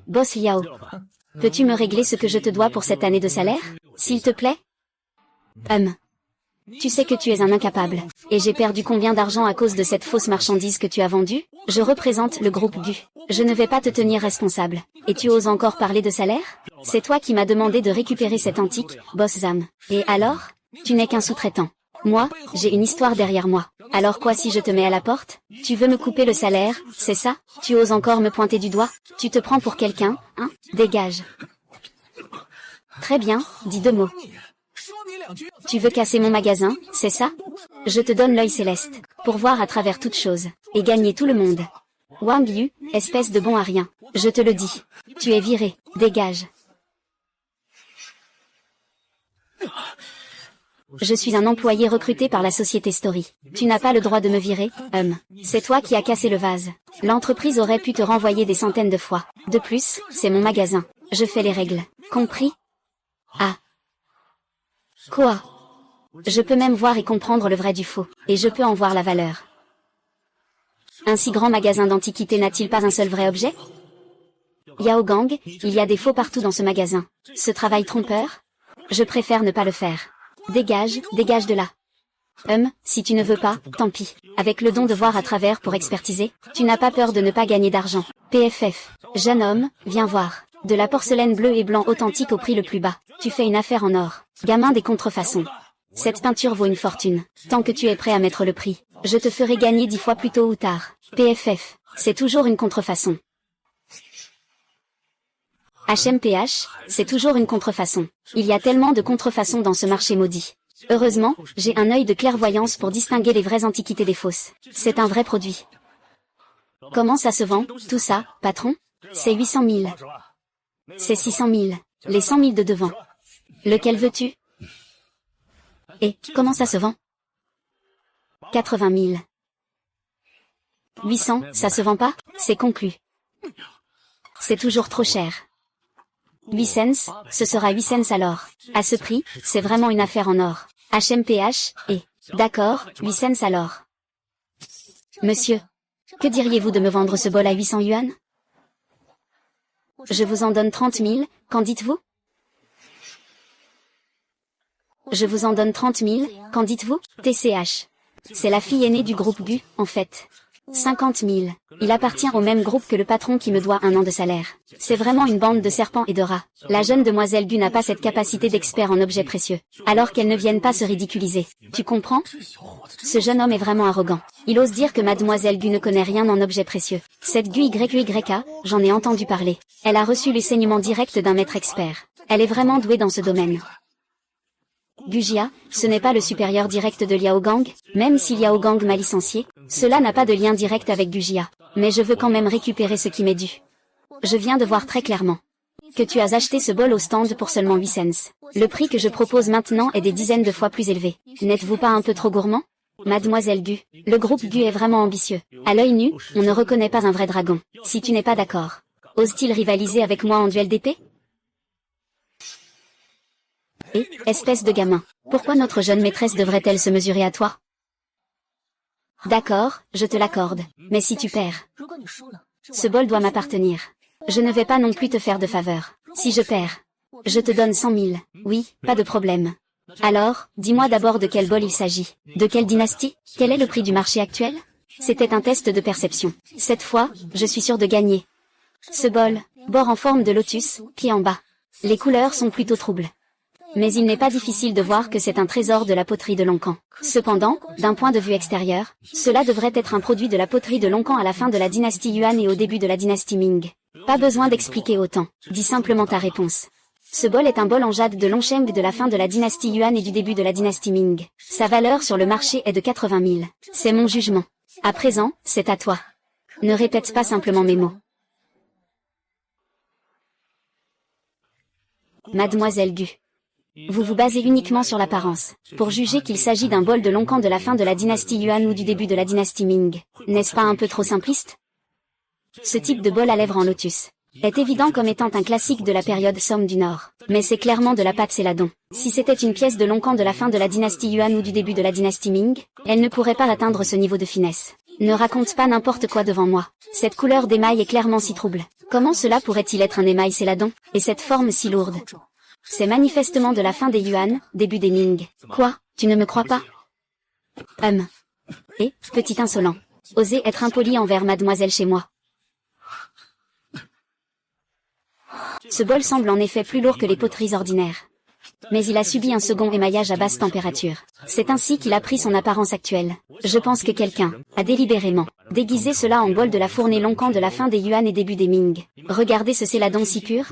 Boss Liao. Peux-tu me régler ce que je te dois pour cette année de salaire, s'il te plaît? Tu sais que tu es un incapable. Et j'ai perdu combien d'argent à cause de cette fausse marchandise que tu as vendue? Je représente le groupe Gu. Je ne vais pas te tenir responsable. Et tu oses encore parler de salaire? C'est toi qui m'as demandé de récupérer cet antique, Boss Zam. Et alors? Tu n'es qu'un sous-traitant. Moi, j'ai une histoire derrière moi. Alors quoi si je te mets à la porte? Tu veux me couper le salaire, c'est ça? Tu oses encore me pointer du doigt? Tu te prends pour quelqu'un, hein? Dégage. Très bien, dis 2 mots. Tu veux casser mon magasin, c'est ça? Je te donne l'œil céleste, pour voir à travers toute chose, et gagner tout le monde. Wang Yu, espèce de bon à rien, je te le dis. Tu es viré, dégage. Je suis un employé recruté par la société Story. Tu n'as pas le droit de me virer, C'est toi qui as cassé le vase. L'entreprise aurait pu te renvoyer des centaines de fois. De plus, c'est mon magasin. Je fais les règles. Compris? Ah. Quoi? Je peux même voir et comprendre le vrai du faux. Et je peux en voir la valeur. Un si grand magasin d'antiquités n'a-t-il pas un seul vrai objet? Yao Gang, il y a des faux partout dans ce magasin. Ce travail trompeur? Je préfère ne pas le faire. Dégage, dégage de là. Si tu ne veux pas, tant pis. Avec le don de voir à travers pour expertiser, tu n'as pas peur de ne pas gagner d'argent. PFF. Jeune homme, viens voir. De la porcelaine bleue et blanc authentique au prix le plus bas. Tu fais une affaire en or. Gamin des contrefaçons. Cette peinture vaut une fortune. Tant que tu es prêt à mettre le prix, je te ferai gagner 10 fois plus tôt ou tard. PFF. C'est toujours une contrefaçon. HMPH, c'est toujours une contrefaçon. Il y a tellement de contrefaçons dans ce marché maudit. Heureusement, j'ai un œil de clairvoyance pour distinguer les vraies antiquités des fausses. C'est un vrai produit. Comment ça se vend, tout ça, patron? C'est 800 000. C'est 600 000. Les 100 000 de devant. Lequel veux-tu? Et, comment ça se vend? 80 000. 800, ça se vend pas? C'est conclu. C'est toujours trop cher. 8 cents, ce sera 8 cents alors. À ce prix, c'est vraiment une affaire en or. HMPH, et... D'accord, 8 cents alors. Monsieur, que diriez-vous de me vendre ce bol à 800 yuan? Je vous en donne 30 000, qu'en dites-vous? Je vous en donne 30 000, qu'en dites-vous? TCH. C'est la fille aînée du groupe Gu, en fait. 50 000. Il appartient au même groupe que le patron qui me doit 1 an de salaire. C'est vraiment une bande de serpents et de rats. La jeune demoiselle Gu n'a pas cette capacité d'expert en objets précieux. Alors qu'elle ne vienne pas se ridiculiser. Tu comprends? Ce jeune homme est vraiment arrogant. Il ose dire que mademoiselle Gu ne connaît rien en objets précieux. Cette Gu YYK, j'en ai entendu parler. Elle a reçu l'enseignement direct d'un maître expert. Elle est vraiment douée dans ce domaine. Gujia, ce n'est pas le supérieur direct de Liao Gang, même si Liao Gang m'a licencié, cela n'a pas de lien direct avec Gujia. Mais je veux quand même récupérer ce qui m'est dû. Je viens de voir très clairement que tu as acheté ce bol au stand pour seulement 8 cents. Le prix que je propose maintenant est des dizaines de fois plus élevé. N'êtes-vous pas un peu trop gourmand? Mademoiselle Gu, le groupe Gu est vraiment ambitieux. À l'œil nu, on ne reconnaît pas un vrai dragon. Si tu n'es pas d'accord, ose-t-il rivaliser avec moi en duel d'épée? Et, espèce de gamin, pourquoi notre jeune maîtresse devrait-elle se mesurer à toi? D'accord, je te l'accorde, mais si tu perds, ce bol doit m'appartenir. Je ne vais pas non plus te faire de faveur. Si je perds, je te donne 100 000. Oui, pas de problème. Alors, dis-moi d'abord de quel bol il s'agit. De quelle dynastie? Quel est le prix du marché actuel? C'était un test de perception. Cette fois, je suis sûr de gagner. Ce bol, bord en forme de lotus, pied en bas. Les couleurs sont plutôt troubles. Mais il n'est pas difficile de voir que c'est un trésor de la poterie de Lonkan. Cependant, d'un point de vue extérieur, cela devrait être un produit de la poterie de Lonkan à la fin de la dynastie Yuan et au début de la dynastie Ming. Pas besoin d'expliquer autant, dis simplement ta réponse. Ce bol est un bol en jade de Longsheng de la fin de la dynastie Yuan et du début de la dynastie Ming. Sa valeur sur le marché est de 80 000. C'est mon jugement. À présent, c'est à toi. Ne répète pas simplement mes mots. Mademoiselle Gu. Vous vous basez uniquement sur l'apparence, pour juger qu'il s'agit d'un bol de Lonkan de la fin de la dynastie Yuan ou du début de la dynastie Ming. N'est-ce pas un peu trop simpliste? Ce type de bol à lèvres en lotus est évident comme étant un classique de la période Song du Nord. Mais c'est clairement de la pâte céladon. Si c'était une pièce de Lonkan de la fin de la dynastie Yuan ou du début de la dynastie Ming, elle ne pourrait pas atteindre ce niveau de finesse. Ne raconte pas n'importe quoi devant moi. Cette couleur d'émail est clairement si trouble. Comment cela pourrait-il être un émail Céladon? Et cette forme si lourde? C'est manifestement de la fin des Yuan, début des Ming. Quoi? Tu ne me crois pas? Et, petit insolent. Osez être impoli envers mademoiselle chez moi. Ce bol semble en effet plus lourd que les poteries ordinaires. Mais il a subi un second émaillage à basse température. C'est ainsi qu'il a pris son apparence actuelle. Je pense que quelqu'un a délibérément déguisé cela en bol de la fournée Loncan de la fin des Yuan et début des Ming. Regardez ce céladon si pur.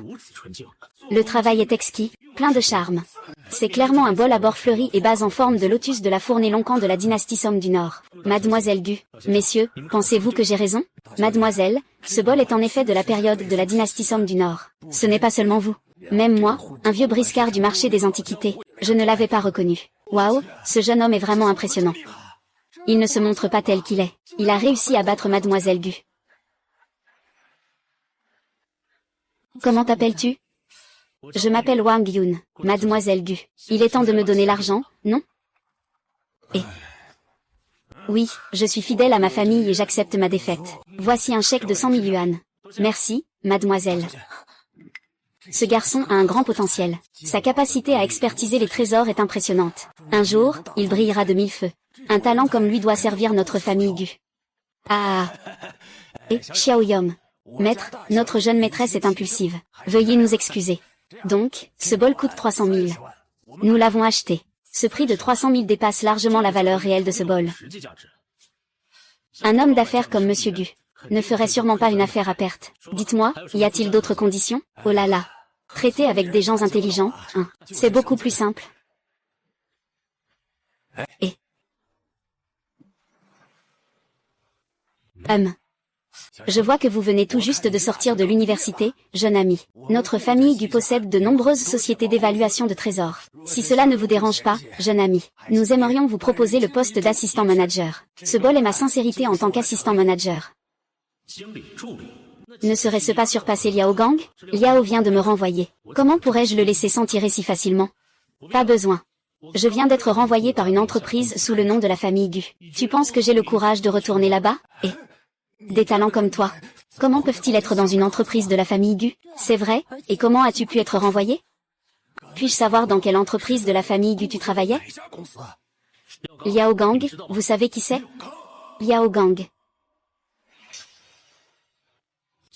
Le travail est exquis, plein de charme. C'est clairement un bol à bord fleuri et base en forme de lotus de la fournée Loncan de la dynastie Somme du Nord. Mademoiselle Gu, messieurs, pensez-vous que j'ai raison? Mademoiselle, ce bol est en effet de la période de la dynastie Somme du Nord. Ce n'est pas seulement vous. Même moi, un vieux briscard du marché des antiquités, je ne l'avais pas reconnu. Waouh, ce jeune homme est vraiment impressionnant. Il ne se montre pas tel qu'il est. Il a réussi à battre mademoiselle Gu. Comment t'appelles-tu? Je m'appelle Wang Yun, mademoiselle Gu. Il est temps de me donner l'argent, non? Oui, je suis fidèle à ma famille et j'accepte ma défaite. Voici un chèque de 100 000 yuan. Merci, mademoiselle. Ce garçon a un grand potentiel. Sa capacité à expertiser les trésors est impressionnante. Un jour, il brillera de mille feux. Un talent comme lui doit servir notre famille Gu. Et Xiaoyom. Maître, notre jeune maîtresse est impulsive. Veuillez nous excuser. Donc, ce bol coûte 300 000. Nous l'avons acheté. Ce prix de 300 000 dépasse largement la valeur réelle de ce bol. Un homme d'affaires comme Monsieur Gu ne ferait sûrement pas une affaire à perte. Dites-moi, y a-t-il d'autres conditions? Oh là là. Traiter avec des gens intelligents, c'est beaucoup plus simple. Je vois que vous venez tout juste de sortir de l'université, jeune ami. Notre famille Gu possède de nombreuses sociétés d'évaluation de trésors. Si cela ne vous dérange pas, jeune ami, nous aimerions vous proposer le poste d'assistant manager. Ce bol est ma sincérité en tant qu'assistant manager. Ne serait-ce pas surpasser Liao Gang? Liao vient de me renvoyer. Comment pourrais-je le laisser s'en tirer si facilement? Pas besoin. Je viens d'être renvoyé par une entreprise sous le nom de la famille Gu. Tu penses que j'ai le courage de retourner là-bas? Des talents comme toi. Comment peuvent-ils être dans une entreprise de la famille Gu? C'est vrai, et comment as-tu pu être renvoyé? Puis-je savoir dans quelle entreprise de la famille Gu tu travaillais? Liao Gang, vous savez qui c'est? Liao Gang.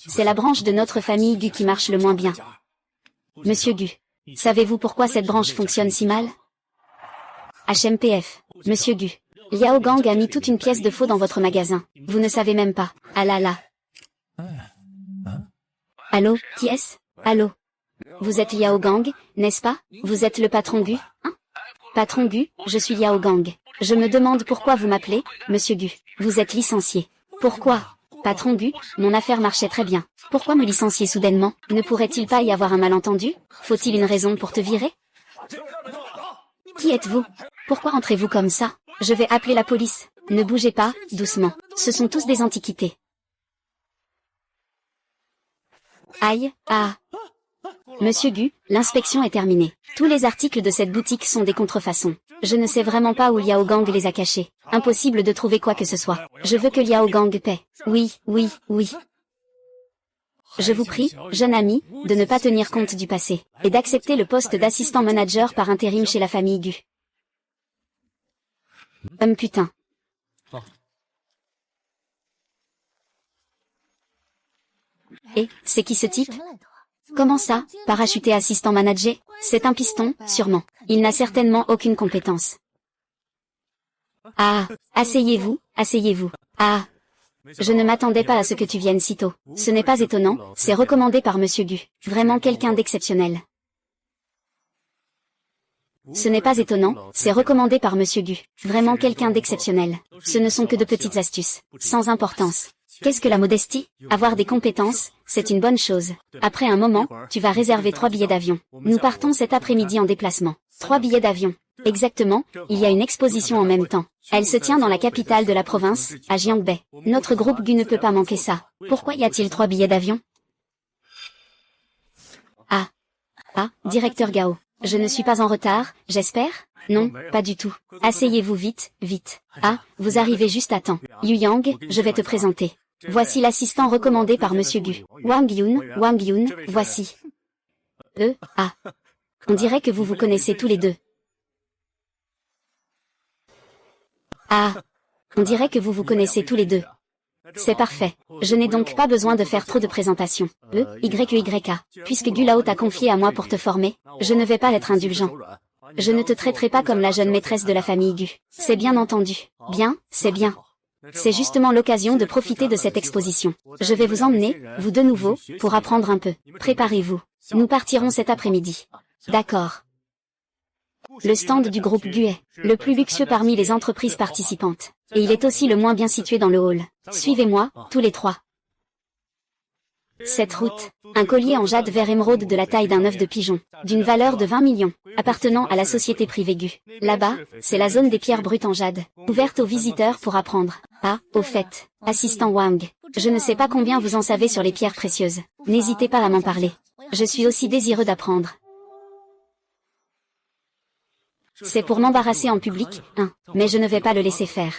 C'est la branche de notre famille Gu qui marche le moins bien. Monsieur Gu, savez-vous pourquoi cette branche fonctionne si mal? HMPF. Monsieur Gu, Liao Gang a mis toute une pièce de faux dans votre magasin. Vous ne savez même pas. Ah là là. Allô, qui est-ce? Allô. Vous êtes Liao Gang, n'est-ce pas? Vous êtes le patron Gu, Patron Gu, je suis Liao Gang. Je me demande pourquoi vous m'appelez, Monsieur Gu. Vous êtes licencié. Pourquoi? Patron Gu, mon affaire marchait très bien. Pourquoi me licencier soudainement? Ne pourrait-il pas y avoir un malentendu? Faut-il une raison pour te virer? Qui êtes-vous? Pourquoi entrez-vous comme ça? Je vais appeler la police. Ne bougez pas, doucement. Ce sont tous des antiquités. Aïe, Monsieur Gu, l'inspection est terminée. Tous les articles de cette boutique sont des contrefaçons. Je ne sais vraiment pas où Liao Gang les a cachés. Impossible de trouver quoi que ce soit. Je veux que Liao Gang paie. Oui. Je vous prie, jeune ami, de ne pas tenir compte du passé, et d'accepter le poste d'assistant manager par intérim chez la famille Gu. Putain. Et, c'est qui ce type? Comment ça, parachuté assistant manager? C'est un piston, sûrement. Il n'a certainement aucune compétence. Asseyez-vous. Je ne m'attendais pas à ce que tu viennes si tôt. Ce n'est pas étonnant, c'est recommandé par Monsieur Gu. Vraiment quelqu'un d'exceptionnel. Ce n'est pas étonnant, c'est recommandé par Monsieur Gu. Vraiment quelqu'un d'exceptionnel. Ce ne sont que de petites astuces, sans importance. Qu'est-ce que la modestie? Avoir des compétences, c'est une bonne chose. Après un moment, tu vas réserver 3 billets d'avion. Nous partons cet après-midi en déplacement. 3 billets d'avion. Exactement, il y a une exposition en même temps. Elle se tient dans la capitale de la province, à Jiangbei. Notre groupe Gu ne peut pas manquer ça. Pourquoi y a-t-il 3 billets d'avion? Directeur Gao. Je ne suis pas en retard, j'espère? Non, pas du tout. Asseyez-vous vite, vite. Ah, vous arrivez juste à temps. Yu Yang, je vais te présenter. Voici l'assistant recommandé par Monsieur Gu. Wang Yun, voici. Ah. On dirait que vous vous connaissez tous les deux. Ah. On dirait que vous vous connaissez tous les deux. C'est parfait. Je n'ai donc pas besoin de faire trop de présentations. YK. Puisque Gu Lao t'a confié à moi pour te former, je ne vais pas être indulgent. Je ne te traiterai pas comme la jeune maîtresse de la famille Gu. C'est bien entendu. Bien, c'est bien. C'est justement l'occasion de profiter de cette exposition. Je vais vous emmener, vous de nouveau, pour apprendre un peu. Préparez-vous. Nous partirons cet après-midi. D'accord. Le stand du groupe Gu est le plus luxueux parmi les entreprises participantes. Et il est aussi le moins bien situé dans le hall. Suivez-moi, tous les trois. Cette route, un collier en jade vert émeraude de la taille d'un œuf de pigeon, d'une valeur de 20 millions, appartenant à la société privée Gu. Là-bas, c'est la zone des pierres brutes en jade, ouverte aux visiteurs pour apprendre. Ah, au fait, assistant Wang, je ne sais pas combien vous en savez sur les pierres précieuses. N'hésitez pas à m'en parler. Je suis aussi désireux d'apprendre. C'est pour m'embarrasser en public, mais je ne vais pas le laisser faire.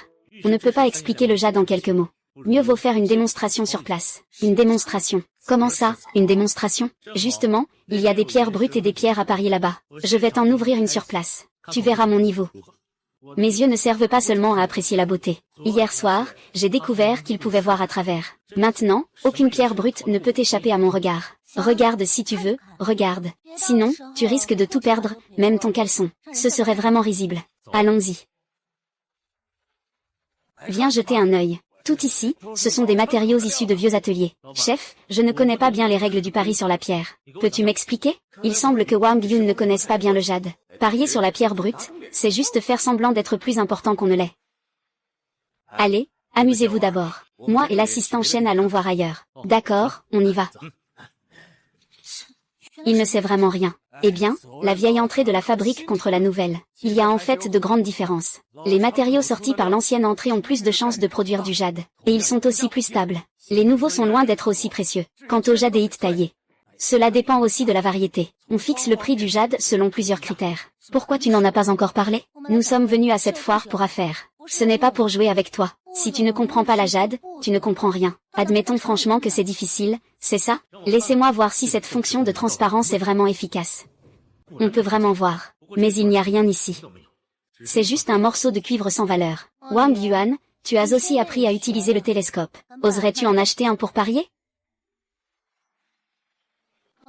On ne peut pas expliquer le jade en quelques mots. Mieux vaut faire une démonstration sur place. Une démonstration. Comment ça, une démonstration? Justement, il y a des pierres brutes et des pierres appariées là-bas. Je vais t'en ouvrir une sur place. Tu verras mon niveau. Mes yeux ne servent pas seulement à apprécier la beauté. Hier soir, j'ai découvert qu'ils pouvaient voir à travers. Maintenant, aucune pierre brute ne peut échapper à mon regard. Regarde si tu veux, regarde. Sinon, tu risques de tout perdre, même ton caleçon. Ce serait vraiment risible. Allons-y. Viens jeter un œil. Tout ici, ce sont des matériaux issus de vieux ateliers. Chef, je ne connais pas bien les règles du pari sur la pierre. Peux-tu m'expliquer? Il semble que Wang Yun ne connaisse pas bien le jade. Parier sur la pierre brute, c'est juste faire semblant d'être plus important qu'on ne l'est. Allez, amusez-vous d'abord. Moi et l'assistant Shen allons voir ailleurs. D'accord, on y va. Il ne sait vraiment rien. Eh bien, la vieille entrée de la fabrique contre la nouvelle. Il y a en fait de grandes différences. Les matériaux sortis par l'ancienne entrée ont plus de chances de produire du jade. Et ils sont aussi plus stables. Les nouveaux sont loin d'être aussi précieux. Quant au jadéite taillé, cela dépend aussi de la variété. On fixe le prix du jade selon plusieurs critères. Pourquoi tu n'en as pas encore parlé? Nous sommes venus à cette foire pour affaires. Ce n'est pas pour jouer avec toi. Si tu ne comprends pas la jade, tu ne comprends rien. Admettons franchement que c'est difficile, c'est ça? Laissez-moi voir si cette fonction de transparence est vraiment efficace. On peut vraiment voir. Mais il n'y a rien ici. C'est juste un morceau de cuivre sans valeur. Wang Yuan, tu as aussi appris à utiliser le télescope. Oserais-tu en acheter un pour parier?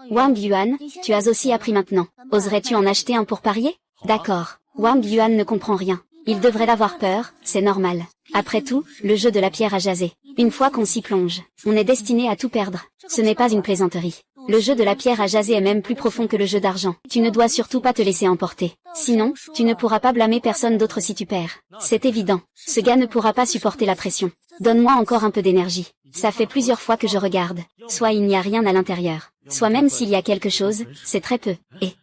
Wang Yuan, tu as aussi appris maintenant. Oserais-tu en acheter un pour parier? D'accord. Wang Yuan ne comprend rien. Il devrait avoir peur, c'est normal. Après tout, le jeu de la pierre a jasé. Une fois qu'on s'y plonge, on est destiné à tout perdre. Ce n'est pas une plaisanterie. Le jeu de la pierre à jaser est même plus profond que le jeu d'argent. Tu ne dois surtout pas te laisser emporter. Sinon, tu ne pourras pas blâmer personne d'autre si tu perds. C'est évident. Ce gars ne pourra pas supporter la pression. Donne-moi encore un peu d'énergie. Ça fait plusieurs fois que je regarde. Soit il n'y a rien à l'intérieur. Soit même s'il y a quelque chose, c'est très peu. Et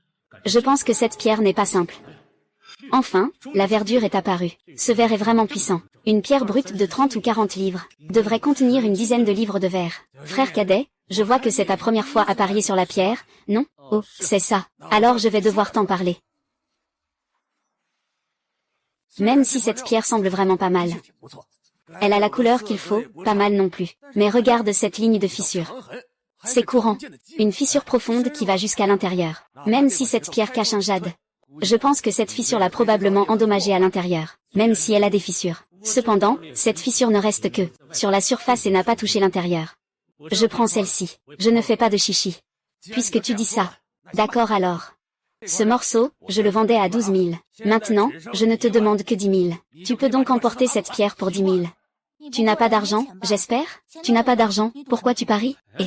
je pense que cette pierre n'est pas simple. Enfin, la verdure est apparue. Ce verre est vraiment puissant. Une pierre brute de 30 ou 40 livres devrait contenir une dizaine de livres de verre. Frère cadet, je vois que c'est ta première fois à parier sur la pierre, non? Oh, c'est ça. Alors je vais devoir t'en parler. Même si cette pierre semble vraiment pas mal. Elle a la couleur qu'il faut, pas mal non plus. Mais regarde cette ligne de fissure. C'est courant. Une fissure profonde qui va jusqu'à l'intérieur. Même si cette pierre cache un jade. Je pense que cette fissure l'a probablement endommagée à l'intérieur, même si elle a des fissures. Cependant, cette fissure ne reste que sur la surface et n'a pas touché l'intérieur. Je prends celle-ci. Je ne fais pas de chichi. Puisque tu dis ça. D'accord alors. Ce morceau, je le vendais à 12 000. Maintenant, je ne te demande que 10 000. Tu peux donc emporter cette pierre pour 10 000. Tu n'as pas d'argent, j'espère? Tu n'as pas d'argent, pourquoi tu paries? Et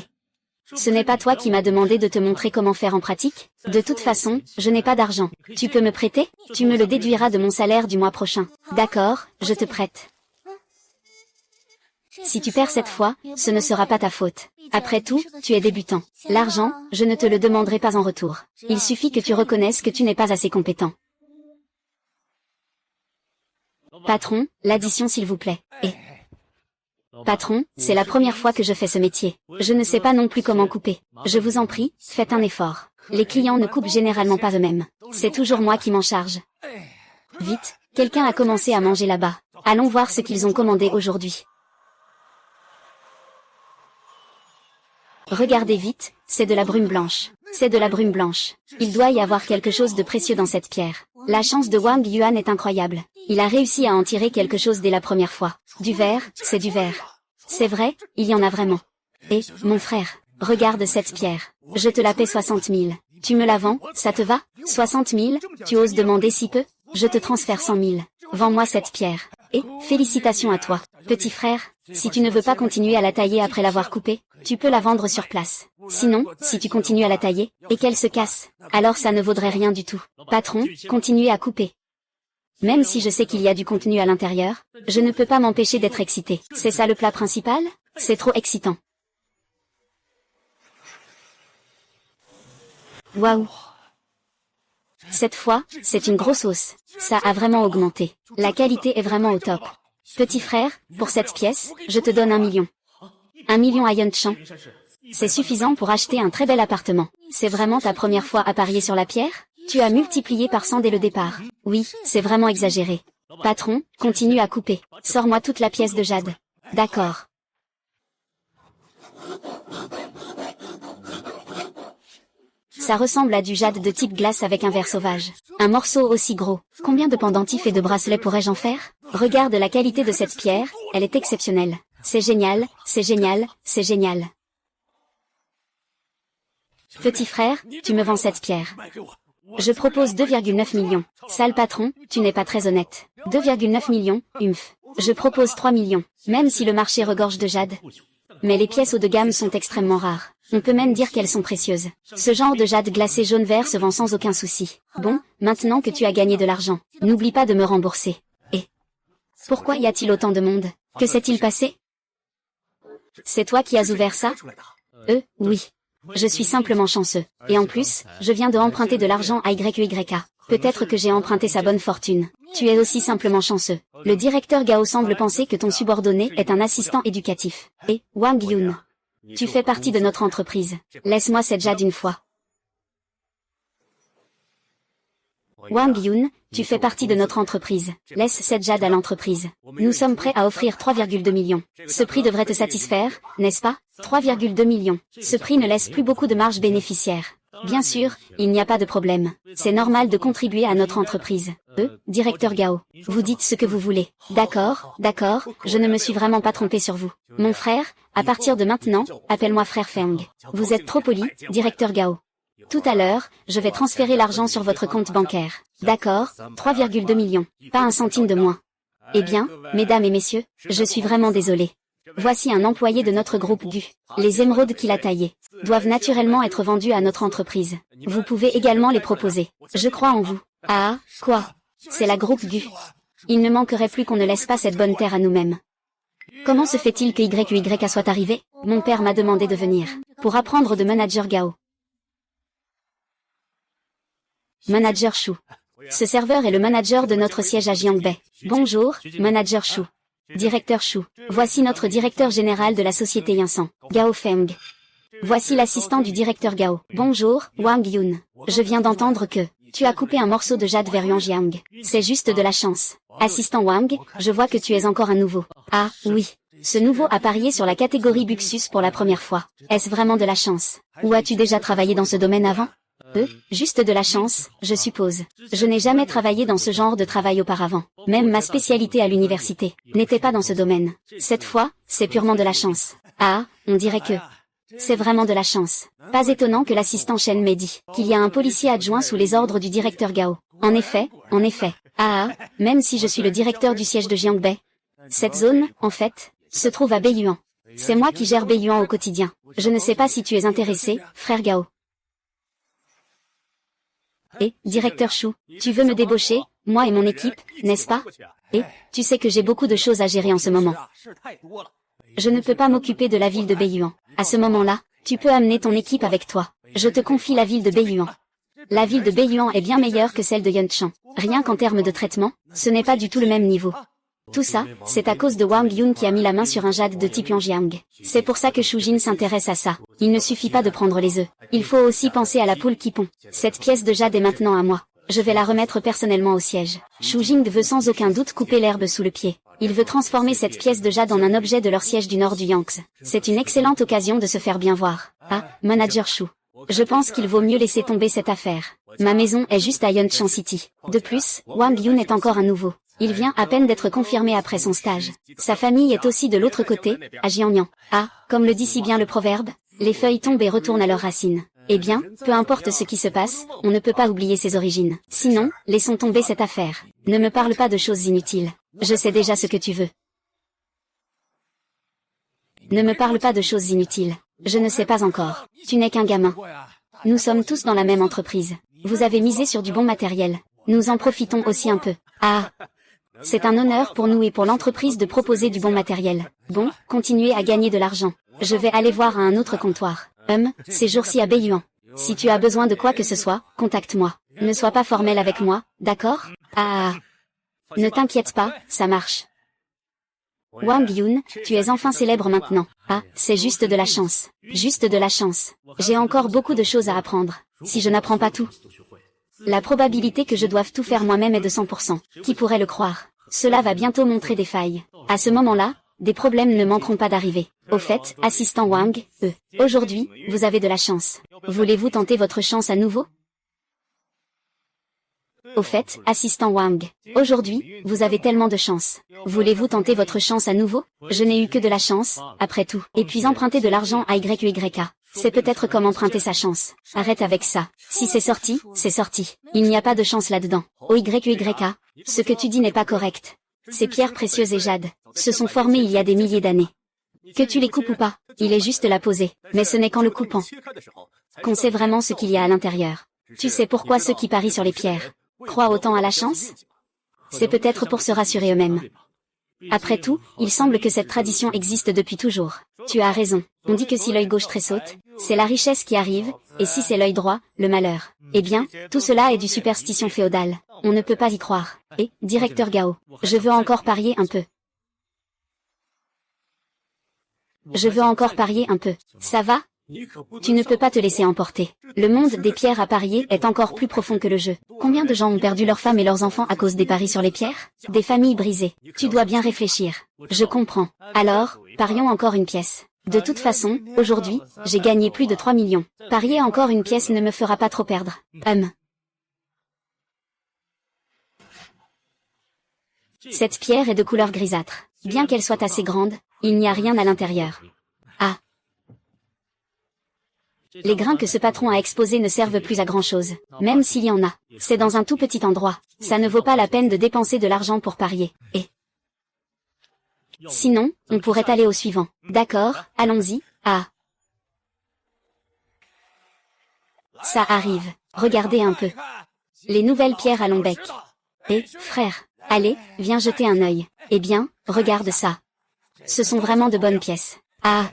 ce n'est pas toi qui m'as demandé de te montrer comment faire en pratique? De toute façon, je n'ai pas d'argent. Tu peux me prêter? Tu me le déduiras de mon salaire du mois prochain. D'accord, je te prête. Si tu perds cette fois, ce ne sera pas ta faute. Après tout, tu es débutant. L'argent, je ne te le demanderai pas en retour. Il suffit que tu reconnaisses que tu n'es pas assez compétent. Patron, l'addition s'il vous plaît. Et patron, c'est la première fois que je fais ce métier. Je ne sais pas non plus comment couper. Je vous en prie, faites un effort. Les clients ne coupent généralement pas eux-mêmes. C'est toujours moi qui m'en charge. Vite, quelqu'un a commencé à manger là-bas. Allons voir ce qu'ils ont commandé aujourd'hui. Regardez vite, c'est de la brume blanche. C'est de la brume blanche. Il doit y avoir quelque chose de précieux dans cette pierre. La chance de Wang Yuan est incroyable. Il a réussi à en tirer quelque chose dès la première fois. Du verre, c'est du verre. C'est vrai, il y en a vraiment. Et, mon frère, regarde cette pierre. Je te la paie 60 000. Tu me la vends, ça te va? 60 000, tu oses demander si peu? Je te transfère 100 000. Vends-moi cette pierre. Et, félicitations à toi, petit frère. Si tu ne veux pas continuer à la tailler après l'avoir coupée, tu peux la vendre sur place. Sinon, si tu continues à la tailler, et qu'elle se casse, alors ça ne vaudrait rien du tout. Patron, continuez à couper. Même si je sais qu'il y a du contenu à l'intérieur, je ne peux pas m'empêcher d'être excité. C'est ça le plat principal? C'est trop excitant. Waouh! Cette fois, c'est une grosse hausse. Ça a vraiment augmenté. La qualité est vraiment au top. Petit frère, pour cette pièce, je te donne 1 million. 1 million à Yunchan. C'est suffisant pour acheter un très bel appartement. C'est vraiment ta première fois à parier sur la pierre? Tu as multiplié par 100 dès le départ. Oui, c'est vraiment exagéré. Patron, continue à couper. Sors-moi toute la pièce de jade. D'accord. Ça ressemble à du jade de type glace avec un verre sauvage. Un morceau aussi gros. Combien de pendentifs et de bracelets pourrais-je en faire? Regarde la qualité de cette pierre, elle est exceptionnelle. C'est génial, c'est génial, c'est génial. Petit frère, tu me vends cette pierre. Je propose 2,9 millions. Sale patron, tu n'es pas très honnête. 2,9 millions, humph. Je propose 3 millions, même si le marché regorge de jade. Mais les pièces haut de gamme sont extrêmement rares. On peut même dire qu'elles sont précieuses. Ce genre de jade glacé jaune-vert se vend sans aucun souci. Bon, maintenant que tu as gagné de l'argent, n'oublie pas de me rembourser. Et pourquoi y a-t-il autant de monde? Que s'est-il passé? C'est toi qui as ouvert ça? Oui. Je suis simplement chanceux. Et en plus, je viens de emprunter de l'argent à YYA. Peut-être que j'ai emprunté sa bonne fortune. Tu es aussi simplement chanceux. Le directeur Gao semble penser que ton subordonné est un assistant éducatif. Et, Wang Yun, tu fais partie de notre entreprise. Laisse-moi cette jade une fois. Wang Yun, tu fais partie de notre entreprise. Laisse cette jade à l'entreprise. Nous sommes prêts à offrir 3,2 millions. Ce prix devrait te satisfaire, n'est-ce pas? 3,2 millions. Ce prix ne laisse plus beaucoup de marge bénéficiaire. Bien sûr, il n'y a pas de problème. C'est normal de contribuer à notre entreprise. Directeur Gao, vous dites ce que vous voulez. D'accord, je ne me suis vraiment pas trompé sur vous. Mon frère, à partir de maintenant, appelle-moi frère Feng. Vous êtes trop poli, directeur Gao. Tout à l'heure, je vais transférer l'argent sur votre compte bancaire. D'accord, 3,2 millions. Pas un centime de moins. Eh bien, mesdames et messieurs, je suis vraiment désolé. Voici un employé de notre groupe GU. Les émeraudes qu'il a taillées doivent naturellement être vendues à notre entreprise. Vous pouvez également les proposer. Je crois en vous. Ah, quoi? C'est la groupe GU. Il ne manquerait plus qu'on ne laisse pas cette bonne terre à nous-mêmes. Comment se fait-il que YYA soit arrivé? Mon père m'a demandé de venir pour apprendre de Manager Gao. Manager Shu. Ce serveur est le manager de notre siège à Jiangbei. Bonjour, Manager Shu. Directeur Shu. Voici notre directeur général de la société Yinsan, Gao Feng. Voici l'assistant du directeur Gao. Bonjour, Wang Yun. Je viens d'entendre que tu as coupé un morceau de jade vers Yuanjiang. C'est juste de la chance. Assistant Wang, je vois que tu es encore un nouveau. Ah, oui. Ce nouveau a parié sur la catégorie Buxus pour la première fois. Est-ce vraiment de la chance? Ou as-tu déjà travaillé dans ce domaine avant? Juste de la chance, je suppose. Je n'ai jamais travaillé dans ce genre de travail auparavant. Même ma spécialité à l'université n'était pas dans ce domaine. Cette fois, c'est purement de la chance. Ah, on dirait que c'est vraiment de la chance. Pas étonnant que l'assistant Shen m'ait dit qu'il y a un policier adjoint sous les ordres du directeur Gao. En effet. Ah, même si je suis le directeur du siège de Jiangbei. Cette zone, en fait, se trouve à Beiyuan. C'est moi qui gère Beiyuan au quotidien. Je ne sais pas si tu es intéressé, frère Gao. Et, directeur Shu, tu veux me débaucher, moi et mon équipe, n'est-ce pas? Et, tu sais que j'ai beaucoup de choses à gérer en ce moment. Je ne peux pas m'occuper de la ville de Beiyuan. À ce moment-là, tu peux amener ton équipe avec toi. Je te confie la ville de Beiyuan. La ville de Beiyuan est bien meilleure que celle de Yunchan. Rien qu'en termes de traitement, ce n'est pas du tout le même niveau. Tout ça, c'est à cause de Wang Yun qui a mis la main sur un jade de type Yuanjiang. C'est pour ça que Shujin s'intéresse à ça. Il ne suffit pas de prendre les œufs. Il faut aussi penser à la poule qui pond. Cette pièce de jade est maintenant à moi. Je vais la remettre personnellement au siège. Shu Jing veut sans aucun doute couper l'herbe sous le pied. Il veut transformer cette pièce de jade en un objet de leur siège du nord du Yangtze. C'est une excellente occasion de se faire bien voir. Ah, Manager Shu. Je pense qu'il vaut mieux laisser tomber cette affaire. Ma maison est juste à Yunshan City. De plus, Wang Yun est encore un nouveau. Il vient à peine d'être confirmé après son stage. Sa famille est aussi de l'autre côté, à Jiangnan. Ah, comme le dit si bien le proverbe, les feuilles tombent et retournent à leurs racines. Eh bien, peu importe ce qui se passe, on ne peut pas oublier ses origines. Sinon, laissons tomber cette affaire. Ne me parle pas de choses inutiles. Je sais déjà ce que tu veux. Ne me parle pas de choses inutiles. Je ne sais pas encore. Tu n'es qu'un gamin. Nous sommes tous dans la même entreprise. Vous avez misé sur du bon matériel. Nous en profitons aussi un peu. Ah! C'est un honneur pour nous et pour l'entreprise de proposer du bon matériel. Bon, continuez à gagner de l'argent. Je vais aller voir à un autre comptoir. Ces jours-ci à Beiyuan. Si tu as besoin de quoi que ce soit, contacte-moi. Ne sois pas formel avec moi, d'accord? Ah! Ne t'inquiète pas, ça marche. Wang Yun, tu es enfin célèbre maintenant. Ah, c'est juste de la chance. Juste de la chance. J'ai encore beaucoup de choses à apprendre. Si je n'apprends pas tout. La probabilité que je doive tout faire moi-même est de 100%. Qui pourrait le croire? Cela va bientôt montrer des failles. À ce moment-là, des problèmes ne manqueront pas d'arriver. Au fait, assistant Wang, aujourd'hui, vous avez de la chance. Voulez-vous tenter votre chance à nouveau? Au fait, assistant Wang, aujourd'hui, vous avez tellement de chance. Voulez-vous tenter votre chance à nouveau? Je n'ai eu que de la chance, après tout. Et puis emprunter de l'argent à YYK. C'est peut-être comme emprunter sa chance. Arrête avec ça. Si c'est sorti, c'est sorti. Il n'y a pas de chance là-dedans. YYK, ce que tu dis n'est pas correct. Ces pierres précieuses et jade se sont formées il y a des milliers d'années. Que tu les coupes ou pas, il est juste la poser. Mais ce n'est qu'en le coupant qu'on sait vraiment ce qu'il y a à l'intérieur. Tu sais pourquoi ceux qui parient sur les pierres croient autant à la chance? C'est peut-être pour se rassurer eux-mêmes. Après tout, il semble que cette tradition existe depuis toujours. Tu as raison. On dit que si l'œil gauche tressaute, c'est la richesse qui arrive, et si c'est l'œil droit, le malheur. Eh bien, tout cela est du superstition féodale. On ne peut pas y croire. Et, directeur Gao, je veux encore parier un peu. Je veux encore parier un peu. Ça va? Tu ne peux pas te laisser emporter. Le monde des pierres à parier est encore plus profond que le jeu. Combien de gens ont perdu leurs femmes et leurs enfants à cause des paris sur les pierres? Des familles brisées. Tu dois bien réfléchir. Je comprends. Alors, parions encore une pièce. De toute façon, aujourd'hui, j'ai gagné plus de 3 millions. Parier encore une pièce ne me fera pas trop perdre. Cette pierre est de couleur grisâtre. Bien qu'elle soit assez grande, il n'y a rien à l'intérieur. Ah! Les grains que ce patron a exposés ne servent plus à grand-chose, même s'il y en a. C'est dans un tout petit endroit. Ça ne vaut pas la peine de dépenser de l'argent pour parier. Et sinon, on pourrait aller au suivant. D'accord, allons-y. Ah. Ça arrive. Regardez un peu. Les nouvelles pierres à long bec. Et, frère, allez, viens jeter un œil. Eh bien, regarde ça. Ce sont vraiment de bonnes pièces. Ah.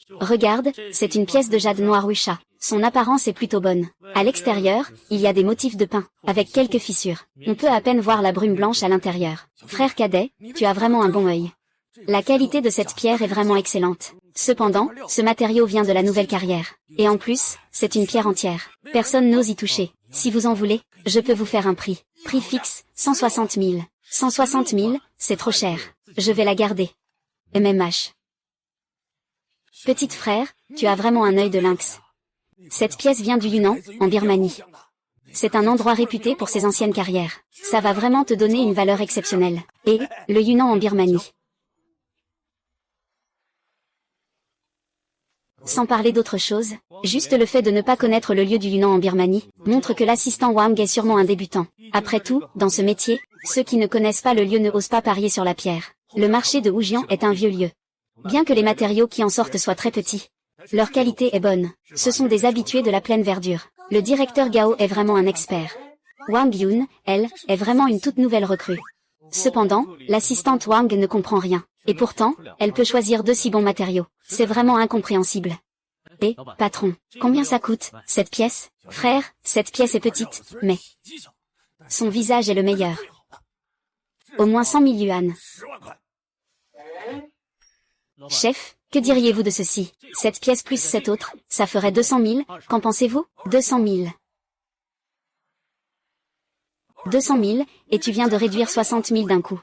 Regarde, c'est une pièce de jade noir Wuxia. Son apparence est plutôt bonne. À l'extérieur, il y a des motifs de pin, avec quelques fissures. On peut à peine voir la brume blanche à l'intérieur. Frère cadet, tu as vraiment un bon œil. La qualité de cette pierre est vraiment excellente. Cependant, ce matériau vient de la nouvelle carrière. Et en plus, c'est une pierre entière. Personne n'ose y toucher. Si vous en voulez, je peux vous faire un prix. Prix fixe, 160 000. 160 000, c'est trop cher. Je vais la garder. MMH. Petite frère, tu as vraiment un œil de lynx. Cette pièce vient du Yunnan, en Birmanie. C'est un endroit réputé pour ses anciennes carrières. Ça va vraiment te donner une valeur exceptionnelle. Et, le Yunnan en Birmanie. Sans parler d'autre chose, juste le fait de ne pas connaître le lieu du Yunnan en Birmanie, montre que l'assistant Wang est sûrement un débutant. Après tout, dans ce métier, ceux qui ne connaissent pas le lieu ne osent pas parier sur la pierre. Le marché de Wujian est un vieux lieu. Bien que les matériaux qui en sortent soient très petits, leur qualité est bonne. Ce sont des habitués de la pleine verdure. Le directeur Gao est vraiment un expert. Wang Yun, elle, est vraiment une toute nouvelle recrue. Cependant, l'assistante Wang ne comprend rien. Et pourtant, elle peut choisir de si bons matériaux. C'est vraiment incompréhensible. Et, patron, combien ça coûte, cette pièce? Frère, cette pièce est petite, mais son visage est le meilleur. Au moins 100 000 yuan. Chef, que diriez-vous de ceci? Cette pièce plus cette autre, ça ferait 200 000, qu'en pensez-vous? 200 000. 200 000, et tu viens de réduire 60 000 d'un coup.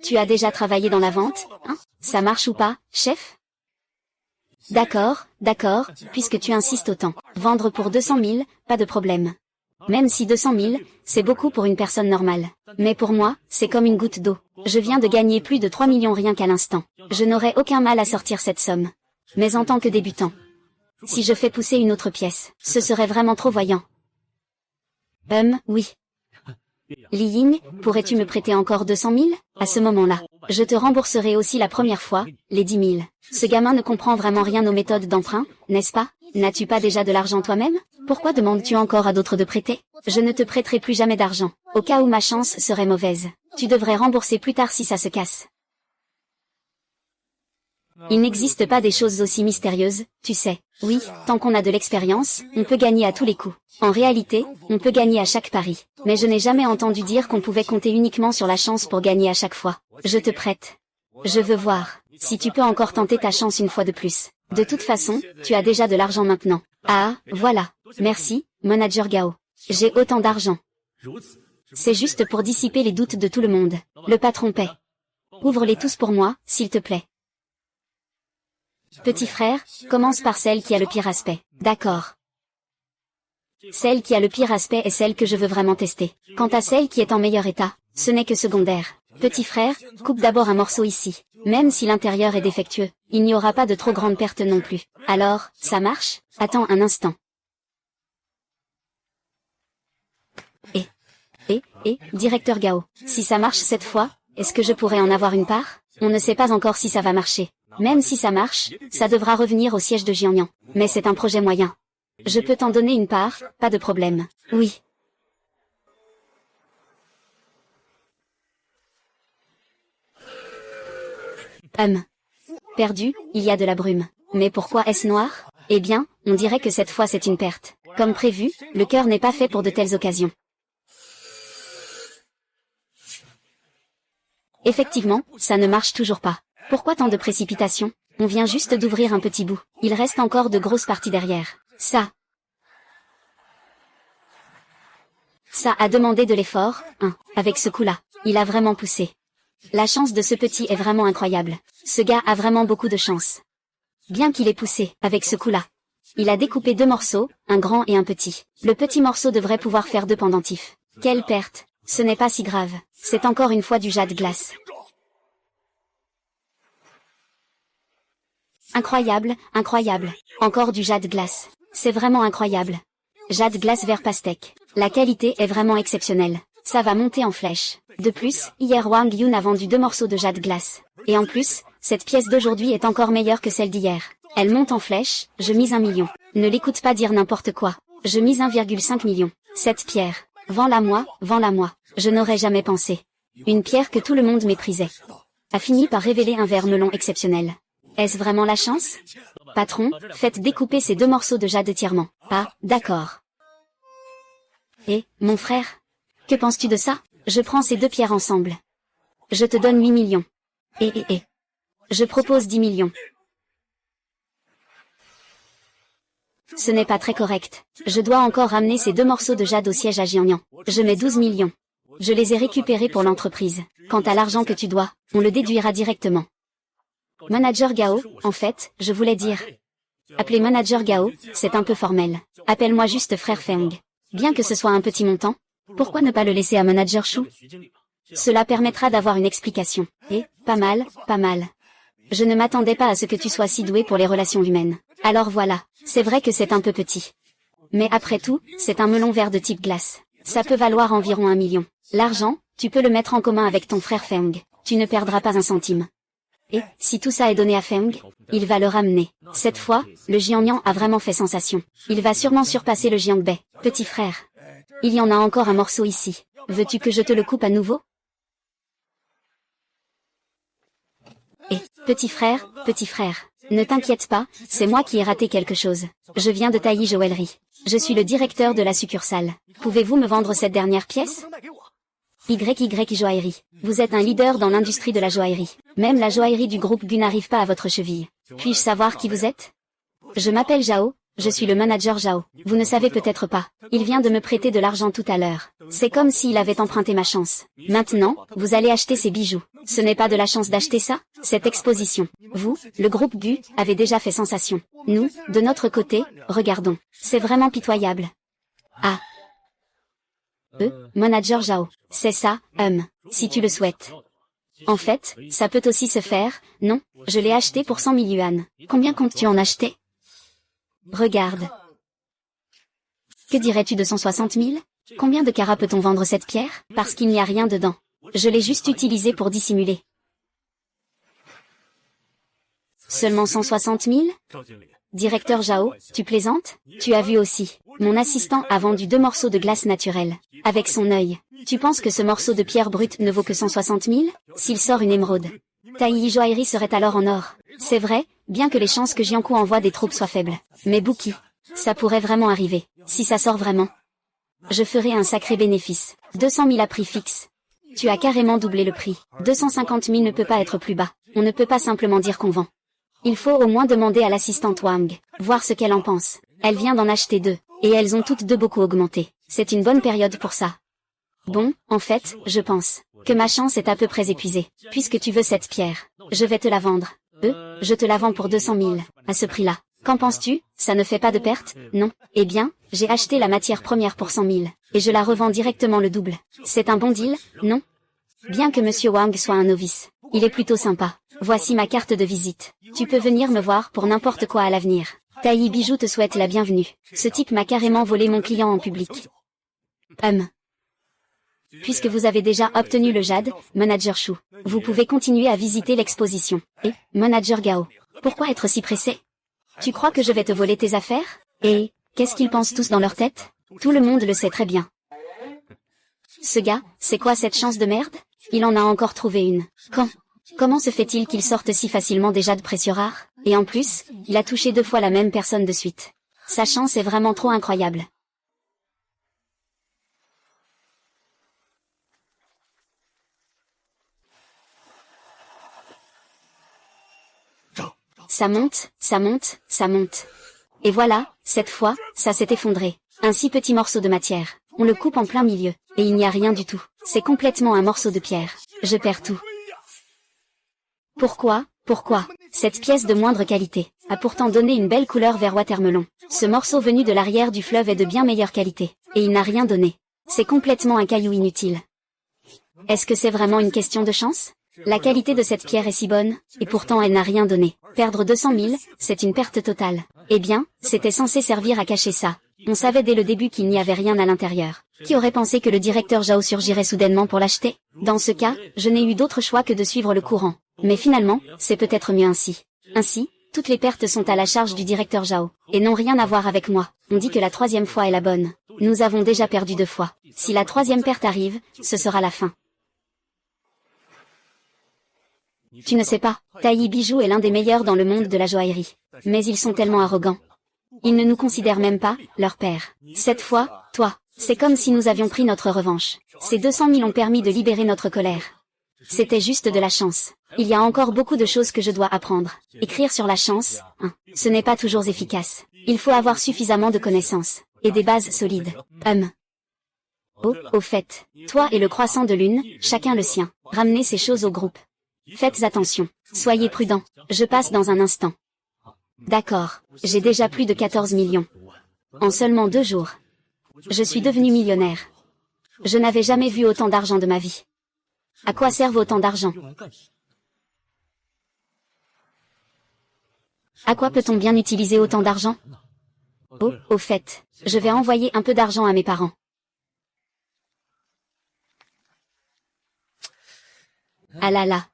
Tu as déjà travaillé dans la vente, hein? Ça marche ou pas, chef? D'accord, d'accord, puisque tu insistes autant. Vendre pour 200 000, pas de problème. Même si 200 000, c'est beaucoup pour une personne normale. Mais pour moi, c'est comme une goutte d'eau. Je viens de gagner plus de 3 millions rien qu'à l'instant. Je n'aurais aucun mal à sortir cette somme. Mais en tant que débutant, si je fais pousser une autre pièce, ce serait vraiment trop voyant. Oui. Li Ying, pourrais-tu me prêter encore 200 000? À ce moment-là, je te rembourserai aussi la première fois, les 10 000. Ce gamin ne comprend vraiment rien aux méthodes d'emprunt, n'est-ce pas? N'as-tu pas déjà de l'argent toi-même? Pourquoi demandes-tu encore à d'autres de prêter? Je ne te prêterai plus jamais d'argent, au cas où ma chance serait mauvaise. Tu devrais rembourser plus tard si ça se casse. Il n'existe pas des choses aussi mystérieuses, tu sais. Oui, tant qu'on a de l'expérience, on peut gagner à tous les coups. En réalité, on peut gagner à chaque pari. Mais je n'ai jamais entendu dire qu'on pouvait compter uniquement sur la chance pour gagner à chaque fois. Je te prête. Je veux voir si tu peux encore tenter ta chance une fois de plus. De toute façon, tu as déjà de l'argent maintenant. Ah, voilà. Merci, manager Gao. J'ai autant d'argent. C'est juste pour dissiper les doutes de tout le monde. Le patron paie. Ouvre-les tous pour moi, s'il te plaît. Petit frère, commence par celle qui a le pire aspect. D'accord. Celle qui a le pire aspect est celle que je veux vraiment tester. Quant à celle qui est en meilleur état, ce n'est que secondaire. Petit frère, coupe d'abord un morceau ici. Même si l'intérieur est défectueux, il n'y aura pas de trop grande perte non plus. Alors, ça marche? Attends un instant. Directeur Gao, si ça marche cette fois, est-ce que je pourrais en avoir une part? On ne sait pas encore si ça va marcher. Même si ça marche, ça devra revenir au siège de Jiangnan. Mais c'est un projet moyen. Je peux t'en donner une part, pas de problème. Oui. Perdu, il y a de la brume. Mais pourquoi est-ce noir? Eh bien, on dirait que cette fois c'est une perte. Comme prévu, le cœur n'est pas fait pour de telles occasions. Effectivement, ça ne marche toujours pas. Pourquoi tant de précipitation? On vient juste d'ouvrir un petit bout. Il reste encore de grosses parties derrière. Ça a demandé de l'effort, avec ce coup-là. Il a vraiment poussé. La chance de ce petit est vraiment incroyable. Ce gars a vraiment beaucoup de chance. Bien qu'il ait poussé, avec ce coup-là. Il a découpé 2 morceaux, un grand et un petit. Le petit morceau devrait pouvoir faire 2 pendentifs. Quelle perte! Ce n'est pas si grave. C'est encore une fois du jade glace. Incroyable, incroyable. Encore du jade glace. C'est vraiment incroyable. Jade glace vert pastèque. La qualité est vraiment exceptionnelle. Ça va monter en flèche. De plus, hier Wang Yun a vendu 2 morceaux de jade glace. Et en plus, cette pièce d'aujourd'hui est encore meilleure que celle d'hier. Elle monte en flèche, je mise 1 million. Ne l'écoute pas dire n'importe quoi. Je mise 1,5 million. Cette pierre. Vends-la moi, vends-la moi. Je n'aurais jamais pensé. Une pierre que tout le monde méprisait. A fini par révéler un verre melon exceptionnel. Est-ce vraiment la chance? Patron, faites découper ces 2 morceaux de jade entièrement. Ah, d'accord. Et, mon frère? Que penses-tu de ça? Je prends ces 2 pierres ensemble. Je te donne 8 millions. Je propose 10 millions. Ce n'est pas très correct. Je dois encore ramener ces 2 morceaux de jade au siège à Jiangnan. Je mets 12 millions. Je les ai récupérés pour l'entreprise. Quant à l'argent que tu dois, on le déduira directement. Manager Gao, en fait, je voulais dire. Appeler Manager Gao, c'est un peu formel. Appelle-moi juste frère Feng. Bien que ce soit un petit montant, pourquoi ne pas le laisser à Manager Shu? Cela permettra d'avoir une explication. Et, pas mal, pas mal. Je ne m'attendais pas à ce que tu sois si doué pour les relations humaines. Alors voilà, c'est vrai que c'est un peu petit. Mais après tout, c'est un melon vert de type glace. Ça peut valoir environ 1 million. L'argent, tu peux le mettre en commun avec ton frère Feng. Tu ne perdras pas un centime. Et, si tout ça est donné à Feng, il va le ramener. Cette fois, le Jiangnan a vraiment fait sensation. Il va sûrement surpasser le Jiangbei. Petit frère. Il y en a encore un morceau ici. Veux-tu que je te le coupe à nouveau? Et, petit frère, ne t'inquiète pas, c'est moi qui ai raté quelque chose. Je viens de Taillis Joaillerie. Je suis le directeur de la succursale. Pouvez-vous me vendre cette dernière pièce? YY Joaillerie. Vous êtes un leader dans l'industrie de la joaillerie. Même la joaillerie du groupe Bu n'arrive pas à votre cheville. Puis-je savoir qui vous êtes? Je m'appelle Zhao, Je suis le manager Zhao. Vous ne savez peut-être pas. Il vient de me prêter de l'argent tout à l'heure. C'est comme s'il avait emprunté ma chance. Maintenant, vous allez acheter ces bijoux. Ce n'est pas de la chance d'acheter ça, cette exposition. Vous, le groupe Bu, avez déjà fait sensation. Nous, de notre côté, regardons. C'est vraiment pitoyable. Ah. Manager Zhao. C'est ça, si tu le souhaites. En fait, ça peut aussi se faire, non? Je l'ai acheté pour 100 000 yuan. Combien comptes-tu en acheter? Regarde. Que dirais-tu de 160 000? Combien de carats peut-on vendre cette pierre? Parce qu'il n'y a rien dedans. Je l'ai juste utilisée pour dissimuler. Seulement 160 000? Directeur Zhao, tu plaisantes? Tu as vu aussi. Mon assistant a vendu 2 morceaux de glace naturelle. Avec son œil. Tu penses que ce morceau de pierre brute ne vaut que 160 000? S'il sort une émeraude. Taï joaillerie serait alors en or. C'est vrai, bien que les chances que Jiankou envoie des troupes soient faibles. Mais Bouki, ça pourrait vraiment arriver. Si ça sort vraiment. Je ferai un sacré bénéfice. 200 000 à prix fixe. Tu as carrément doublé le prix. 250 000 ne peut pas être plus bas. On ne peut pas simplement dire qu'on vend. Il faut au moins demander à l'assistante Wang, voir ce qu'elle en pense. Elle vient d'en acheter 2, et elles ont toutes 2 beaucoup augmenté. C'est une bonne période pour ça. Bon, en fait, je pense que ma chance est à peu près épuisée. Puisque tu veux cette pierre, je vais te la vendre. Je te la vends pour 200 000, à ce prix-là. Qu'en penses-tu? Ça ne fait pas de perte, non? Eh bien, j'ai acheté la matière première pour 100 000, et je la revends directement le double. C'est un bon deal, non? Bien que Monsieur Wang soit un novice, il est plutôt sympa. Voici ma carte de visite. Tu peux venir me voir pour n'importe quoi à l'avenir. Taï Bijou te souhaite la bienvenue. Ce type m'a carrément volé mon client en public. Puisque vous avez déjà obtenu le jade, Manager Shu, vous pouvez continuer à visiter l'exposition. Et, Manager Gao, pourquoi être si pressé? Tu crois que je vais te voler tes affaires? Et, qu'est-ce qu'ils pensent tous dans leur tête? Tout le monde le sait très bien. Ce gars, c'est quoi cette chance de merde? Il en a encore trouvé une. Comment se fait-il qu'il sorte si facilement des jades précieux rares? Et en plus, il a touché 2 fois la même personne de suite. Sa chance est vraiment trop incroyable. Ça monte, ça monte, ça monte. Et voilà, cette fois, ça s'est effondré. Un si petit morceau de matière. On le coupe en plein milieu, et il n'y a rien du tout. C'est complètement un morceau de pierre. Je perds tout. Pourquoi? Cette pièce de moindre qualité a pourtant donné une belle couleur vers Watermelon. Ce morceau venu de l'arrière du fleuve est de bien meilleure qualité, et il n'a rien donné. C'est complètement un caillou inutile. Est-ce que c'est vraiment une question de chance? La qualité de cette pierre est si bonne, et pourtant elle n'a rien donné. Perdre 200 000, c'est une perte totale. Eh bien, c'était censé servir à cacher ça. On savait dès le début qu'il n'y avait rien à l'intérieur. Qui aurait pensé que le directeur Zhao surgirait soudainement pour l'acheter? Dans ce cas, je n'ai eu d'autre choix que de suivre le courant. Mais finalement, c'est peut-être mieux ainsi. Ainsi, toutes les pertes sont à la charge du directeur Zhao, et n'ont rien à voir avec moi. On dit que la 3e fois est la bonne. Nous avons déjà perdu 2 fois. Si la 3e perte arrive, ce sera la fin. Tu ne sais pas, Taï Bijou est l'un des meilleurs dans le monde de la joaillerie. Mais ils sont tellement arrogants. Ils ne nous considèrent même pas, leur père. Cette fois, toi, c'est comme si nous avions pris notre revanche. Ces 200 000 ont permis de libérer notre colère. C'était juste de la chance. Il y a encore beaucoup de choses que je dois apprendre. Écrire sur la chance, ce n'est pas toujours efficace. Il faut avoir suffisamment de connaissances, et des bases solides. Oh, au fait, toi et le croissant de lune, chacun le sien. Ramenez ces choses au groupe. Faites attention. Soyez prudents. Je passe dans un instant. D'accord. J'ai déjà plus de 14 millions. En seulement 2 jours. Je suis devenu millionnaire. Je n'avais jamais vu autant d'argent de ma vie. À quoi servent autant d'argent? À quoi peut-on bien utiliser autant d'argent? Oh, au fait, je vais envoyer un peu d'argent à mes parents. Ah là là.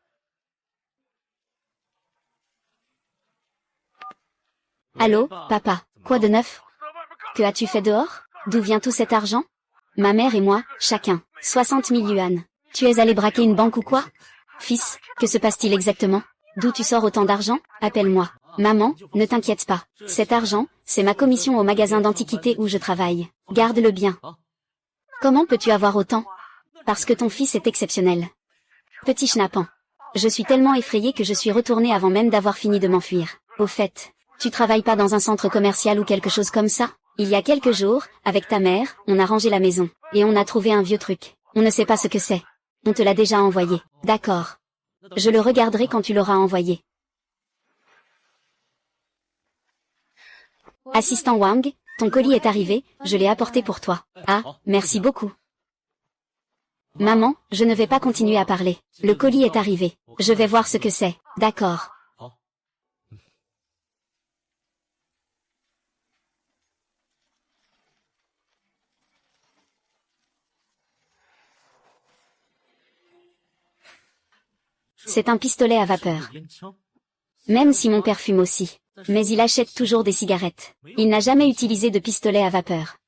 Allô, papa, quoi de neuf? Que as-tu fait dehors? D'où vient tout cet argent? Ma mère et moi, chacun, 60 000 yuan. Tu es allé braquer une banque ou quoi? Fils, que se passe-t-il exactement? D'où tu sors autant d'argent? Appelle-moi. Maman, ne t'inquiète pas. Cet argent, c'est ma commission au magasin d'antiquités où je travaille. Garde-le bien. Comment peux-tu avoir autant? Parce que ton fils est exceptionnel. Petit schnappant. Je suis tellement effrayée que je suis retournée avant même d'avoir fini de m'enfuir. Au fait, Tu travailles pas dans un centre commercial ou quelque chose comme ça? Il y a quelques jours, avec ta mère, on a rangé la maison. Et on a trouvé un vieux truc. On ne sait pas ce que c'est. On te l'a déjà envoyé. D'accord. Je le regarderai quand tu l'auras envoyé. Assistant Wang, ton colis est arrivé, je l'ai apporté pour toi. Ah, merci beaucoup. Maman, je ne vais pas continuer à parler. Le colis est arrivé. Je vais voir ce que c'est. D'accord. C'est un pistolet à vapeur. Même si mon père fume aussi. Mais il achète toujours des cigarettes. Il n'a jamais utilisé de pistolet à vapeur.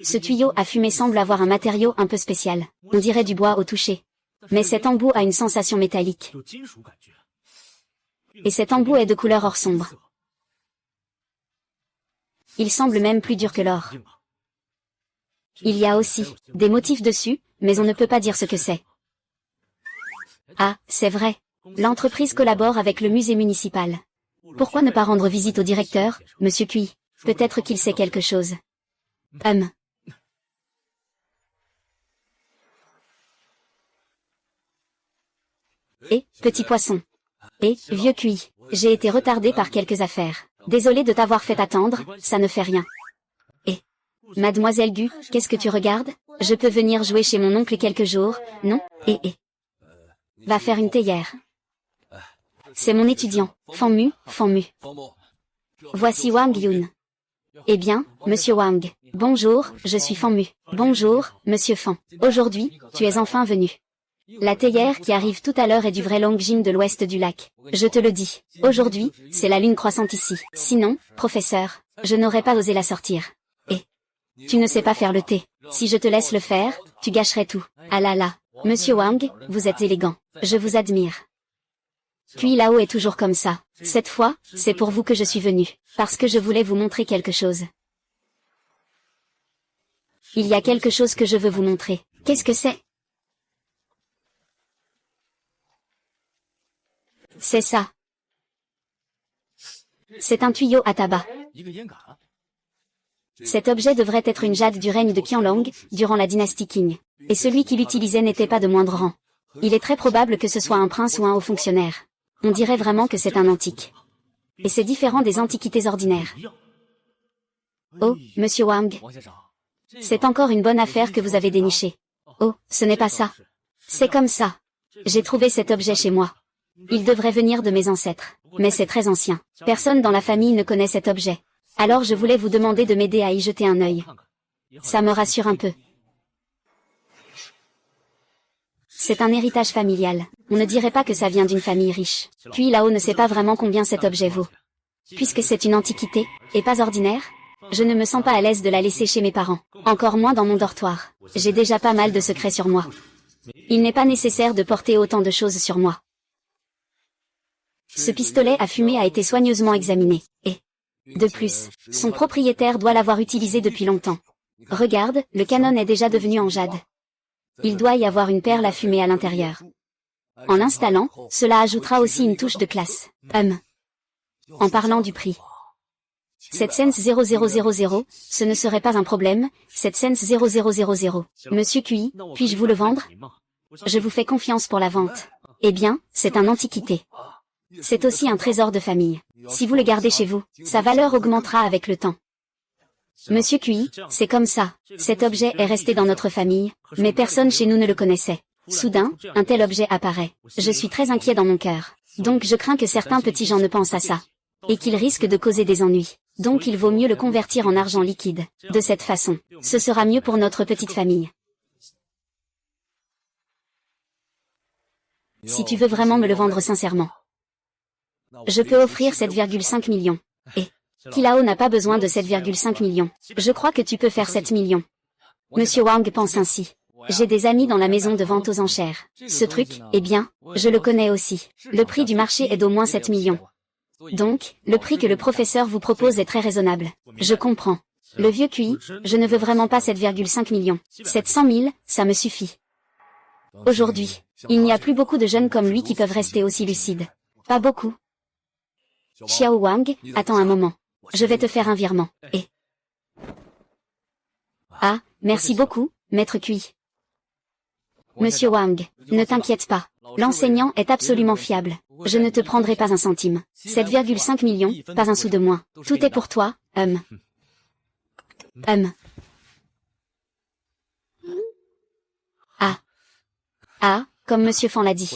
Ce tuyau à fumer semble avoir un matériau un peu spécial. On dirait du bois au toucher. Mais cet embout a une sensation métallique. Et cet embout est de couleur or sombre. Il semble même plus dur que l'or. Il y a aussi des motifs dessus, mais on ne peut pas dire ce que c'est. Ah, c'est vrai. L'entreprise collabore avec le musée municipal. Pourquoi ne pas rendre visite au directeur, Monsieur Cui? Peut-être qu'il sait quelque chose. Et, petit poisson. Et, vieux Cui, j'ai été retardé par quelques affaires. Désolé de t'avoir fait attendre, ça ne fait rien. Et, Mademoiselle Gu, qu'est-ce que tu regardes? Je peux venir jouer chez mon oncle quelques jours, non? Va faire une théière. C'est mon étudiant, Fanmu. Voici Wang Yun. Eh bien, Monsieur Wang. Bonjour, je suis Fanmu. Bonjour, Monsieur Fan. Aujourd'hui, tu es enfin venu. La théière qui arrive tout à l'heure est du vrai Longjing de l'ouest du lac. Je te le dis. Aujourd'hui, c'est la lune croissante ici. Sinon, professeur, je n'aurais pas osé la sortir. Et tu ne sais pas faire le thé. Si je te laisse le faire, tu gâcherais tout. Ah là là. Monsieur Wang, vous êtes élégant. Je vous admire. Puis là-haut est toujours comme ça. Cette fois, c'est pour vous que je suis venu. Parce que je voulais vous montrer quelque chose. Il y a quelque chose que je veux vous montrer. Qu'est-ce que c'est? C'est ça. C'est un tuyau à tabac. Cet objet devrait être une jade du règne de Qianlong, durant la dynastie Qing. Et celui qui l'utilisait n'était pas de moindre rang. Il est très probable que ce soit un prince ou un haut fonctionnaire. On dirait vraiment que c'est un antique. Et c'est différent des antiquités ordinaires. Oh, Monsieur Wang. C'est encore une bonne affaire que vous avez dénichée. Oh, ce n'est pas ça. C'est comme ça. J'ai trouvé cet objet chez moi. Il devrait venir de mes ancêtres. Mais c'est très ancien. Personne dans la famille ne connaît cet objet. Alors je voulais vous demander de m'aider à y jeter un œil. Ça me rassure un peu. C'est un héritage familial. On ne dirait pas que ça vient d'une famille riche. Puis là-haut ne sait pas vraiment combien cet objet vaut. Puisque c'est une antiquité, et pas ordinaire, je ne me sens pas à l'aise de la laisser chez mes parents. Encore moins dans mon dortoir. J'ai déjà pas mal de secrets sur moi. Il n'est pas nécessaire de porter autant de choses sur moi. Ce pistolet à fumer a été soigneusement examiné. Et, de plus, son propriétaire doit l'avoir utilisé depuis longtemps. Regarde, le canon est déjà devenu en jade. Il doit y avoir une perle à fumer à l'intérieur. En l'installant, cela ajoutera aussi une touche de classe. En parlant du prix. Cette Sense 0000, ce ne serait pas un problème, cette Sense 0000. Monsieur Cui, puis-je vous le vendre? Je vous fais confiance pour la vente. Eh bien, c'est un antiquité. C'est aussi un trésor de famille. Si vous le gardez chez vous, sa valeur augmentera avec le temps. Monsieur Cui, c'est comme ça. Cet objet est resté dans notre famille, mais personne chez nous ne le connaissait. Soudain, un tel objet apparaît. Je suis très inquiet dans mon cœur. Donc je crains que certains petits gens ne pensent à ça. Et qu'il risque de causer des ennuis. Donc il vaut mieux le convertir en argent liquide. De cette façon, ce sera mieux pour notre petite famille. Si tu veux vraiment me le vendre sincèrement. Je peux offrir 7,5 millions. Et Qilao n'a pas besoin de 7,5 millions. Je crois que tu peux faire 7 millions. Monsieur Wang pense ainsi. J'ai des amis dans la maison de vente aux enchères. Ce truc, eh bien, je le connais aussi. Le prix du marché est d'au moins 7 millions. Donc, le prix que le professeur vous propose est très raisonnable. Je comprends. Le vieux QI, je ne veux vraiment pas 7,5 millions. 700 000, ça me suffit. Aujourd'hui, il n'y a plus beaucoup de jeunes comme lui qui peuvent rester aussi lucides. Pas beaucoup. Xiao Wang, attends un moment. Je vais te faire un virement. Et... Ah, merci beaucoup, maître Cui. Monsieur Wang, ne t'inquiète pas. L'enseignant est absolument fiable. Je ne te prendrai pas un centime. 7,5 millions, pas un sou de moins. Tout est pour toi, Ah. Ah, comme Monsieur Fan l'a dit.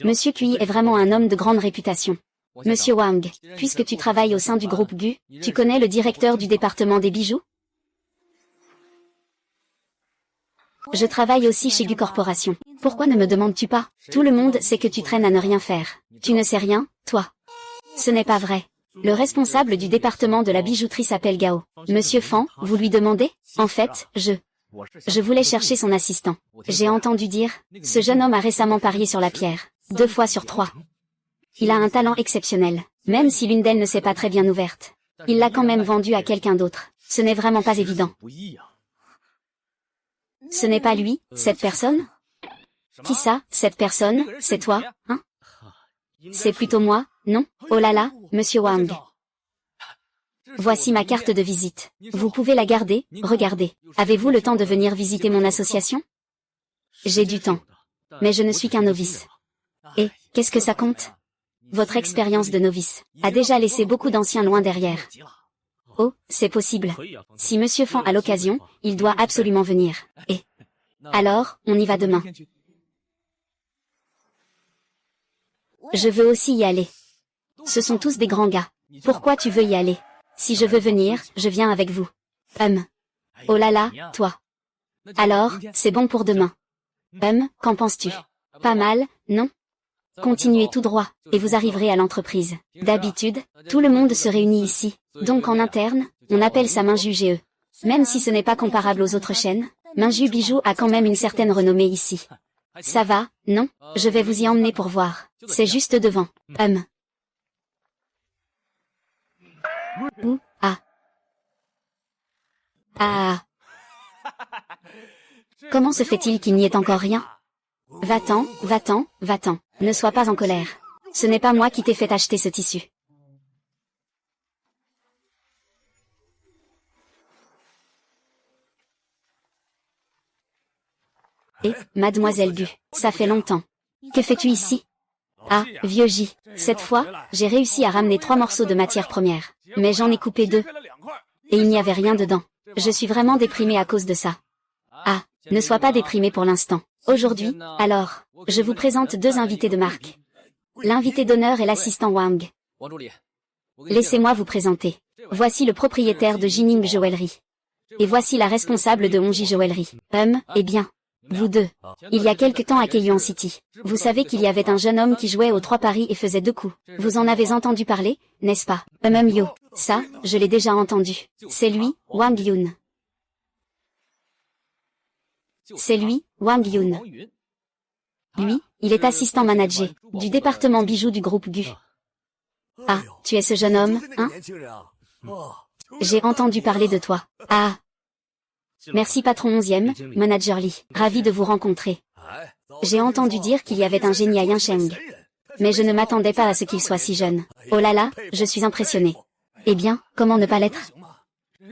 Monsieur Cui est vraiment un homme de grande réputation. Monsieur Wang, puisque tu travailles au sein du groupe Gu, tu connais le directeur du département des bijoux? Je travaille aussi chez Gu Corporation. Pourquoi ne me demandes-tu pas? Tout le monde sait que tu traînes à ne rien faire. Tu ne sais rien, toi. Ce n'est pas vrai. Le responsable du département de la bijouterie s'appelle Gao. Monsieur Fan, vous lui demandez? En fait, je voulais chercher son assistant. J'ai entendu dire, ce jeune homme a récemment parié sur la pierre. 2 fois sur 3. Il a un talent exceptionnel, même si l'une d'elles ne s'est pas très bien ouverte. Il l'a quand même vendue à quelqu'un d'autre. Ce n'est vraiment pas évident. Ce n'est pas lui, cette personne? Qui ça, cette personne, c'est toi, hein? C'est plutôt moi, non? Oh là là, monsieur Wang. Voici ma carte de visite. Vous pouvez la garder, regardez. Avez-vous le temps de venir visiter mon association? J'ai du temps. Mais je ne suis qu'un novice. Et, qu'est-ce que ça compte? Votre expérience de novice a déjà laissé beaucoup d'anciens loin derrière. Oh, c'est possible. Si Monsieur Fan a l'occasion, il doit absolument venir. Et alors, on y va demain. Je veux aussi y aller. Ce sont tous des grands gars. Pourquoi tu veux y aller? Si je veux venir, je viens avec vous. Oh là là, toi. Alors, c'est bon pour demain. Qu'en penses-tu? Pas mal, non? Continuez tout droit, et vous arriverez à l'entreprise. D'habitude, tout le monde se réunit ici. Donc en interne, on appelle ça Minju GE. Même si ce n'est pas comparable aux autres chaînes, Minju Bijoux a quand même une certaine renommée ici. Ça va, non? Je vais vous y emmener pour voir. C'est juste devant. Où? Ah. Ah. Comment se fait-il qu'il n'y ait encore rien? Va-t'en, va-t'en, va-t'en. Ne sois pas en colère. Ce n'est pas moi qui t'ai fait acheter ce tissu. Et, mademoiselle Gu, ça fait longtemps. Que fais-tu ici? Ah, vieux J. Cette fois, j'ai réussi à ramener 3 morceaux de matière première. Mais j'en ai coupé 2. Et il n'y avait rien dedans. Je suis vraiment déprimée à cause de ça. Ah, ne sois pas déprimée pour l'instant. Aujourd'hui, alors, je vous présente 2 invités de marque. L'invité d'honneur est l'assistant Wang. Laissez-moi vous présenter. Voici le propriétaire de Jining Joaillerie. Et voici la responsable de Hongji Joaillerie. Eh bien, vous deux. Il y a quelque temps à Keyuan City. Vous savez qu'il y avait un jeune homme qui jouait aux 3 paris et faisait 2 coups. Vous en avez entendu parler, n'est-ce pas? Yo. Ça, je l'ai déjà entendu. C'est lui, Wang Yun. C'est lui, Wang Yun. Lui, il est assistant manager, du département bijoux du groupe Gu. Ah, tu es ce jeune homme, hein? J'ai entendu parler de toi. Ah. Merci patron 11e, manager Lee. Ravi de vous rencontrer. J'ai entendu dire qu'il y avait un génie à Yincheng. Mais je ne m'attendais pas à ce qu'il soit si jeune. Oh là là, je suis impressionné. Eh bien, comment ne pas l'être?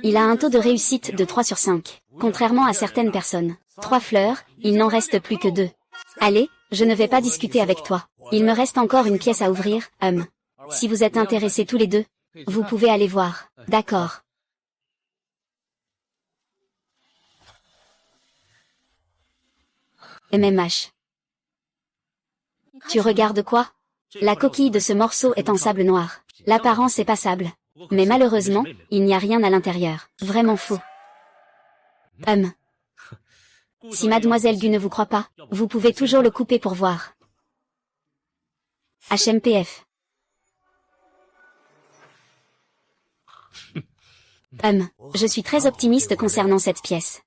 Il a un taux de réussite de 3 sur 5. Contrairement à certaines personnes. 3 fleurs, il n'en reste plus que 2. Allez, je ne vais pas discuter avec toi. Il me reste encore une pièce à ouvrir, Si vous êtes intéressés tous les deux, vous pouvez aller voir. D'accord. MMH. Tu regardes quoi? La coquille de ce morceau est en sable noir. L'apparence est passable. Mais malheureusement, il n'y a rien à l'intérieur. Vraiment faux. Si mademoiselle Gu ne vous croit pas, vous pouvez toujours le couper pour voir. HMPF. Je suis très optimiste concernant cette pièce.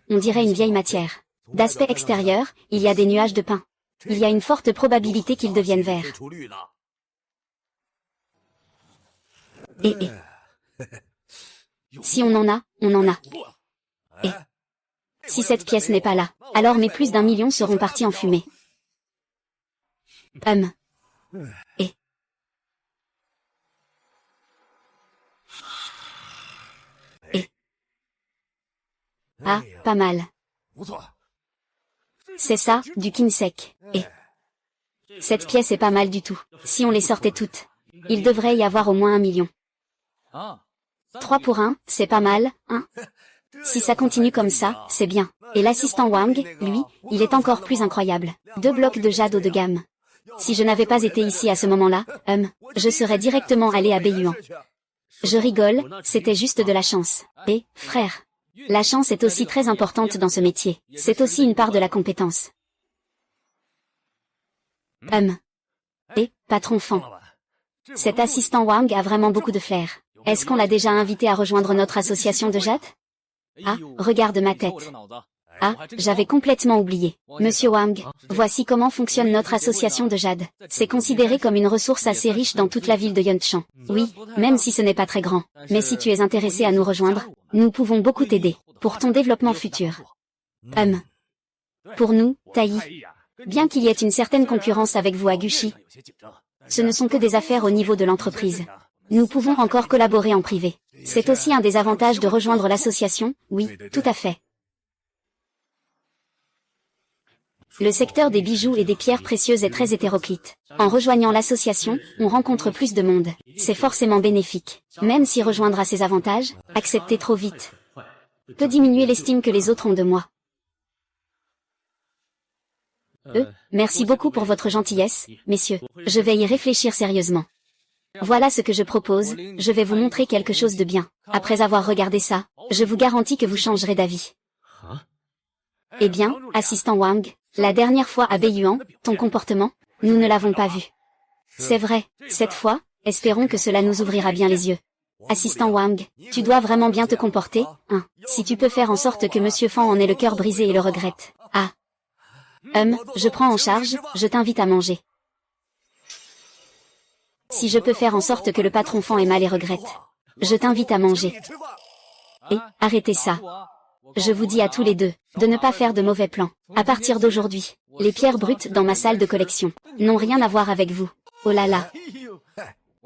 On dirait une vieille matière. D'aspect extérieur, il y a des nuages de pain. Il y a une forte probabilité qu'ils deviennent verts. Et si on en a, on en a. Et si cette pièce n'est pas là, alors mes plus d'1 million seront partis en fumée. Et Ah, pas mal. C'est ça, du Kinsek. Et cette pièce est pas mal du tout. Si on les sortait toutes, il devrait y avoir au moins 1 million. 3 pour 1, c'est pas mal, hein? Si ça continue comme ça, c'est bien. Et l'assistant Wang, lui, il est encore plus incroyable. 2 blocs de jade haut de gamme. Si je n'avais pas été ici à ce moment-là, je serais directement allé à Beiyuan. Je rigole, c'était juste de la chance. Et, frère, la chance est aussi très importante dans ce métier. C'est aussi une part de la compétence. Et, patron Fan. Cet assistant Wang a vraiment beaucoup de flair. Est-ce qu'on l'a déjà invité à rejoindre notre association de jade? Ah, regarde ma tête. Ah, j'avais complètement oublié. Monsieur Wang, voici comment fonctionne notre association de jade. C'est considéré comme une ressource assez riche dans toute la ville de Yeonchan. Oui, même si ce n'est pas très grand. Mais si tu es intéressé à nous rejoindre, nous pouvons beaucoup t'aider, pour ton développement futur. Pour nous, Taï, bien qu'il y ait une certaine concurrence avec vous à Gushi, ce ne sont que des affaires au niveau de l'entreprise. Nous pouvons encore collaborer en privé. C'est aussi un des avantages de rejoindre l'association, oui, tout à fait. Le secteur des bijoux et des pierres précieuses est très hétéroclite. En rejoignant l'association, on rencontre plus de monde. C'est forcément bénéfique. Même si rejoindre a ses avantages, accepter trop vite peut diminuer l'estime que les autres ont de moi. Merci beaucoup pour votre gentillesse, messieurs. Je vais y réfléchir sérieusement. Voilà ce que je propose, je vais vous montrer quelque chose de bien. Après avoir regardé ça, je vous garantis que vous changerez d'avis. Eh bien, assistant Wang, la dernière fois à Beiyuan, ton comportement, nous ne l'avons pas vu. C'est vrai, cette fois, espérons que cela nous ouvrira bien les yeux. Assistant Wang, tu dois vraiment bien te comporter, hein. Si tu peux faire en sorte que Monsieur Fan en ait le cœur brisé et le regrette. Ah. Je prends en charge, je t'invite à manger. Si je peux faire en sorte que le patron Fan ait mal et regrette, je t'invite à manger. Et, arrêtez ça. Je vous dis à tous les deux, de ne pas faire de mauvais plans. À partir d'aujourd'hui, les pierres brutes dans ma salle de collection n'ont rien à voir avec vous. Oh là là.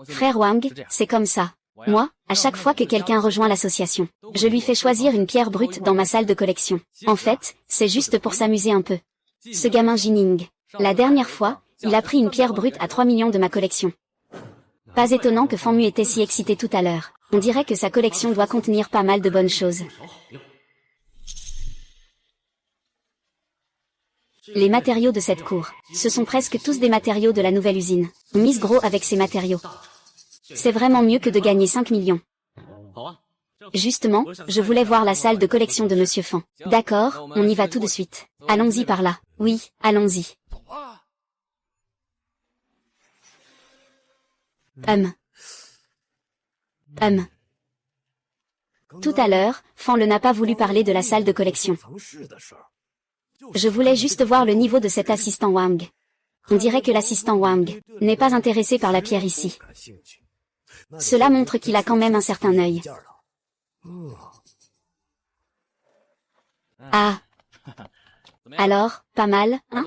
Frère Wang, c'est comme ça. Moi, à chaque fois que quelqu'un rejoint l'association, je lui fais choisir une pierre brute dans ma salle de collection. En fait, c'est juste pour s'amuser un peu. Ce gamin Jining, la dernière fois, il a pris une pierre brute à 3 millions de ma collection. Pas étonnant que Fanmu était si excité tout à l'heure. On dirait que sa collection doit contenir pas mal de bonnes choses. Les matériaux de cette cour, ce sont presque tous des matériaux de la nouvelle usine. On mise gros avec ces matériaux. C'est vraiment mieux que de gagner 5 millions. Justement, je voulais voir la salle de collection de Monsieur Fan. D'accord, on y va tout de suite. Allons-y par là. Oui, allons-y. Tout à l'heure, Fan n'a pas voulu parler de la salle de collection. Je voulais juste voir le niveau de cet assistant Wang. On dirait que l'assistant Wang n'est pas intéressé par la pierre ici. Cela montre qu'il a quand même un certain œil. Ah. Alors, pas mal, hein?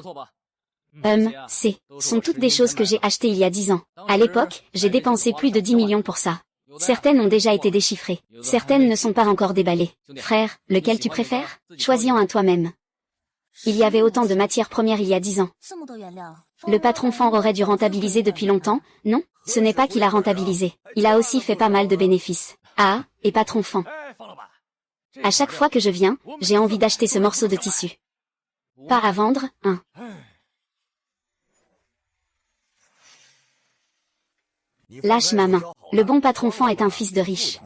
Sont toutes des choses que j'ai achetées il y a 10 ans. À l'époque, j'ai dépensé plus de 10 millions pour ça. Certaines ont déjà été déchiffrées. Certaines ne sont pas encore déballées. Frère, lequel tu préfères? Choisis-en un toi-même. Il y avait autant de matières premières il y a 10 ans. Le patron Fan aurait dû rentabiliser depuis longtemps, non? Ce n'est pas qu'il a rentabilisé. Il a aussi fait pas mal de bénéfices. Ah, et patron Fan. À chaque fois que je viens, j'ai envie d'acheter ce morceau de tissu. Pas à vendre, hein. Lâche ma main. Le bon patron Fan est un fils de riche.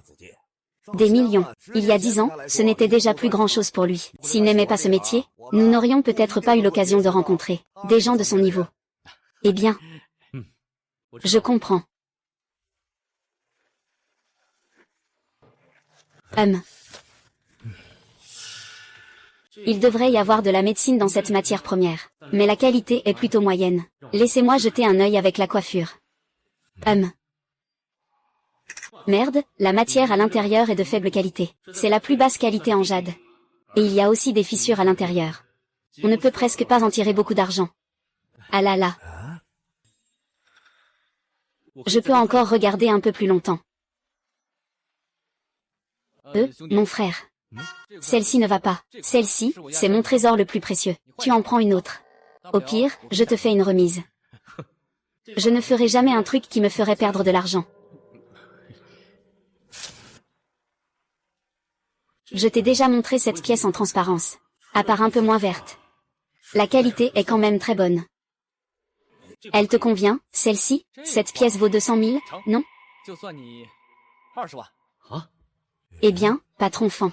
Des millions. Il y a 10 ans, ce n'était déjà plus grand-chose pour lui. S'il n'aimait pas ce métier, nous n'aurions peut-être pas eu l'occasion de rencontrer des gens de son niveau. Eh bien, je comprends. Il devrait y avoir de la médecine dans cette matière première, mais la qualité est plutôt moyenne. Laissez-moi jeter un œil avec la coiffure. Merde, la matière à l'intérieur est de faible qualité. C'est la plus basse qualité en jade. Et il y a aussi des fissures à l'intérieur. On ne peut presque pas en tirer beaucoup d'argent. Ah là là. Je peux encore regarder un peu plus longtemps. Mon frère. Celle-ci ne va pas. Celle-ci, c'est mon trésor le plus précieux. Tu en prends une autre. Au pire, je te fais une remise. Je ne ferai jamais un truc qui me ferait perdre de l'argent. Je t'ai déjà montré cette pièce en transparence. À part un peu moins verte. La qualité est quand même très bonne. Elle te convient, celle-ci? Cette pièce vaut 200 000, non? Eh bien, patron Fan.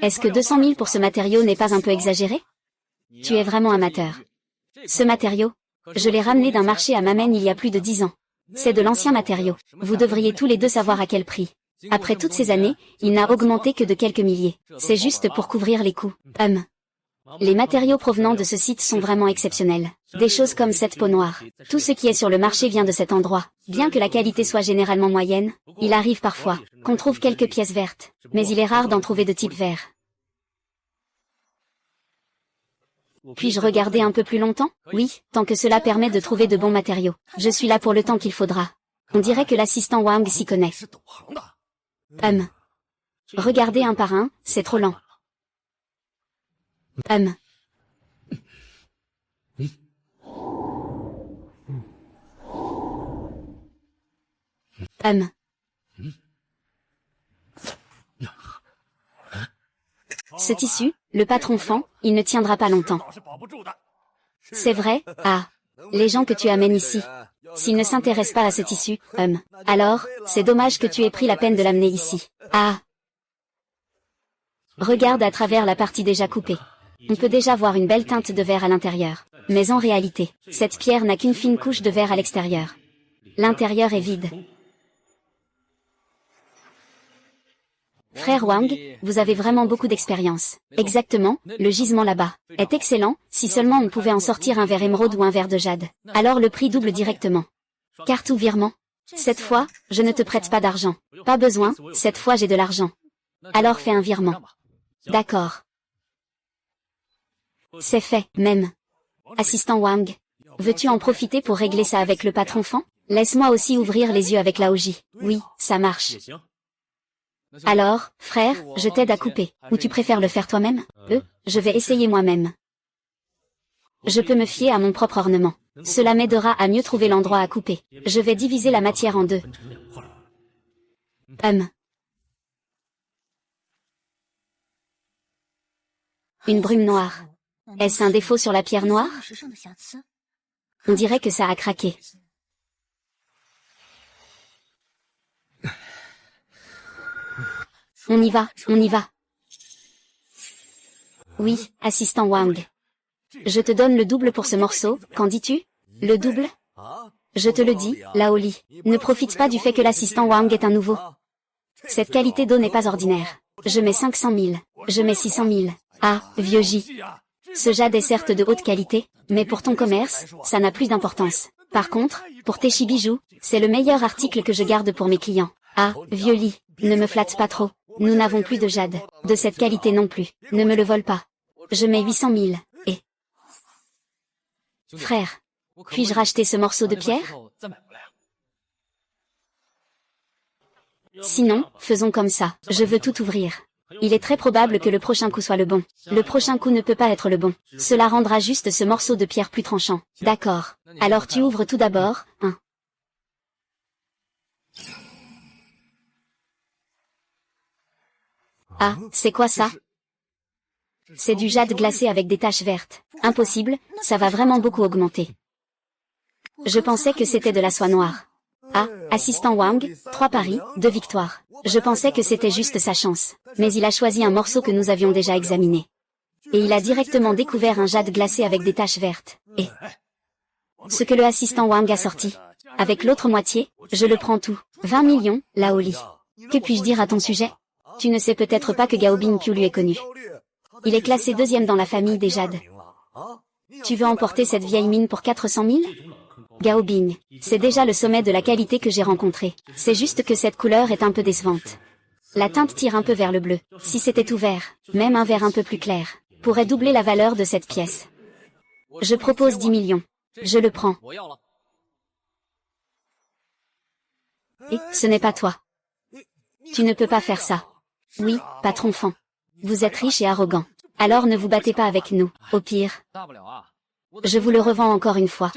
Est-ce que 200 000 pour ce matériau n'est pas un peu exagéré? Tu es vraiment amateur. Ce matériau, je l'ai ramené d'un marché à Mammen il y a plus de 10 ans. C'est de l'ancien matériau. Vous devriez tous les deux savoir à quel prix. Après toutes ces années, il n'a augmenté que de quelques milliers. C'est juste pour couvrir les coûts. Les matériaux provenant de ce site sont vraiment exceptionnels. Des choses comme cette peau noire. Tout ce qui est sur le marché vient de cet endroit. Bien que la qualité soit généralement moyenne, il arrive parfois qu'on trouve quelques pièces vertes. Mais il est rare d'en trouver de type vert. Puis-je regarder un peu plus longtemps? Oui, tant que cela permet de trouver de bons matériaux. Je suis là pour le temps qu'il faudra. On dirait que l'assistant Wang s'y connaît. Regardez un par un, c'est trop lent. Ce tissu, le patron Fan, il ne tiendra pas longtemps. C'est vrai, les gens que tu amènes ici, s'ils ne s'intéressent pas à ce tissu, alors, c'est dommage que tu aies pris la peine de l'amener ici. Regarde à travers la partie déjà coupée. On peut déjà voir une belle teinte de verre à l'intérieur. Mais en réalité, cette pierre n'a qu'une fine couche de verre à l'extérieur. L'intérieur est vide. Frère Wang, vous avez vraiment beaucoup d'expérience. Exactement, le gisement là-bas est excellent, si seulement on pouvait en sortir un verre émeraude ou un verre de jade. Alors le prix double directement. Carte ou virement? Cette fois, je ne te prête pas d'argent. Pas besoin, cette fois j'ai de l'argent. Alors fais un virement. D'accord. C'est fait, même. Assistant Wang, veux-tu en profiter pour régler ça avec le patron Fan? Laisse-moi aussi ouvrir les yeux avec Laoji. Oui, ça marche. Alors, frère, je t'aide à couper. Ou tu préfères le faire toi-même? Je vais essayer moi-même. Je peux me fier à mon propre ornement. Cela m'aidera à mieux trouver l'endroit à couper. Je vais diviser la matière en deux. Une brume noire. Est-ce un défaut sur la pierre noire? On dirait que ça a craqué. On y va, on y va. Oui, assistant Wang. Je te donne le double pour ce morceau, qu'en dis-tu? Le double? Je te le dis, Laoli, ne profite pas du fait que l'assistant Wang est un nouveau. Cette qualité d'eau n'est pas ordinaire. Je mets 500 000, je mets 600 000. Vieux J. Ce jade est certes de haute qualité, mais pour ton commerce, ça n'a plus d'importance. Par contre, pour tes chibijoux, c'est le meilleur article que je garde pour mes clients. Vieux Lee, ne me flatte pas trop. Nous n'avons plus de jade. De cette qualité non plus. Ne me le vole pas. Je mets 800 000, et... Frère, puis-je racheter ce morceau de pierre? Sinon, faisons comme ça. Je veux tout ouvrir. Il est très probable que le prochain coup soit le bon. Le prochain coup ne peut pas être le bon. Cela rendra juste ce morceau de pierre plus tranchant. D'accord. Alors tu ouvres tout d'abord, c'est quoi ça? C'est du jade glacé avec des taches vertes. Impossible, ça va vraiment beaucoup augmenter. Je pensais que c'était de la soie noire. Assistant Wang, 3 paris, 2 victoires. Je pensais que c'était juste sa chance. Mais il a choisi un morceau que nous avions déjà examiné. Et il a directement découvert un jade glacé avec des taches vertes. Et ce que le assistant Wang a sorti. Avec l'autre moitié, je le prends tout. 20 millions, Laoli. Que puis-je dire à ton sujet? Tu ne sais peut-être pas que Gao Bingqiu lui est connu. Il est classé 2e dans la famille des jades. Tu veux emporter cette vieille mine pour 400 000? Gao Bing, c'est déjà le sommet de la qualité que j'ai rencontré. C'est juste que cette couleur est un peu décevante. La teinte tire un peu vers le bleu. Si c'était tout vert, même un vert un peu plus clair, pourrait doubler la valeur de cette pièce. Je propose 10 millions. Je le prends. Et ce n'est pas toi. Tu ne peux pas faire ça. Oui, patron Fan. Vous êtes riche et arrogant. Alors ne vous battez pas avec nous, au pire. Je vous le revends encore une fois.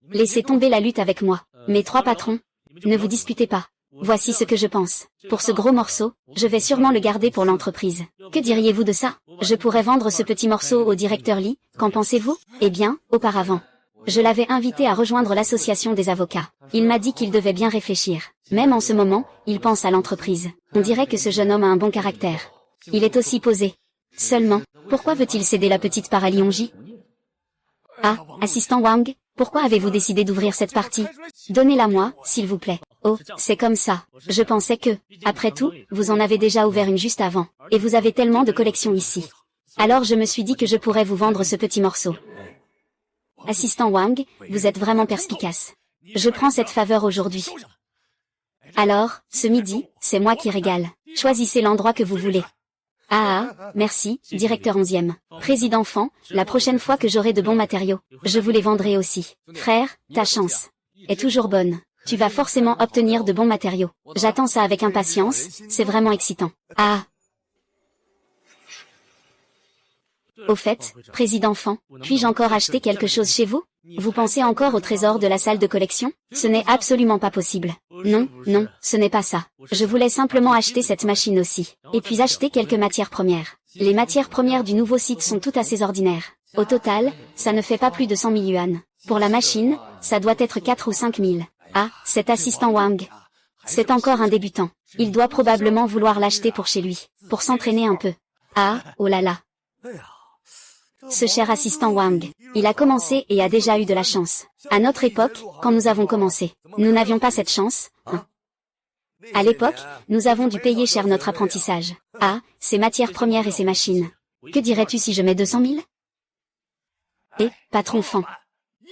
Laissez tomber la lutte avec moi. Mes 3 patrons. Ne vous disputez pas. Voici ce que je pense. Pour ce gros morceau, je vais sûrement le garder pour l'entreprise. Que diriez-vous de ça? Je pourrais vendre ce petit morceau au directeur Lee, qu'en pensez-vous? Eh bien, auparavant. Je l'avais invité à rejoindre l'association des avocats. Il m'a dit qu'il devait bien réfléchir. Même en ce moment, il pense à l'entreprise. On dirait que ce jeune homme a un bon caractère. Il est aussi posé. Seulement, pourquoi veut-il céder la petite part à Lionji? Ah, assistant Wang, pourquoi avez-vous décidé d'ouvrir cette partie? Donnez-la-moi, s'il vous plaît. Oh, c'est comme ça. Je pensais que, après tout, vous en avez déjà ouvert une juste avant. Et vous avez tellement de collections ici. Alors je me suis dit que je pourrais vous vendre ce petit morceau. Assistant Wang, vous êtes vraiment perspicace. Je prends cette faveur aujourd'hui. Alors, ce midi, c'est moi qui régale. Choisissez l'endroit que vous voulez. Merci, directeur 11e. Président Fan, la prochaine fois que j'aurai de bons matériaux, je vous les vendrai aussi. Frère, ta chance est toujours bonne. Tu vas forcément obtenir de bons matériaux. J'attends ça avec impatience, c'est vraiment excitant. Au fait, président Fan, puis-je encore acheter quelque chose chez vous? Vous pensez encore au trésor de la salle de collection? Ce n'est absolument pas possible. Non, non, ce n'est pas ça. Je voulais simplement acheter cette machine aussi. Et puis acheter quelques matières premières. Les matières premières du nouveau site sont toutes assez ordinaires. Au total, ça ne fait pas plus de 100 000 yuan. Pour la machine, ça doit être 4 ou 5 000. Ah, cet assistant Wang. C'est encore un débutant. Il doit probablement vouloir l'acheter pour chez lui, pour s'entraîner un peu. Oh là là. Ce cher assistant Wang, il a commencé et a déjà eu de la chance. À notre époque, quand nous avons commencé, nous n'avions pas cette chance. À l'époque, nous avons dû payer cher notre apprentissage. Ces matières premières et ces machines. Que dirais-tu si je mets 200 000? Et, patron Fan,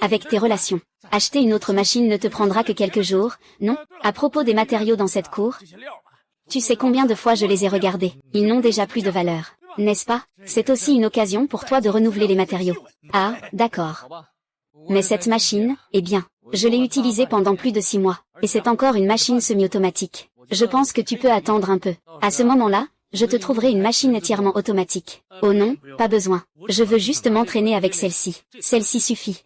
avec tes relations, acheter une autre machine ne te prendra que quelques jours, non? À propos des matériaux dans cette cour, tu sais combien de fois je les ai regardés, ils n'ont déjà plus de valeur. N'est-ce pas? C'est aussi une occasion pour toi de renouveler les matériaux. D'accord. Mais cette machine, eh bien, je l'ai utilisée pendant plus de 6 mois, et c'est encore une machine semi-automatique. Je pense que tu peux attendre un peu. À ce moment-là, je te trouverai une machine entièrement automatique. Oh non, pas besoin. Je veux juste m'entraîner avec celle-ci. Celle-ci suffit.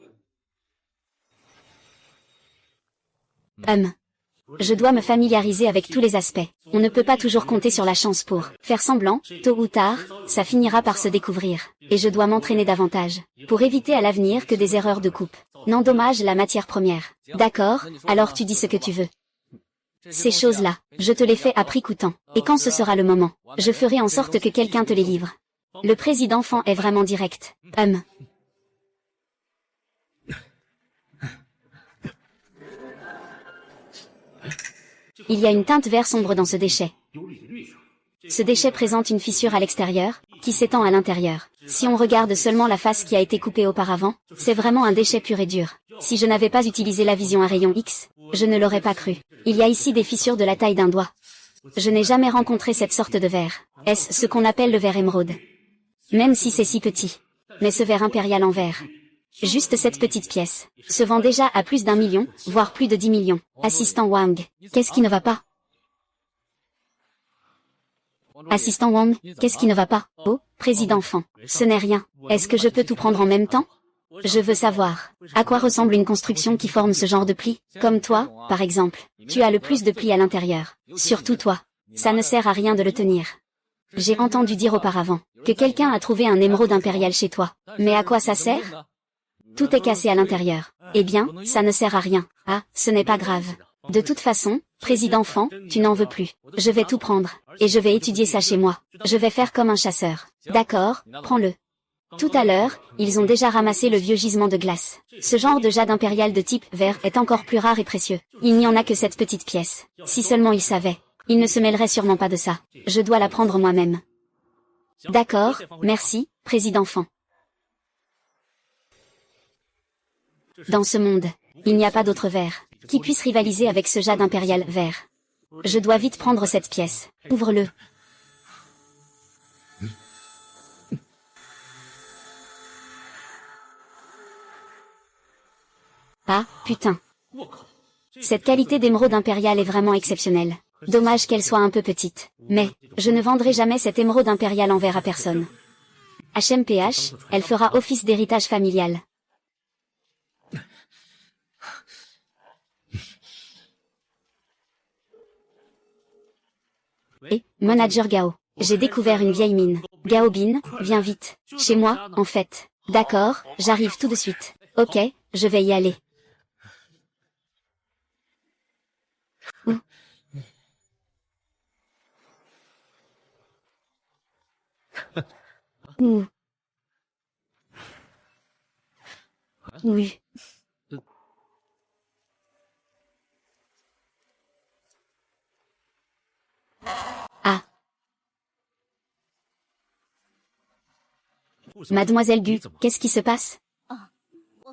Je dois me familiariser avec tous les aspects. On ne peut pas toujours compter sur la chance pour faire semblant, tôt ou tard, ça finira par se découvrir. Et je dois m'entraîner davantage, pour éviter à l'avenir que des erreurs de coupe n'endommagent la matière première. D'accord, alors tu dis ce que tu veux. Ces choses-là, je te les fais à prix coûtant. Et quand ce sera le moment, je ferai en sorte que quelqu'un te les livre. Le président Fan est vraiment direct. Il y a une teinte vert sombre dans ce déchet. Ce déchet présente une fissure à l'extérieur, qui s'étend à l'intérieur. Si on regarde seulement la face qui a été coupée auparavant, c'est vraiment un déchet pur et dur. Si je n'avais pas utilisé la vision à rayon X, je ne l'aurais pas cru. Il y a ici des fissures de la taille d'un doigt. Je n'ai jamais rencontré cette sorte de verre. Est-ce ce qu'on appelle le verre émeraude? Même si c'est si petit. Mais ce verre impérial en verre. Juste cette petite pièce se vend déjà à plus d'1 million, voire plus de 10 millions. Assistant Wang, qu'est-ce qui ne va pas? Assistant Wang, qu'est-ce qui ne va pas? Oh, président Fan, ce n'est rien. Est-ce que je peux tout prendre en même temps? Je veux savoir, à quoi ressemble une construction qui forme ce genre de plis? Comme toi, par exemple, tu as le plus de plis à l'intérieur. Surtout toi. Ça ne sert à rien de le tenir. J'ai entendu dire auparavant que quelqu'un a trouvé un émeraude impérial chez toi. Mais à quoi ça sert? Tout est cassé à l'intérieur. Eh bien, ça ne sert à rien. Ce n'est pas grave. De toute façon, président Fan, tu n'en veux plus. Je vais tout prendre. Et je vais étudier ça chez moi. Je vais faire comme un chasseur. D'accord, prends-le. Tout à l'heure, ils ont déjà ramassé le vieux gisement de glace. Ce genre de jade impérial de type vert est encore plus rare et précieux. Il n'y en a que cette petite pièce. Si seulement ils savaient. Ils ne se mêleraient sûrement pas de ça. Je dois la prendre moi-même. D'accord, merci, président Fan. Dans ce monde, il n'y a pas d'autre verre qui puisse rivaliser avec ce jade impérial vert. Je dois vite prendre cette pièce. Ouvre-le. Putain. Cette qualité d'émeraude impériale est vraiment exceptionnelle. Dommage qu'elle soit un peu petite. Mais, je ne vendrai jamais cette émeraude impériale en verre à personne. HMPH, elle fera office d'héritage familial. Et, manager Gao. J'ai découvert une vieille mine. Gao Bin, viens vite. Chez moi, en fait. D'accord, j'arrive tout de suite. Ok, je vais y aller. Où? Où? Oui. Ah. Mademoiselle Gu, qu'est-ce qui se passe?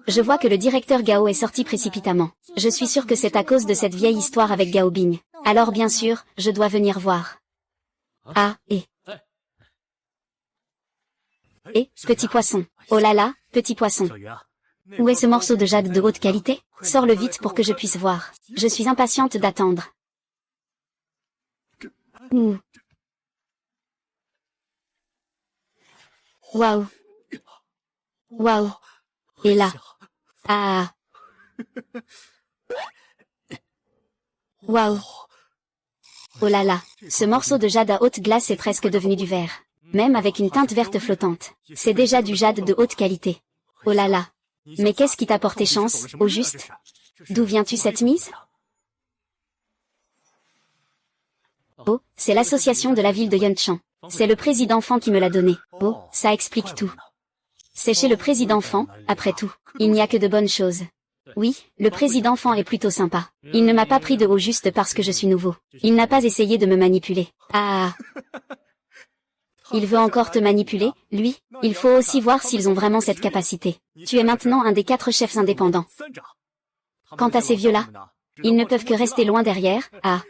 Je vois que le directeur Gao est sorti précipitamment. Je suis sûre que c'est à cause de cette vieille histoire avec Gao Bing. Alors bien sûr, je dois venir voir. Ah, et... petit poisson. Oh là là, petit poisson. Où est ce morceau de jade de haute qualité? Sors-le vite pour que je puisse voir. Je suis impatiente d'attendre. Ouh. Waouh. Waouh. Et là. Ah. Waouh. Oh là là. Ce morceau de jade à haute glace est presque devenu du verre. Même avec une teinte verte flottante. C'est déjà du jade de haute qualité. Oh là là. Mais qu'est-ce qui t'a porté chance, au juste? D'où viens-tu cette mise? Oh, c'est l'association de la ville de Yunchan. C'est le président Fan qui me l'a donné. Oh, ça explique tout. C'est chez le président Fan, après tout. Il n'y a que de bonnes choses. Oui, le président Fan est plutôt sympa. Il ne m'a pas pris de haut juste parce que je suis nouveau. Il n'a pas essayé de me manipuler. Ah. Il veut encore te manipuler, lui? Il faut aussi voir s'ils ont vraiment cette capacité. Tu es maintenant un des 4 chefs indépendants. Quant à ces vieux-là, ils ne peuvent que rester loin derrière. Ah.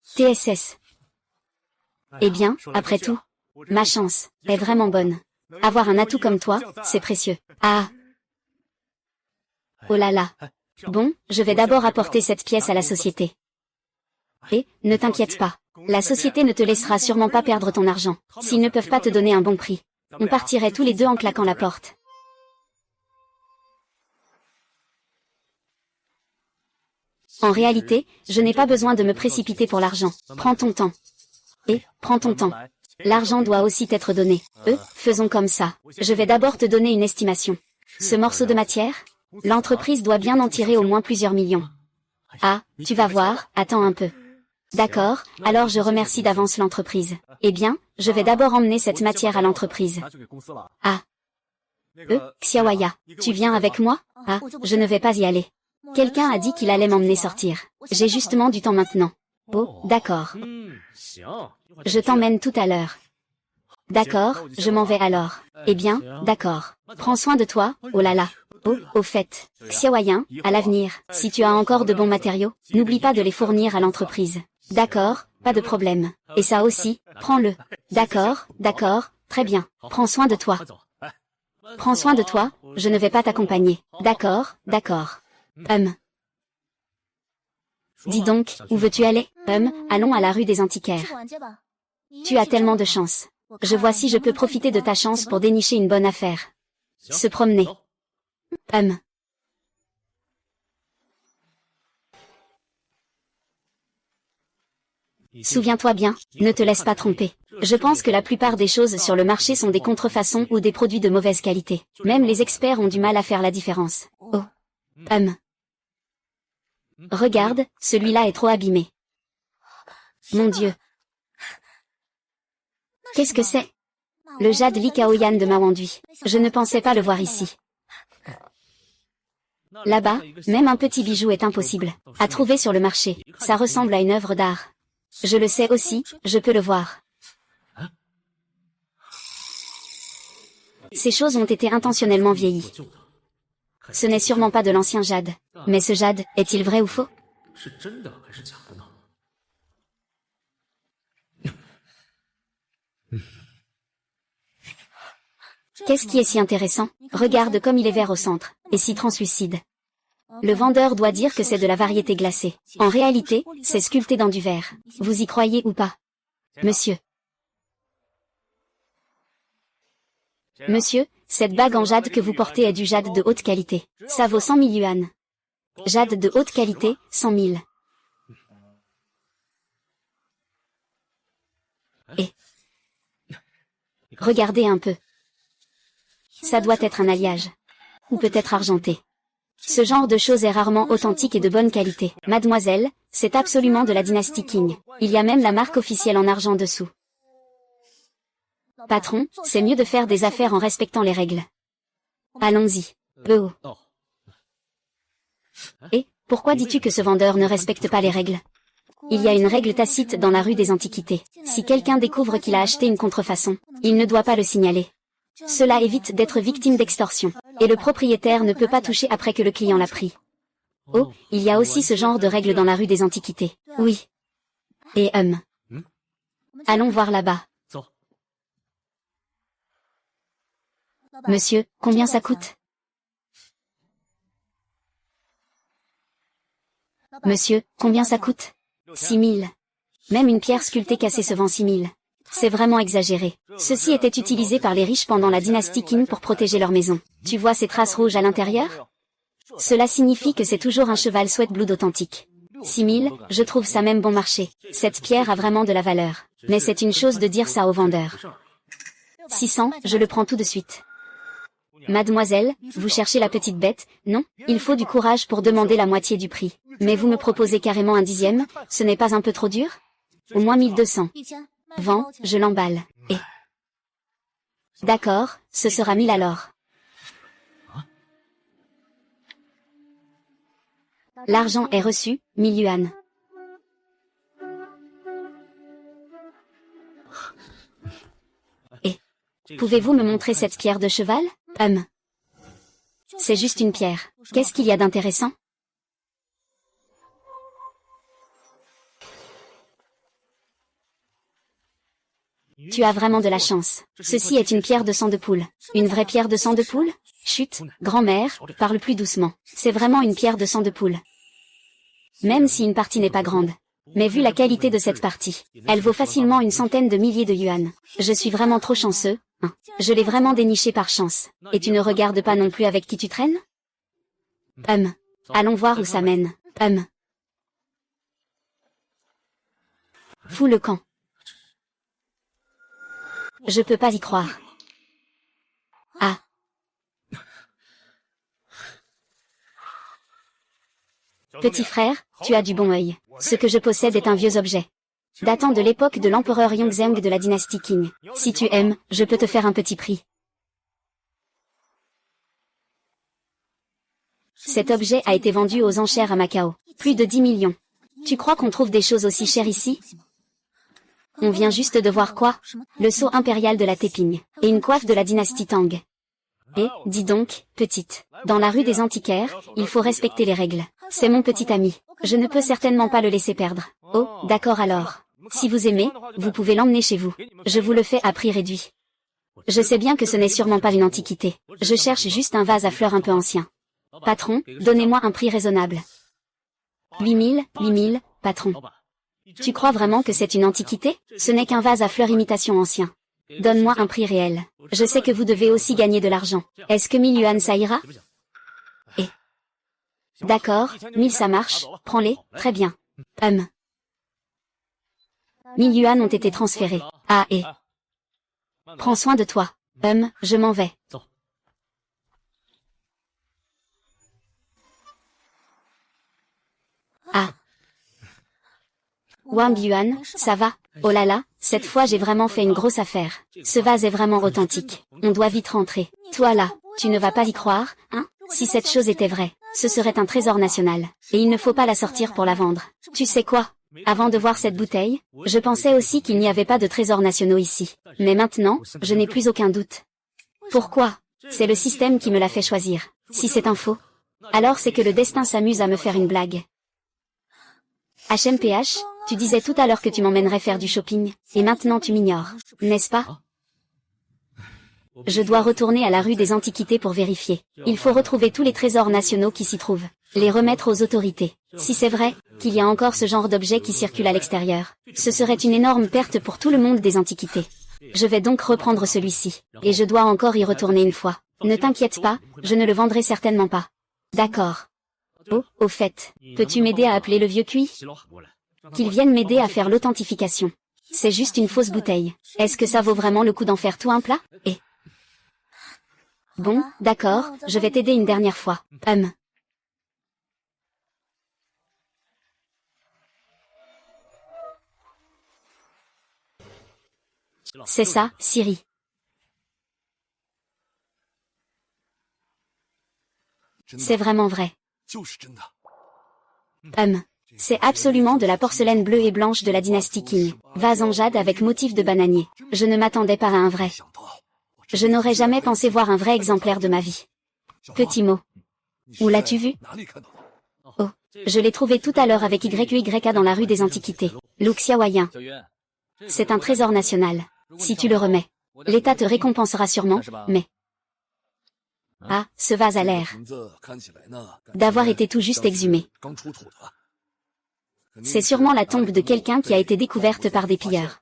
TSS. Eh bien, après tout, ma chance est vraiment bonne. Avoir un atout comme toi, c'est précieux. Ah. Oh là là. Bon, je vais d'abord apporter cette pièce à la société. Et, ne t'inquiète pas. La société ne te laissera sûrement pas perdre ton argent, s'ils ne peuvent pas te donner un bon prix. On partirait tous les deux en claquant la porte. En réalité, je n'ai pas besoin de me précipiter pour l'argent. Prends ton temps. Et, prends ton temps. L'argent doit aussi t'être donné. Faisons comme ça. Je vais d'abord te donner une estimation. Ce morceau de matière, l'entreprise doit bien en tirer au moins plusieurs millions. Ah, tu vas voir, attends un peu. D'accord, alors je remercie d'avance l'entreprise. Eh bien, je vais d'abord emmener cette matière à l'entreprise. Ah. Xiaoya, tu viens avec moi? Ah, je ne vais pas y aller. Quelqu'un a dit qu'il allait m'emmener sortir. J'ai justement du temps maintenant. Oh, d'accord. Je t'emmène tout à l'heure. D'accord, je m'en vais alors. Eh bien, d'accord. Prends soin de toi, oh là là. Oh, au fait, Xiaoyan, à l'avenir, si tu as encore de bons matériaux, n'oublie pas de les fournir à l'entreprise. D'accord, pas de problème. Et ça aussi, prends-le. D'accord, d'accord, très bien. Prends soin de toi. Prends soin de toi, je ne vais pas t'accompagner. D'accord, d'accord. Dis donc, où veux-tu aller? Allons à la rue des Antiquaires. Tu as tellement de chance. Je vois si je peux profiter de ta chance pour dénicher une bonne affaire. Se promener. Souviens-toi bien, ne te laisse pas tromper. Je pense que la plupart des choses sur le marché sont des contrefaçons ou des produits de mauvaise qualité. Même les experts ont du mal à faire la différence. Oh. Regarde, celui-là est trop abîmé. Mon Dieu. Qu'est-ce que c'est? Le jade Li Kaoyan de Ma Wandui. Je ne pensais pas le voir ici. Là-bas, même un petit bijou est impossible à trouver sur le marché. Ça ressemble à une œuvre d'art. Je le sais aussi, je peux le voir. Ces choses ont été intentionnellement vieillies. Ce n'est sûrement pas de l'ancien jade. Mais ce jade, est-il vrai ou faux? Qu'est-ce qui est si intéressant? Regarde comme il est vert au centre, et si translucide. Le vendeur doit dire que c'est de la variété glacée. En réalité, c'est sculpté dans du verre. Vous y croyez ou pas? Monsieur. Monsieur, cette bague en jade que vous portez est du jade de haute qualité. Ça vaut 100 000 yuan. Jade de haute qualité, 100 000. Et regardez un peu. Ça doit être un alliage. Ou peut-être argenté. Ce genre de chose est rarement authentique et de bonne qualité. Mademoiselle, c'est absolument de la dynastie Qing. Il y a même la marque officielle en argent dessous. Patron, c'est mieux de faire des affaires en respectant les règles. Allons-y. Oh. Et, pourquoi dis-tu que ce vendeur ne respecte pas les règles? Il y a une règle tacite dans la rue des Antiquités. Si quelqu'un découvre qu'il a acheté une contrefaçon, il ne doit pas le signaler. Cela évite d'être victime d'extorsion. Et le propriétaire ne peut pas toucher après que le client l'a pris. Oh, il y a aussi ce genre de règle dans la rue des Antiquités. Oui. Et allons voir là-bas. Monsieur, combien ça coûte? Monsieur, combien ça coûte? 6 000. Même une pierre sculptée cassée se vend 6 000. C'est vraiment exagéré. Ceci était utilisé par les riches pendant la dynastie Qing pour protéger leur maison. Tu vois ces traces rouges à l'intérieur? Cela signifie que c'est toujours un cheval Sweat Blood authentique. 6 000, je trouve ça même bon marché. Cette pierre a vraiment de la valeur. Mais c'est une chose de dire ça au vendeur. 600, je le prends tout de suite. Mademoiselle, vous cherchez la petite bête, non? Il faut du courage pour demander la moitié du prix. Mais vous me proposez carrément un dixième, ce n'est pas un peu trop dur? Au moins 1200. Vends, je l'emballe. Et... D'accord, ce sera 1000 alors. L'argent est reçu, 1000 yuan. Et... Pouvez-vous me montrer cette pierre de cheval? C'est juste une pierre. Qu'est-ce qu'il y a d'intéressant? Tu as vraiment de la chance. Ceci est une pierre de sang de poule. Une vraie pierre de sang de poule? Chut, grand-mère, parle plus doucement. C'est vraiment une pierre de sang de poule. Même si une partie n'est pas grande. Mais vu la qualité de cette partie, elle vaut facilement une centaine de milliers de yuan. Je suis vraiment trop chanceux, hein. Je l'ai vraiment déniché par chance. Et tu ne regardes pas non plus avec qui tu traînes? Allons voir où ça mène. Fous le camp. Je peux pas y croire. Ah. Petit frère, tu as du bon œil. Ce que je possède est un vieux objet. Datant de l'époque de l'empereur Yongzheng de la dynastie Qing. Si tu aimes, je peux te faire un petit prix. Cet objet a été vendu aux enchères à Macao. Plus de 10 millions. Tu crois qu'on trouve des choses aussi chères ici? On vient juste de voir quoi? Le sceau impérial de la Téping. Et une coiffe de la dynastie Tang. Et, dis donc, petite, dans la rue des antiquaires, il faut respecter les règles. C'est mon petit ami. Je ne peux certainement pas le laisser perdre. Oh, d'accord alors. Si vous aimez, vous pouvez l'emmener chez vous. Je vous le fais à prix réduit. Je sais bien que ce n'est sûrement pas une antiquité. Je cherche juste un vase à fleurs un peu ancien. Patron, donnez-moi un prix raisonnable. 8 000, patron. Tu crois vraiment que c'est une antiquité? Ce n'est qu'un vase à fleurs imitation ancien. Donne-moi un prix réel. Je sais que vous devez aussi gagner de l'argent. Est-ce que 1000 yuan ça ira? Et... D'accord, 1000 ça marche, prends-les, très bien. 1000 yuan ont été transférés. Ah et... Prends soin de toi. Je m'en vais. Ah. Wang Yuan, ça va? Oh là là, cette fois j'ai vraiment fait une grosse affaire. Ce vase est vraiment authentique. On doit vite rentrer. Toi là, tu ne vas pas y croire, hein? Si cette chose était vraie, ce serait un trésor national. Et il ne faut pas la sortir pour la vendre. Tu sais quoi? Avant de voir cette bouteille, je pensais aussi qu'il n'y avait pas de trésors nationaux ici. Mais maintenant, je n'ai plus aucun doute. Pourquoi? C'est le système qui me l'a fait choisir. Si c'est un faux, alors c'est que le destin s'amuse à me faire une blague. HMPH, tu disais tout à l'heure que tu m'emmènerais faire du shopping, et maintenant tu m'ignores, n'est-ce pas? Je dois retourner à la rue des Antiquités pour vérifier. Il faut retrouver tous les trésors nationaux qui s'y trouvent. les remettre aux autorités. Si c'est vrai qu'il y a encore ce genre d'objets qui circulent à l'extérieur, ce serait une énorme perte pour tout le monde des antiquités. Je vais donc reprendre celui-ci, et je dois encore y retourner une fois. Ne t'inquiète pas, je ne le vendrai certainement pas. D'accord. Oh, au fait, peux-tu m'aider à appeler le vieux Cui? Qu'il vienne m'aider à faire l'authentification. C'est juste une fausse bouteille. Est-ce que ça vaut vraiment le coup d'en faire tout un plat? Bon, d'accord, je vais t'aider une dernière fois. C'est ça, Siri. C'est vraiment vrai. C'est absolument de la porcelaine bleue et blanche de la dynastie Qing. Vase en jade avec motif de bananier. Je ne m'attendais pas à un vrai. Je n'aurais jamais pensé voir un vrai exemplaire de ma vie. Petit mot. Où l'as-tu vu? Oh, je l'ai trouvé tout à l'heure avec YYA dans la rue des Antiquités. Luxiaoyen. C'est un trésor national. Si tu le remets, l'État te récompensera sûrement, mais... Ah, ce vase a l'air d'avoir été tout juste exhumé. C'est sûrement la tombe de quelqu'un qui a été découverte par des pilleurs.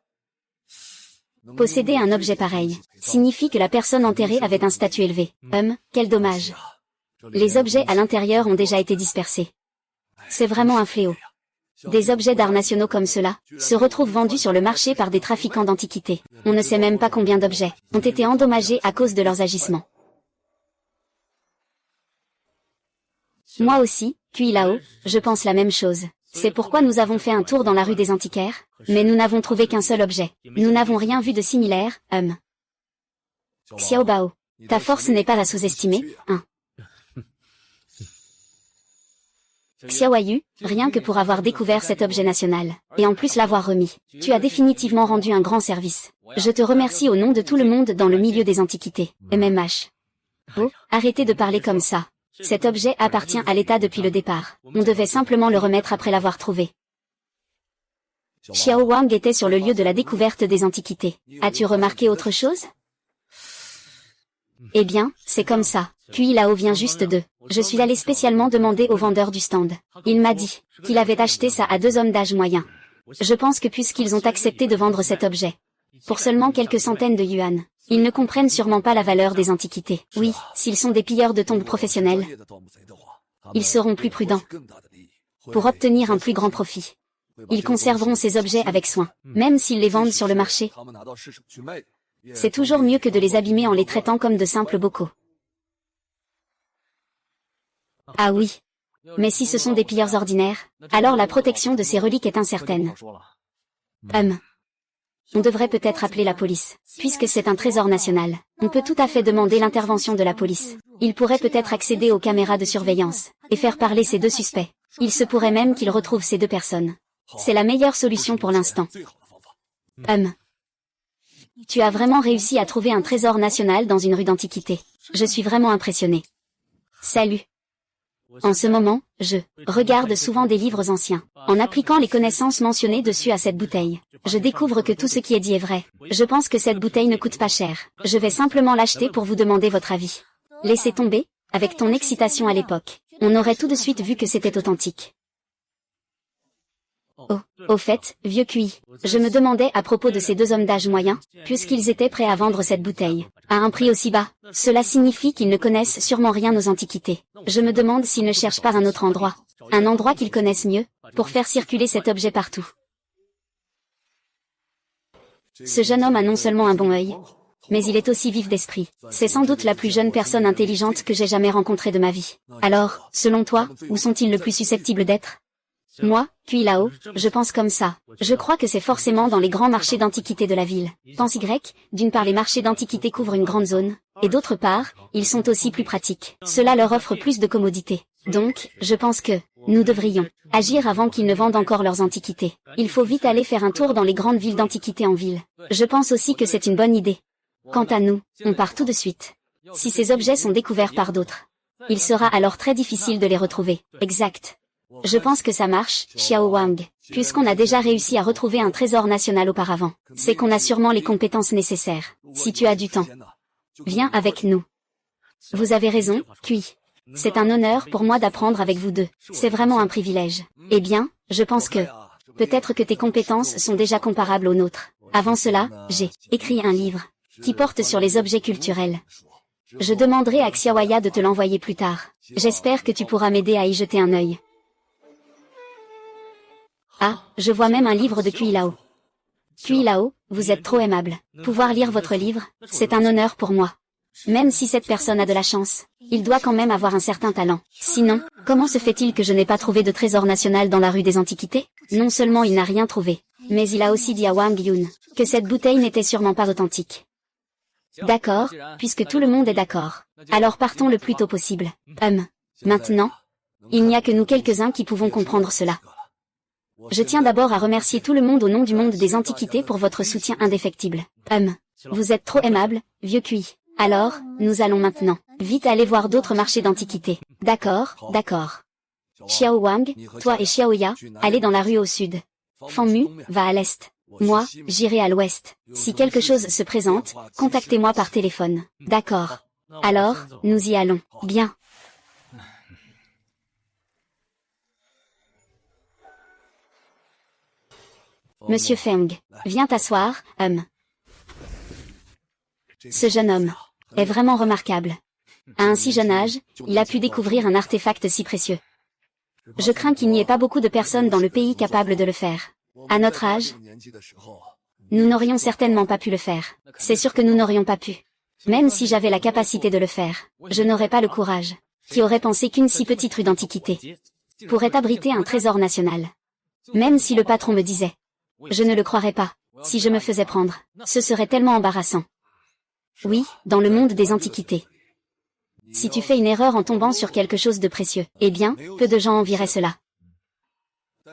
Posséder un objet pareil signifie que la personne enterrée avait un statut élevé. Quel dommage. Les objets à l'intérieur ont déjà été dispersés. C'est vraiment un fléau. Des objets d'art nationaux comme cela se retrouvent vendus sur le marché par des trafiquants d'antiquités. On ne sait même pas combien d'objets ont été endommagés à cause de leurs agissements. Moi aussi, puis là-haut, je pense la même chose. C'est pourquoi nous avons fait un tour dans la rue des antiquaires, mais nous n'avons trouvé qu'un seul objet. Nous n'avons rien vu de similaire, Xiao Bao. Ta force n'est pas à sous-estimer, hein. Xiaoyu, rien que pour avoir découvert cet objet national, et en plus l'avoir remis, tu as définitivement rendu un grand service. Je te remercie au nom de tout le monde dans le milieu des antiquités, MMH. Oh, arrêtez de parler comme ça. Cet objet appartient à l'État depuis le départ. On devait simplement le remettre après l'avoir trouvé. Xiao Wang était sur le lieu de la découverte des antiquités. As-tu remarqué autre chose? Eh bien, c'est comme ça. Puis là-haut vient juste de... Je suis allé spécialement demander au vendeur du stand. Il m'a dit qu'il avait acheté ça à 2 hommes d'âge moyen. Je pense que puisqu'ils ont accepté de vendre cet objet, pour seulement quelques centaines de yuan, ils ne comprennent sûrement pas la valeur des antiquités. Oui, s'ils sont des pilleurs de tombes professionnels, ils seront plus prudents. Pour obtenir un plus grand profit, ils conserveront ces objets avec soin, même s'ils les vendent sur le marché. C'est toujours mieux que de les abîmer en les traitant comme de simples bocaux. Ah oui. Mais si ce sont des pilleurs ordinaires, alors la protection de ces reliques est incertaine. On devrait peut-être appeler la police. Puisque c'est un trésor national, on peut tout à fait demander l'intervention de la police. Ils pourraient peut-être accéder aux caméras de surveillance, et faire parler ces 2 suspects. Il se pourrait même qu'ils retrouvent ces 2 personnes. C'est la meilleure solution pour l'instant. Tu as vraiment réussi à trouver un trésor national dans une rue d'antiquité. Je suis vraiment impressionné. Salut. En ce moment, je regarde souvent des livres anciens. En appliquant les connaissances mentionnées dessus à cette bouteille, je découvre que tout ce qui est dit est vrai. Je pense que cette bouteille ne coûte pas cher. Je vais simplement l'acheter pour vous demander votre avis. Laissez tomber, avec ton excitation à l'époque. On aurait tout de suite vu que c'était authentique. Oh, au fait, vieux Cui, je me demandais à propos de ces 2 hommes d'âge moyen, puisqu'ils étaient prêts à vendre cette bouteille, à un prix aussi bas, cela signifie qu'ils ne connaissent sûrement rien aux antiquités. Je me demande s'ils ne cherchent pas un autre endroit, un endroit qu'ils connaissent mieux, pour faire circuler cet objet partout. Ce jeune homme a non seulement un bon œil, mais il est aussi vif d'esprit. C'est sans doute la plus jeune personne intelligente que j'ai jamais rencontrée de ma vie. Alors, selon toi, où sont-ils le plus susceptibles d'être? Moi, puis là-haut, je pense comme ça. Je crois que c'est forcément dans les grands marchés d'antiquités de la ville. Pense Y, d'une part les marchés d'antiquités couvrent une grande zone, et d'autre part, ils sont aussi plus pratiques. Cela leur offre plus de commodité. Donc, je pense que, nous devrions agir avant qu'ils ne vendent encore leurs antiquités. Il faut vite aller faire un tour dans les grandes villes d'antiquités en ville. Je pense aussi que c'est une bonne idée. Quant à nous, on part tout de suite. Si ces objets sont découverts par d'autres, il sera alors très difficile de les retrouver. Exact. Je pense que ça marche, Xiao Wang. Puisqu'on a déjà réussi à retrouver un trésor national auparavant, c'est qu'on a sûrement les compétences nécessaires. Si tu as du temps, viens avec nous. Vous avez raison, Cui. C'est un honneur pour moi d'apprendre avec vous deux. C'est vraiment un privilège. Eh bien, je pense que... Peut-être que tes compétences sont déjà comparables aux nôtres. Avant cela, j'ai écrit un livre qui porte sur les objets culturels. Je demanderai à Xiaoya de te l'envoyer plus tard. J'espère que tu pourras m'aider à y jeter un œil. Ah, je vois même un livre de Cui Lao. Cui Lao, vous êtes trop aimable. Pouvoir lire votre livre, c'est un honneur pour moi. Même si cette personne a de la chance, il doit quand même avoir un certain talent. Sinon, comment se fait-il que je n'ai pas trouvé de trésor national dans la rue des Antiquités? Non seulement il n'a rien trouvé, mais il a aussi dit à Wang Yun que cette bouteille n'était sûrement pas authentique. D'accord, puisque tout le monde est d'accord. Alors partons le plus tôt possible. Maintenant, il n'y a que nous quelques-uns qui pouvons comprendre cela. Je tiens d'abord à remercier tout le monde au nom du monde des Antiquités pour votre soutien indéfectible. Vous êtes trop aimable, vieux Cui. Alors, nous allons maintenant vite aller voir d'autres marchés d'antiquités. D'accord, d'accord. Xiao Wang, toi et Xiaoya, allez dans la rue au sud. Fangmu, va à l'est. Moi, j'irai à l'ouest. Si quelque chose se présente, contactez-moi par téléphone. D'accord. Alors, nous y allons. Bien. Monsieur Feng, viens t'asseoir, Ce jeune homme est vraiment remarquable. À un si jeune âge, il a pu découvrir un artefact si précieux. Je crains qu'il n'y ait pas beaucoup de personnes dans le pays capables de le faire. À notre âge, nous n'aurions certainement pas pu le faire. C'est sûr que nous n'aurions pas pu. Même si j'avais la capacité de le faire, je n'aurais pas le courage. Qui aurait pensé qu'une si petite rue d'antiquité pourrait abriter un trésor national? Même si le patron me disait, je ne le croirais pas. Si je me faisais prendre, ce serait tellement embarrassant. Oui, dans le monde des antiquités. Si tu fais une erreur en tombant sur quelque chose de précieux, eh bien, peu de gens envieraient cela.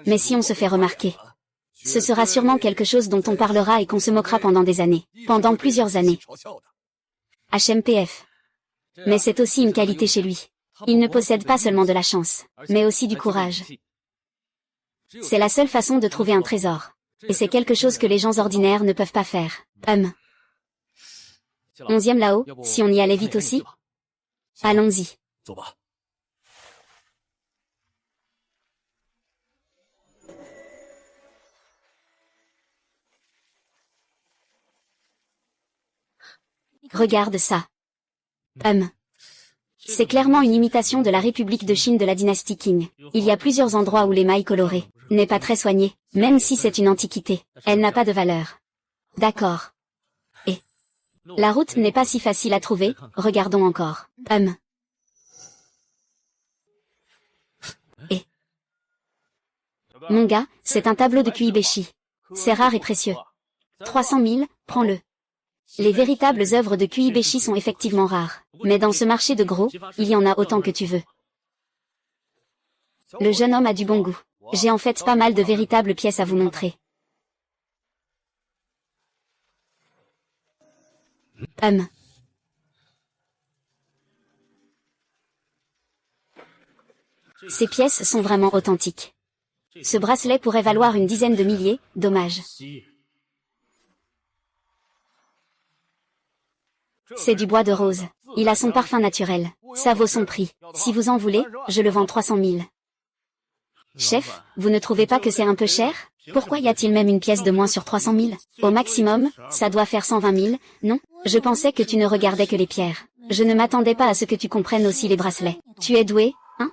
Mais si on se fait remarquer, ce sera sûrement quelque chose dont on parlera et qu'on se moquera pendant des années, pendant plusieurs années. HMPF. Mais c'est aussi une qualité chez lui. Il ne possède pas seulement de la chance, mais aussi du courage. C'est la seule façon de trouver un trésor. Et c'est quelque chose que les gens ordinaires ne peuvent pas faire. 11e là-haut, si on y allait vite aussi? Allons-y. Regarde ça. C'est clairement une imitation de la République de Chine de la dynastie Qing. Il y a plusieurs endroits où l'émail coloré n'est pas très soigné, même si c'est une antiquité. Elle n'a pas de valeur. D'accord. Et la route n'est pas si facile à trouver, regardons encore. Et mon gars, c'est un tableau de Kuibeshi. C'est rare et précieux. 300 000, prends-le. Les véritables œuvres de Kuibeshi sont effectivement rares, mais dans ce marché de gros, il y en a autant que tu veux. Le jeune homme a du bon goût. J'ai en fait pas mal de véritables pièces à vous montrer. Ces pièces sont vraiment authentiques. Ce bracelet pourrait valoir une dizaine de milliers, dommage. C'est du bois de rose. Il a son parfum naturel. Ça vaut son prix. Si vous en voulez, je le vends 300 000. Chef, vous ne trouvez pas que c'est un peu cher? Pourquoi y a-t-il même une pièce de moins sur 300 000? Au maximum, ça doit faire 120 000, non? Je pensais que tu ne regardais que les pierres. Je ne m'attendais pas à ce que tu comprennes aussi les bracelets. Tu es doué, hein?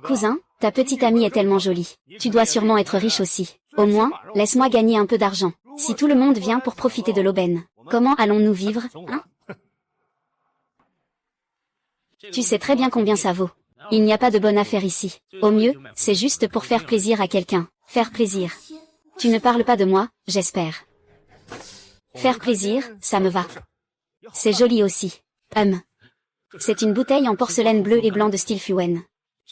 Cousin, ta petite amie est tellement jolie. Tu dois sûrement être riche aussi. Au moins, laisse-moi gagner un peu d'argent. Si tout le monde vient pour profiter de l'aubaine, comment allons-nous vivre, hein? Tu sais très bien combien ça vaut. Il n'y a pas de bonne affaire ici. Au mieux, c'est juste pour faire plaisir à quelqu'un. Faire plaisir. Tu ne parles pas de moi, j'espère. Faire plaisir, ça me va. C'est joli aussi. C'est une bouteille en porcelaine bleu et blanc de style Fuen.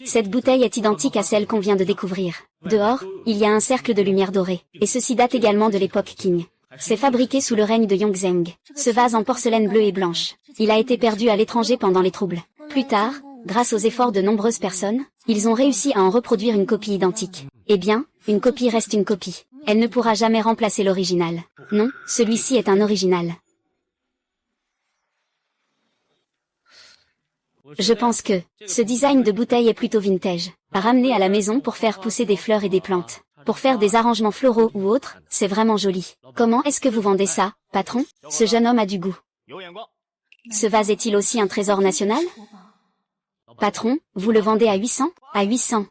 Cette bouteille est identique à celle qu'on vient de découvrir. Dehors, il y a un cercle de lumière dorée, et ceci date également de l'époque Qing. C'est fabriqué sous le règne de Yongzheng. Ce vase en porcelaine bleue et blanche. Il a été perdu à l'étranger pendant les troubles. Plus tard, grâce aux efforts de nombreuses personnes, ils ont réussi à en reproduire une copie identique. Eh bien, une copie reste une copie. Elle ne pourra jamais remplacer l'original. Non, celui-ci est un original. Je pense que ce design de bouteille est plutôt vintage. À ramener à la maison pour faire pousser des fleurs et des plantes. Pour faire des arrangements floraux ou autres, c'est vraiment joli. Comment est-ce que vous vendez ça, patron? Ce jeune homme a du goût. Ce vase est-il aussi un trésor national? Patron, vous le vendez à 800? À 800.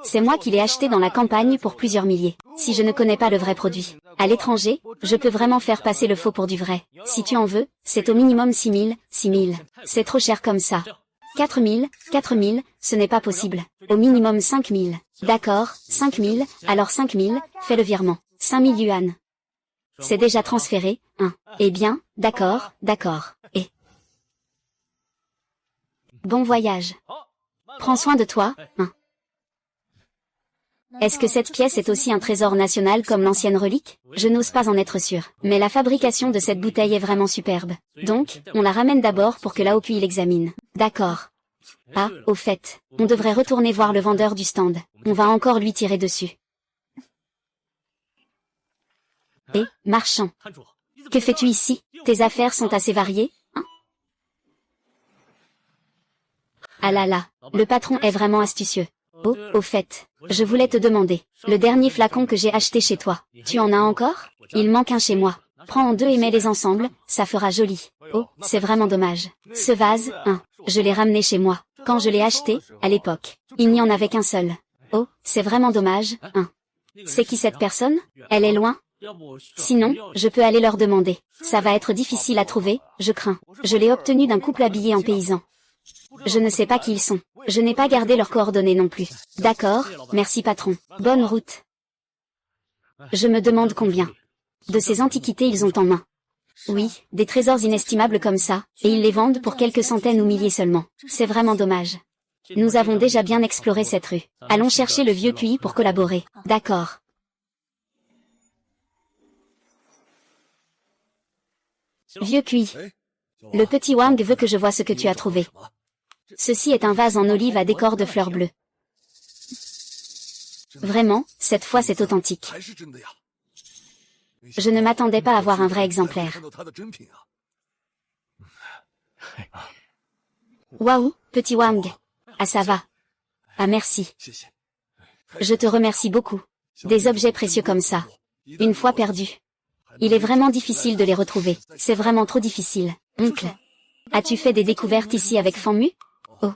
C'est moi qui l'ai acheté dans la campagne pour plusieurs milliers. Si je ne connais pas le vrai produit, à l'étranger, je peux vraiment faire passer le faux pour du vrai. Si tu en veux, c'est au minimum 6000, 6000. C'est trop cher comme ça. 4000, 4000, ce n'est pas possible. Au minimum 5000. D'accord, 5000, alors 5000, fais le virement. 5000 yuan. C'est déjà transféré, hein. Eh bien, d'accord, d'accord. Et bon voyage. Prends soin de toi, hein. Est-ce que cette pièce est aussi un trésor national comme l'ancienne relique? Je n'ose pas en être sûr. Mais la fabrication de cette bouteille est vraiment superbe. Donc, on la ramène d'abord pour que Laopuy l'examine. D'accord. Ah, au fait, on devrait retourner voir le vendeur du stand. On va encore lui tirer dessus. Et, marchand. Que fais-tu ici? Tes affaires sont assez variées, hein? Ah là là, le patron est vraiment astucieux. Oh, au fait, je voulais te demander, le dernier flacon que j'ai acheté chez toi, tu en as encore? Il manque un chez moi. Prends en deux et mets-les ensemble, ça fera joli. Oh, c'est vraiment dommage. Ce vase, hein, je l'ai ramené chez moi. Quand je l'ai acheté, à l'époque, il n'y en avait qu'un seul. Oh, c'est vraiment dommage, hein. C'est qui cette personne? Elle est loin? Sinon, je peux aller leur demander. Ça va être difficile à trouver, je crains. Je l'ai obtenu d'un couple habillé en paysan. Je ne sais pas qui ils sont. Je n'ai pas gardé leurs coordonnées non plus. D'accord, merci patron. Bonne route. Je me demande combien de ces antiquités ils ont en main. Oui, des trésors inestimables comme ça, et ils les vendent pour quelques centaines ou milliers seulement. C'est vraiment dommage. Nous avons déjà bien exploré cette rue. Allons chercher le vieux QI pour collaborer. D'accord. Vieux QI. Le petit Wang veut que je vois ce que tu as trouvé. Ceci est un vase en olive à décor de fleurs bleues. Vraiment, cette fois c'est authentique. Je ne m'attendais pas à voir un vrai exemplaire. Waouh, petit Wang. Ah ça va. Ah merci. Je te remercie beaucoup. Des objets précieux comme ça. Une fois perdus. Il est vraiment difficile de les retrouver. C'est vraiment trop difficile. Oncle. As-tu fait des découvertes ici avec Fanmu? Oh.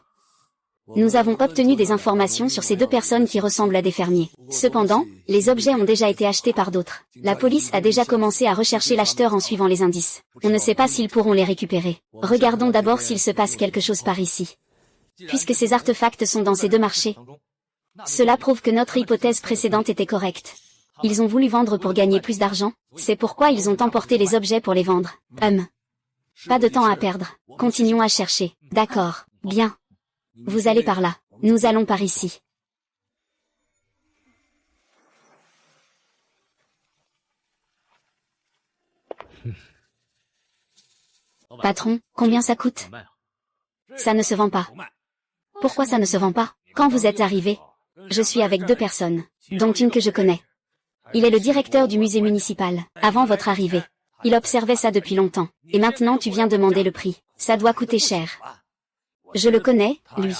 Nous avons obtenu des informations sur ces deux personnes qui ressemblent à des fermiers. Cependant, les objets ont déjà été achetés par d'autres. La police a déjà commencé à rechercher l'acheteur en suivant les indices. On ne sait pas s'ils pourront les récupérer. Regardons d'abord s'il se passe quelque chose par ici. Puisque ces artefacts sont dans ces deux marchés. Cela prouve que notre hypothèse précédente était correcte. Ils ont voulu vendre pour gagner plus d'argent, c'est pourquoi ils ont emporté les objets pour les vendre. Pas de temps à perdre. Continuons à chercher. D'accord, bien. Vous allez par là. Nous allons par ici. Patron, combien ça coûte? Ça ne se vend pas. Pourquoi ça ne se vend pas? Quand vous êtes arrivé, je suis avec deux personnes, dont une que je connais. Il est le directeur du musée municipal, avant votre arrivée. Il observait ça depuis longtemps, et maintenant tu viens demander le prix. Ça doit coûter cher. Je le connais, lui.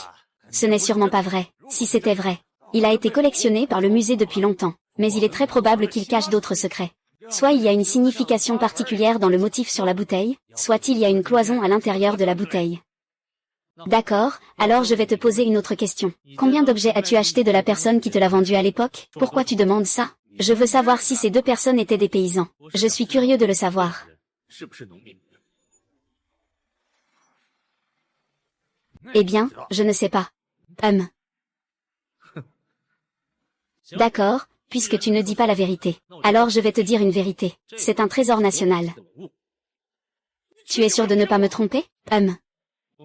Ce n'est sûrement pas vrai. Si c'était vrai, il a été collectionné par le musée depuis longtemps, mais il est très probable qu'il cache d'autres secrets. Soit il y a une signification particulière dans le motif sur la bouteille, soit il y a une cloison à l'intérieur de la bouteille. D'accord, alors je vais te poser une autre question. Combien d'objets as-tu acheté de la personne qui te l'a vendu à l'époque? Pourquoi tu demandes ça? Je veux savoir si ces deux personnes étaient des paysans. Je suis curieux de le savoir. Eh bien, je ne sais pas. D'accord, puisque tu ne dis pas la vérité. Alors je vais te dire une vérité. C'est un trésor national. Tu es sûr de ne pas me tromper?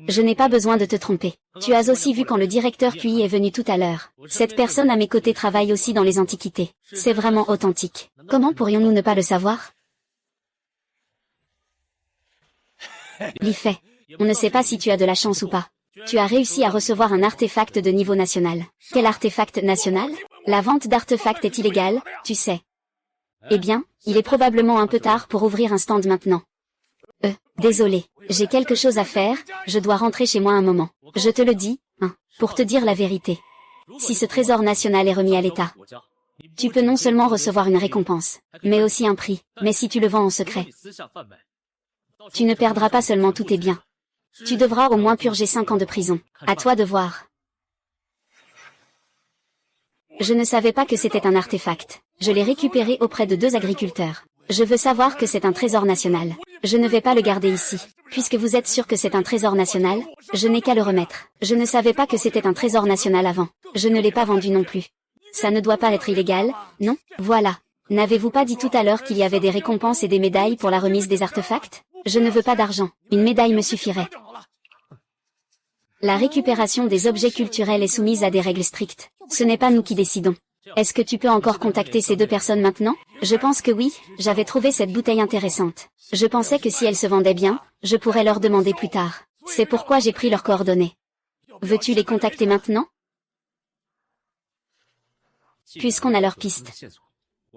Je n'ai pas besoin de te tromper. Tu as aussi vu quand le directeur QI est venu tout à l'heure. Cette personne à mes côtés travaille aussi dans les antiquités. C'est vraiment authentique. Comment pourrions-nous ne pas le savoir? Li fait. On ne sait pas si tu as de la chance ou pas. Tu as réussi à recevoir un artefact de niveau national. Quel artefact national? La vente d'artefacts est illégale, tu sais. Eh bien, il est probablement un peu tard pour ouvrir un stand maintenant. Désolé. J'ai quelque chose à faire, je dois rentrer chez moi un moment. Je te le dis, hein, pour te dire la vérité. Si ce trésor national est remis à l'État, tu peux non seulement recevoir une récompense, mais aussi un prix. Mais si tu le vends en secret, tu ne perdras pas seulement tous tes biens. Tu devras au moins purger 5 ans de prison. À toi de voir. Je ne savais pas que c'était un artefact. Je l'ai récupéré auprès de 2 agriculteurs. Je veux savoir que c'est un trésor national. Je ne vais pas le garder ici. Puisque vous êtes sûr que c'est un trésor national, je n'ai qu'à le remettre. Je ne savais pas que c'était un trésor national avant. Je ne l'ai pas vendu non plus. Ça ne doit pas être illégal, non? Voilà. N'avez-vous pas dit tout à l'heure qu'il y avait des récompenses et des médailles pour la remise des artefacts? Je ne veux pas d'argent. Une médaille me suffirait. La récupération des objets culturels est soumise à des règles strictes. Ce n'est pas nous qui décidons. Est-ce que tu peux encore contacter ces 2 personnes maintenant? Je pense que oui, j'avais trouvé cette bouteille intéressante. Je pensais que si elle se vendait bien, je pourrais leur demander plus tard. C'est pourquoi j'ai pris leurs coordonnées. Veux-tu les contacter maintenant? Puisqu'on a leur piste,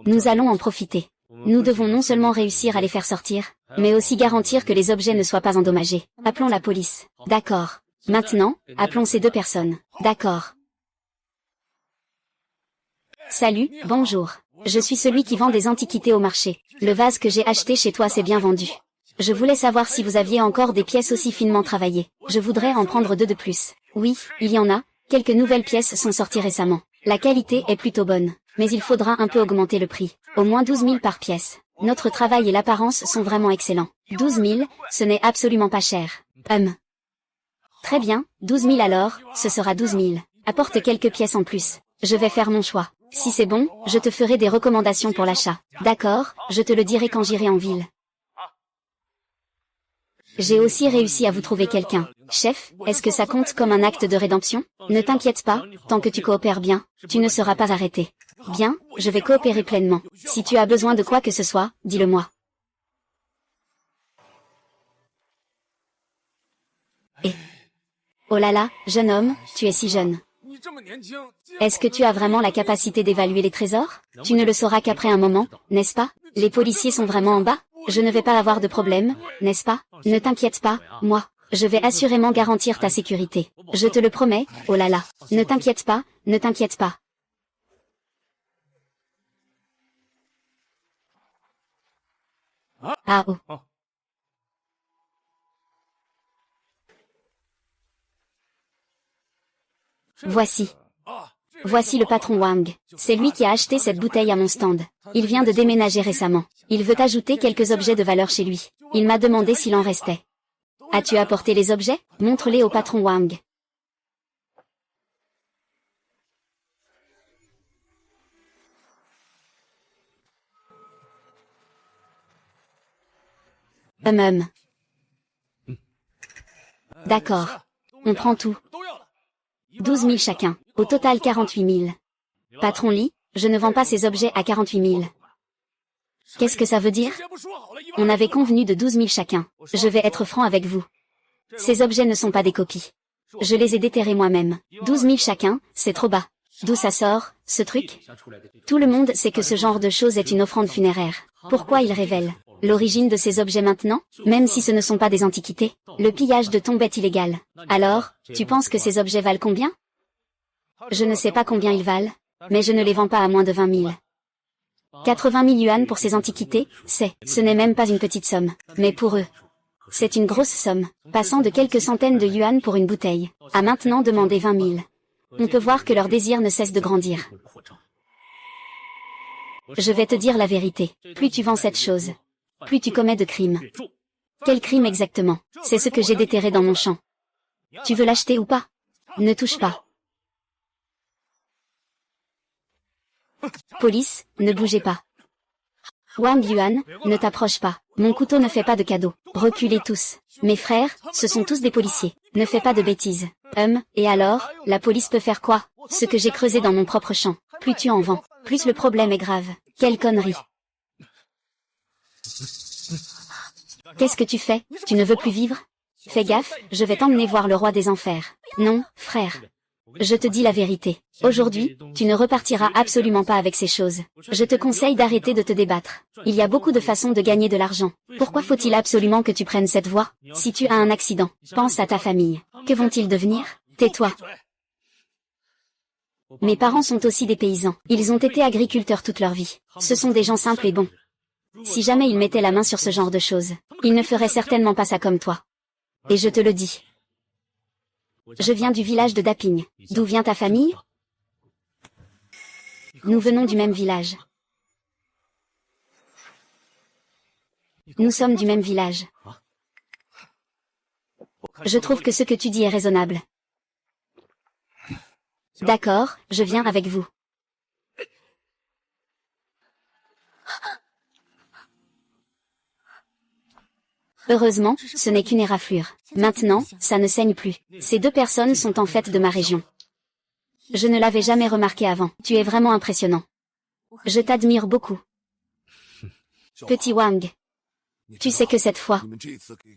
nous allons en profiter. Nous devons non seulement réussir à les faire sortir, mais aussi garantir que les objets ne soient pas endommagés. Appelons la police. D'accord. Maintenant, appelons ces 2 personnes. D'accord. Salut, bonjour. Je suis celui qui vend des antiquités au marché. Le vase que j'ai acheté chez toi s'est bien vendu. Je voulais savoir si vous aviez encore des pièces aussi finement travaillées. Je voudrais en prendre 2 de plus. Oui, il y en a. Quelques nouvelles pièces sont sorties récemment. La qualité est plutôt bonne, mais il faudra un peu augmenter le prix. Au moins 12 000 par pièce. Notre travail et l'apparence sont vraiment excellents. 12 000, ce n'est absolument pas cher. Très bien, 12 000 alors, ce sera 12 000. Apporte quelques pièces en plus. Je vais faire mon choix. Si c'est bon, je te ferai des recommandations pour l'achat. D'accord, je te le dirai quand j'irai en ville. J'ai aussi réussi à vous trouver quelqu'un. Chef, est-ce que ça compte comme un acte de rédemption? Ne t'inquiète pas, tant que tu coopères bien, tu ne seras pas arrêté. Bien, je vais coopérer pleinement. Si tu as besoin de quoi que ce soit, dis-le-moi. Oh là là, jeune homme, tu es si jeune. Est-ce que tu as vraiment la capacité d'évaluer les trésors? Tu ne le sauras qu'après un moment, n'est-ce pas? Les policiers sont vraiment en bas? Je ne vais pas avoir de problème, n'est-ce pas? Ne t'inquiète pas, moi, je vais assurément garantir ta sécurité. Je te le promets, oh là là. Ne t'inquiète pas, ne t'inquiète pas. Ah oh. Voici. Voici le patron Wang. C'est lui qui a acheté cette bouteille à mon stand. Il vient de déménager récemment. Il veut ajouter quelques objets de valeur chez lui. Il m'a demandé s'il en restait. As-tu apporté les objets? Montre-les au patron Wang. D'accord. On prend tout. 12 000 chacun. Au total 48 000. Patron Lee, je ne vends pas ces objets à 48 000. Qu'est-ce que ça veut dire? On avait convenu de 12 000 chacun. Je vais être franc avec vous. Ces objets ne sont pas des copies. Je les ai déterrés moi-même. 12 000 chacun, c'est trop bas. D'où ça sort, ce truc? Tout le monde sait que ce genre de choses est une offrande funéraire. Pourquoi il révèle l'origine de ces objets maintenant, même si ce ne sont pas des antiquités? Le pillage de tombes est illégal. Alors, tu penses que ces objets valent combien? Je ne sais pas combien ils valent, mais je ne les vends pas à moins de 20 000. 80 000 yuan pour ces antiquités, ce n'est même pas une petite somme. Mais pour eux, c'est une grosse somme, passant de quelques centaines de yuan pour une bouteille, à maintenant demander 20 000. On peut voir que leur désir ne cesse de grandir. Je vais te dire la vérité, plus tu vends cette chose, plus tu commets de crimes. Quel crime exactement? C'est ce que j'ai déterré dans mon champ. Tu veux l'acheter ou pas? Ne touche pas. Police, ne bougez pas. Wang Yuan, ne t'approche pas. Mon couteau ne fait pas de cadeaux. Reculez tous. Mes frères, ce sont tous des policiers. Ne fais pas de bêtises. Et alors, la police peut faire quoi? Ce que j'ai creusé dans mon propre champ. Plus tu en vends, plus le problème est grave. Quelle connerie. Qu'est-ce que tu fais? Tu ne veux plus vivre? Fais gaffe, je vais t'emmener voir le roi des enfers. Non, frère. Je te dis la vérité. Aujourd'hui, tu ne repartiras absolument pas avec ces choses. Je te conseille d'arrêter de te débattre. Il y a beaucoup de façons de gagner de l'argent. Pourquoi faut-il absolument que tu prennes cette voie? Si tu as un accident, pense à ta famille. Que vont-ils devenir? Tais-toi. Mes parents sont aussi des paysans. Ils ont été agriculteurs toute leur vie. Ce sont des gens simples et bons. Si jamais ils mettaient la main sur ce genre de choses, ils ne feraient certainement pas ça comme toi. Et je te le dis. Je viens du village de Daping. D'où vient ta famille? Nous venons du même village. Nous sommes du même village. Je trouve que ce que tu dis est raisonnable. D'accord, je viens avec vous. Heureusement, ce n'est qu'une éraflure. Maintenant, ça ne saigne plus. Ces deux personnes sont en fait de ma région. Je ne l'avais jamais remarqué avant. Tu es vraiment impressionnant. Je t'admire beaucoup. Petit Wang. Tu sais que cette fois,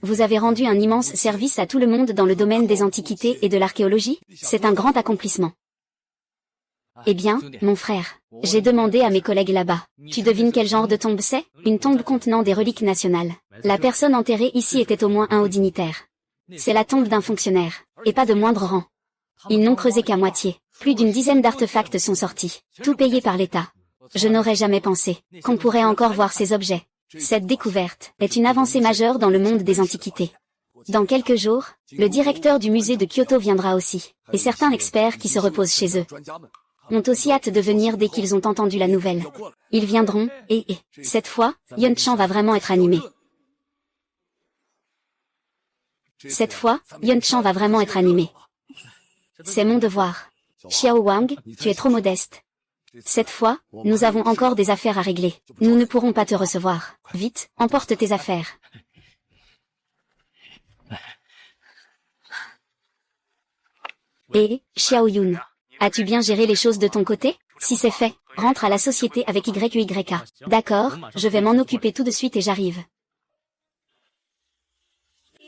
vous avez rendu un immense service à tout le monde dans le domaine des antiquités et de l'archéologie. C'est un grand accomplissement. Eh bien, mon frère, j'ai demandé à mes collègues là-bas. Tu devines quel genre de tombe c'est? Une tombe contenant des reliques nationales. La personne enterrée ici était au moins un haut dignitaire. C'est la tombe d'un fonctionnaire, et pas de moindre rang. Ils n'ont creusé qu'à moitié. Plus d'une dizaine d'artefacts sont sortis, tout payé par l'État. Je n'aurais jamais pensé qu'on pourrait encore voir ces objets. Cette découverte est une avancée majeure dans le monde des antiquités. Dans quelques jours, le directeur du musée de Kyoto viendra aussi, et certains experts qui se reposent chez eux ont aussi hâte de venir dès qu'ils ont entendu la nouvelle. Ils viendront, et cette fois, Yunchan va vraiment être animé. Cette fois, Yunchan va vraiment être animé. C'est mon devoir. Xiao Wang, tu es trop modeste. Cette fois, nous avons encore des affaires à régler. Nous ne pourrons pas te recevoir. Vite, emporte tes affaires. Et, Xiao Yun, as-tu bien géré les choses de ton côté? Si c'est fait, rentre à la société avec YYA. D'accord, je vais m'en occuper tout de suite et j'arrive.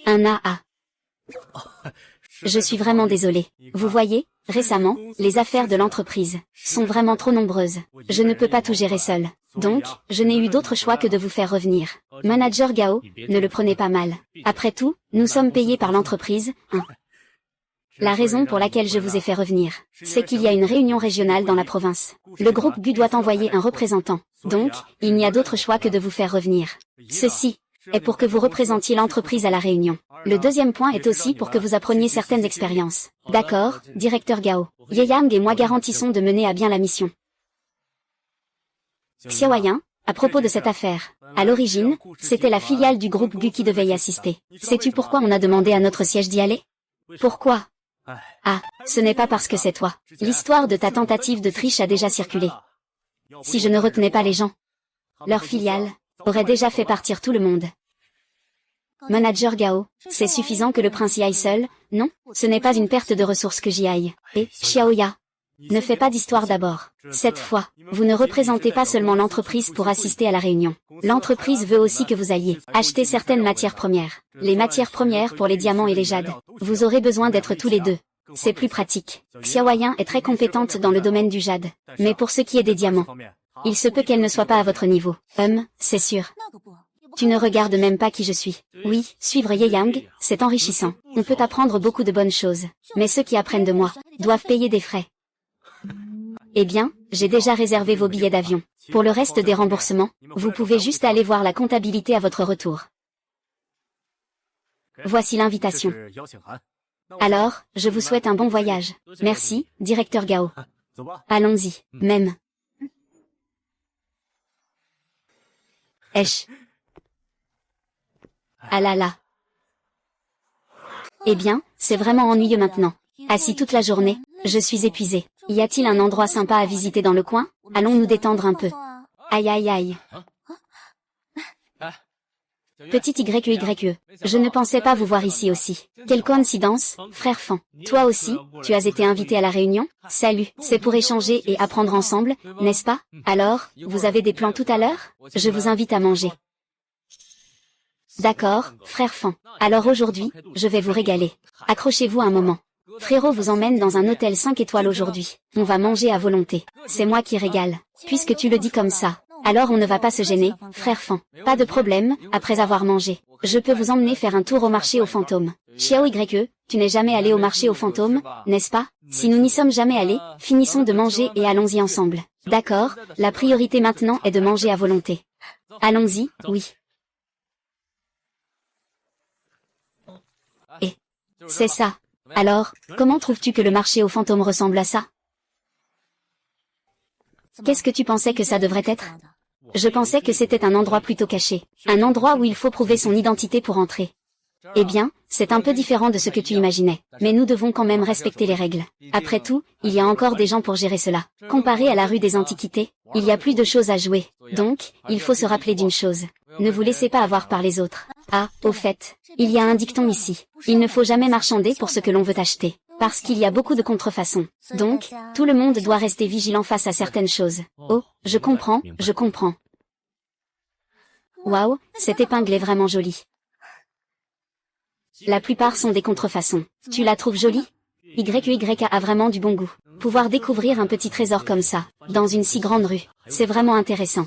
Un AA. Je suis vraiment désolé. Vous voyez, récemment, les affaires de l'entreprise sont vraiment trop nombreuses. Je ne peux pas tout gérer seul. Donc, je n'ai eu d'autre choix que de vous faire revenir. Manager Gao, ne le prenez pas mal. Après tout, nous sommes payés par l'entreprise, hein. La raison pour laquelle je vous ai fait revenir, c'est qu'il y a une réunion régionale dans la province. Le groupe Bu doit envoyer un représentant. Donc, il n'y a d'autre choix que de vous faire revenir. Ceci est pour que vous représentiez l'entreprise à la réunion. Le deuxième point est aussi pour que vous appreniez certaines expériences. D'accord, directeur Gao. Ye Yang et moi garantissons de mener à bien la mission. Xiaoyan, à propos de cette affaire, à l'origine, c'était la filiale du groupe Bu qui devait y assister. Sais-tu pourquoi on a demandé à notre siège d'y aller? Pourquoi? Ah, ce n'est pas parce que c'est toi. L'histoire de ta tentative de triche a déjà circulé. Si je ne retenais pas les gens, leur filiale aurait déjà fait partir tout le monde. Manager Gao, c'est suffisant que le prince y aille seul, non? Ce n'est pas une perte de ressources que j'y aille. Et, Xiaoya, ne fais pas d'histoire d'abord. Cette fois, vous ne représentez pas seulement l'entreprise pour assister à la réunion. L'entreprise veut aussi que vous alliez acheter certaines matières premières. Les matières premières pour les diamants et les jades. Vous aurez besoin d'être tous les deux. C'est plus pratique. Xiaoyan est très compétente dans le domaine du jade. Mais pour ce qui est des diamants, il se peut qu'elle ne soit pas à votre niveau. C'est sûr. Tu ne regardes même pas qui je suis. Oui, suivre Ye Yang, c'est enrichissant. On peut apprendre beaucoup de bonnes choses. Mais ceux qui apprennent de moi doivent payer des frais. Eh bien, j'ai déjà réservé vos billets d'avion. Pour le reste des remboursements, vous pouvez juste aller voir la comptabilité à votre retour. Voici l'invitation. Alors, je vous souhaite un bon voyage. Merci, directeur Gao. Allons-y, même. Esh. Ah là là. Eh bien, c'est vraiment ennuyeux maintenant. Assis toute la journée, je suis épuisé. Y a-t-il un endroit sympa à visiter dans le coin? Allons nous détendre un peu. Aïe aïe aïe. Petit YYE, je ne pensais pas vous voir ici aussi. Quelle coïncidence, frère Fan. Toi aussi, tu as été invité à la réunion? Salut, c'est pour échanger et apprendre ensemble, n'est-ce pas? Alors, vous avez des plans tout à l'heure? Je vous invite à manger. D'accord, frère Fan. Alors aujourd'hui, je vais vous régaler. Accrochez-vous un moment. Frérot vous emmène dans un hôtel 5 étoiles aujourd'hui. On va manger à volonté. C'est moi qui régale. Puisque tu le dis comme ça, alors on ne va pas se gêner, frère Fan. Pas de problème, après avoir mangé. Je peux vous emmener faire un tour au marché aux fantômes. Xiao YE, tu n'es jamais allé au marché aux fantômes, n'est-ce pas? Si nous n'y sommes jamais allés, finissons de manger et allons-y ensemble. D'accord, la priorité maintenant est de manger à volonté. Allons-y, oui. Et c'est ça. Alors, comment trouves-tu que le marché aux fantômes ressemble à ça? Qu'est-ce que tu pensais que ça devrait être? Je pensais que c'était un endroit plutôt caché. Un endroit où il faut prouver son identité pour entrer. Eh bien, c'est un peu différent de ce que tu imaginais. Mais nous devons quand même respecter les règles. Après tout, il y a encore des gens pour gérer cela. Comparé à la rue des Antiquités, il y a plus de choses à jouer. Donc, il faut se rappeler d'une chose. Ne vous laissez pas avoir par les autres. Ah, au fait, il y a un dicton ici. Il ne faut jamais marchander pour ce que l'on veut acheter. Parce qu'il y a beaucoup de contrefaçons. Donc, tout le monde doit rester vigilant face à certaines choses. Oh, je comprends, je comprends. Waouh, cette épingle est vraiment jolie. La plupart sont des contrefaçons. Tu la trouves jolie? YYA a vraiment du bon goût. Pouvoir découvrir un petit trésor comme ça, dans une si grande rue, c'est vraiment intéressant.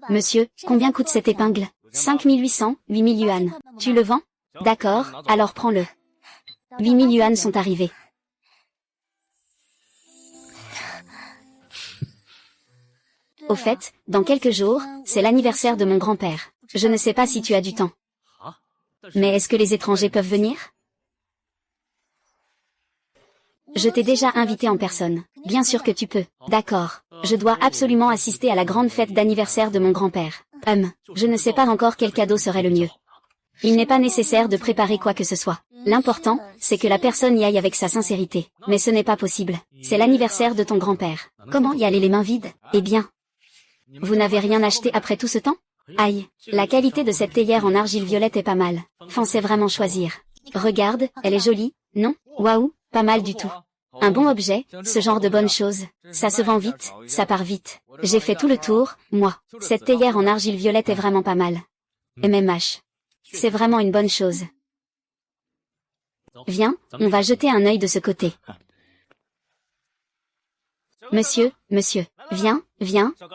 Monsieur, combien coûte cette épingle? 5800, 8000 yuan. Tu le vends? D'accord, alors prends-le. 8000 yuan sont arrivés. Au fait, dans quelques jours, c'est l'anniversaire de mon grand-père. Je ne sais pas si tu as du temps. Mais est-ce que les étrangers peuvent venir? Je t'ai déjà invité en personne. Bien sûr que tu peux. D'accord. Je dois absolument assister à la grande fête d'anniversaire de mon grand-père. Je ne sais pas encore quel cadeau serait le mieux. Il n'est pas nécessaire de préparer quoi que ce soit. L'important, c'est que la personne y aille avec sa sincérité. Mais ce n'est pas possible. C'est l'anniversaire de ton grand-père. Comment y aller les mains vides? Eh bien. Vous n'avez rien acheté après tout ce temps? Aïe, la qualité de cette théière en argile violette est pas mal. Pensez vraiment choisir. Regarde, elle est jolie, non? Waouh, pas mal du tout. Un bon objet, ce genre de bonnes choses. Ça se vend vite, ça part vite. J'ai fait tout le tour, moi. Cette théière en argile violette est vraiment pas mal. MMH. C'est vraiment une bonne chose. Viens, on va jeter un œil de ce côté. Monsieur, viens,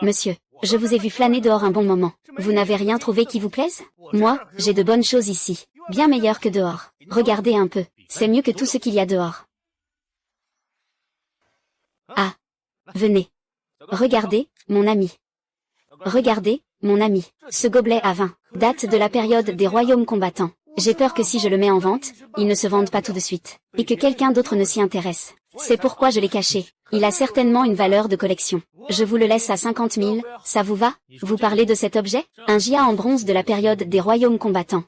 monsieur. Je vous ai vu flâner dehors un bon moment. Vous n'avez rien trouvé qui vous plaise? Moi, j'ai de bonnes choses ici. Bien meilleures que dehors. Regardez un peu. C'est mieux que tout ce qu'il y a dehors. Ah. Venez. Regardez, mon ami. Regardez, mon ami. Ce gobelet à vin date de la période des royaumes combattants. J'ai peur que si je le mets en vente, il ne se vende pas tout de suite. Et que quelqu'un d'autre ne s'y intéresse. C'est pourquoi je l'ai caché. Il a certainement une valeur de collection. Je vous le laisse à 50 000, ça vous va? Vous parlez de cet objet? Un Jia en bronze de la période des royaumes combattants.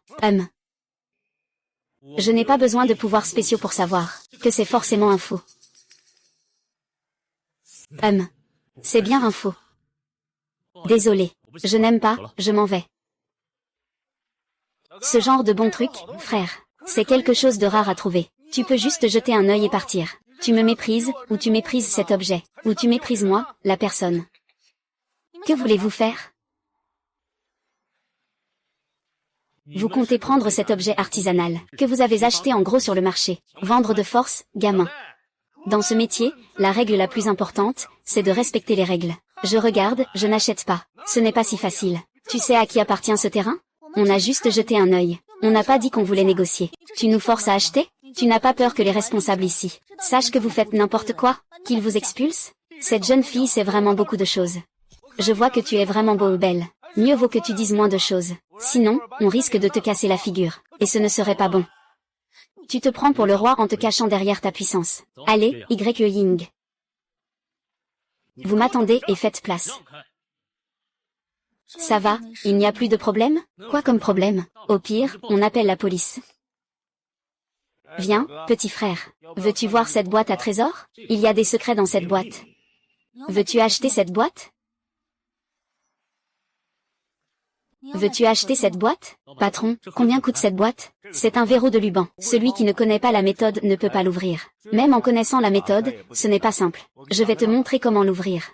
Je n'ai pas besoin de pouvoirs spéciaux pour savoir que c'est forcément un faux. C'est bien un faux. Désolé. Je n'aime pas, je m'en vais. Ce genre de bon truc, frère, c'est quelque chose de rare à trouver. Tu peux juste jeter un œil et partir. Tu me méprises, ou tu méprises cet objet, ou tu méprises moi, la personne. Que voulez-vous faire? Vous comptez prendre cet objet artisanal, que vous avez acheté en gros sur le marché, vendre de force, gamin. Dans ce métier, la règle la plus importante, c'est de respecter les règles. Je regarde, je n'achète pas. Ce n'est pas si facile. Tu sais à qui appartient ce terrain? On a juste jeté un œil. On n'a pas dit qu'on voulait négocier. Tu nous forces à acheter? Tu n'as pas peur que les responsables ici sachent que vous faites n'importe quoi? Qu'ils vous expulsent? Cette jeune fille sait vraiment beaucoup de choses. Je vois que tu es vraiment beau ou belle. Mieux vaut que tu dises moins de choses. Sinon, on risque de te casser la figure. Et ce ne serait pas bon. Tu te prends pour le roi en te cachant derrière ta puissance. Allez, Ying. Vous m'attendez et faites place. Ça va, il n'y a plus de problème? Quoi comme problème? Au pire, on appelle la police. Viens, petit frère. Veux-tu voir cette boîte à trésors? Il y a des secrets dans cette boîte. Veux-tu acheter cette boîte? Veux-tu acheter cette boîte? Patron, combien coûte cette boîte? C'est un verrou de Luban. Celui qui ne connaît pas la méthode ne peut pas l'ouvrir. Même en connaissant la méthode, ce n'est pas simple. Je vais te montrer comment l'ouvrir.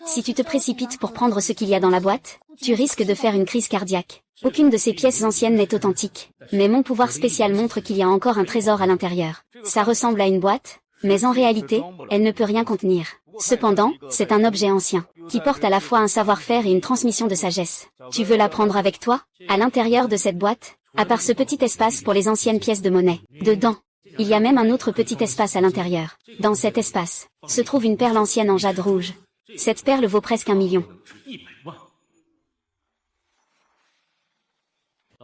Si tu te précipites pour prendre ce qu'il y a dans la boîte, tu risques de faire une crise cardiaque. Aucune de ces pièces anciennes n'est authentique. Mais mon pouvoir spécial montre qu'il y a encore un trésor à l'intérieur. Ça ressemble à une boîte, mais en réalité, elle ne peut rien contenir. Cependant, c'est un objet ancien, qui porte à la fois un savoir-faire et une transmission de sagesse. Tu veux la prendre avec toi? À l'intérieur de cette boîte, à part ce petit espace pour les anciennes pièces de monnaie, dedans, il y a même un autre petit espace à l'intérieur. Dans cet espace, se trouve une perle ancienne en jade rouge. Cette perle vaut presque 1 million.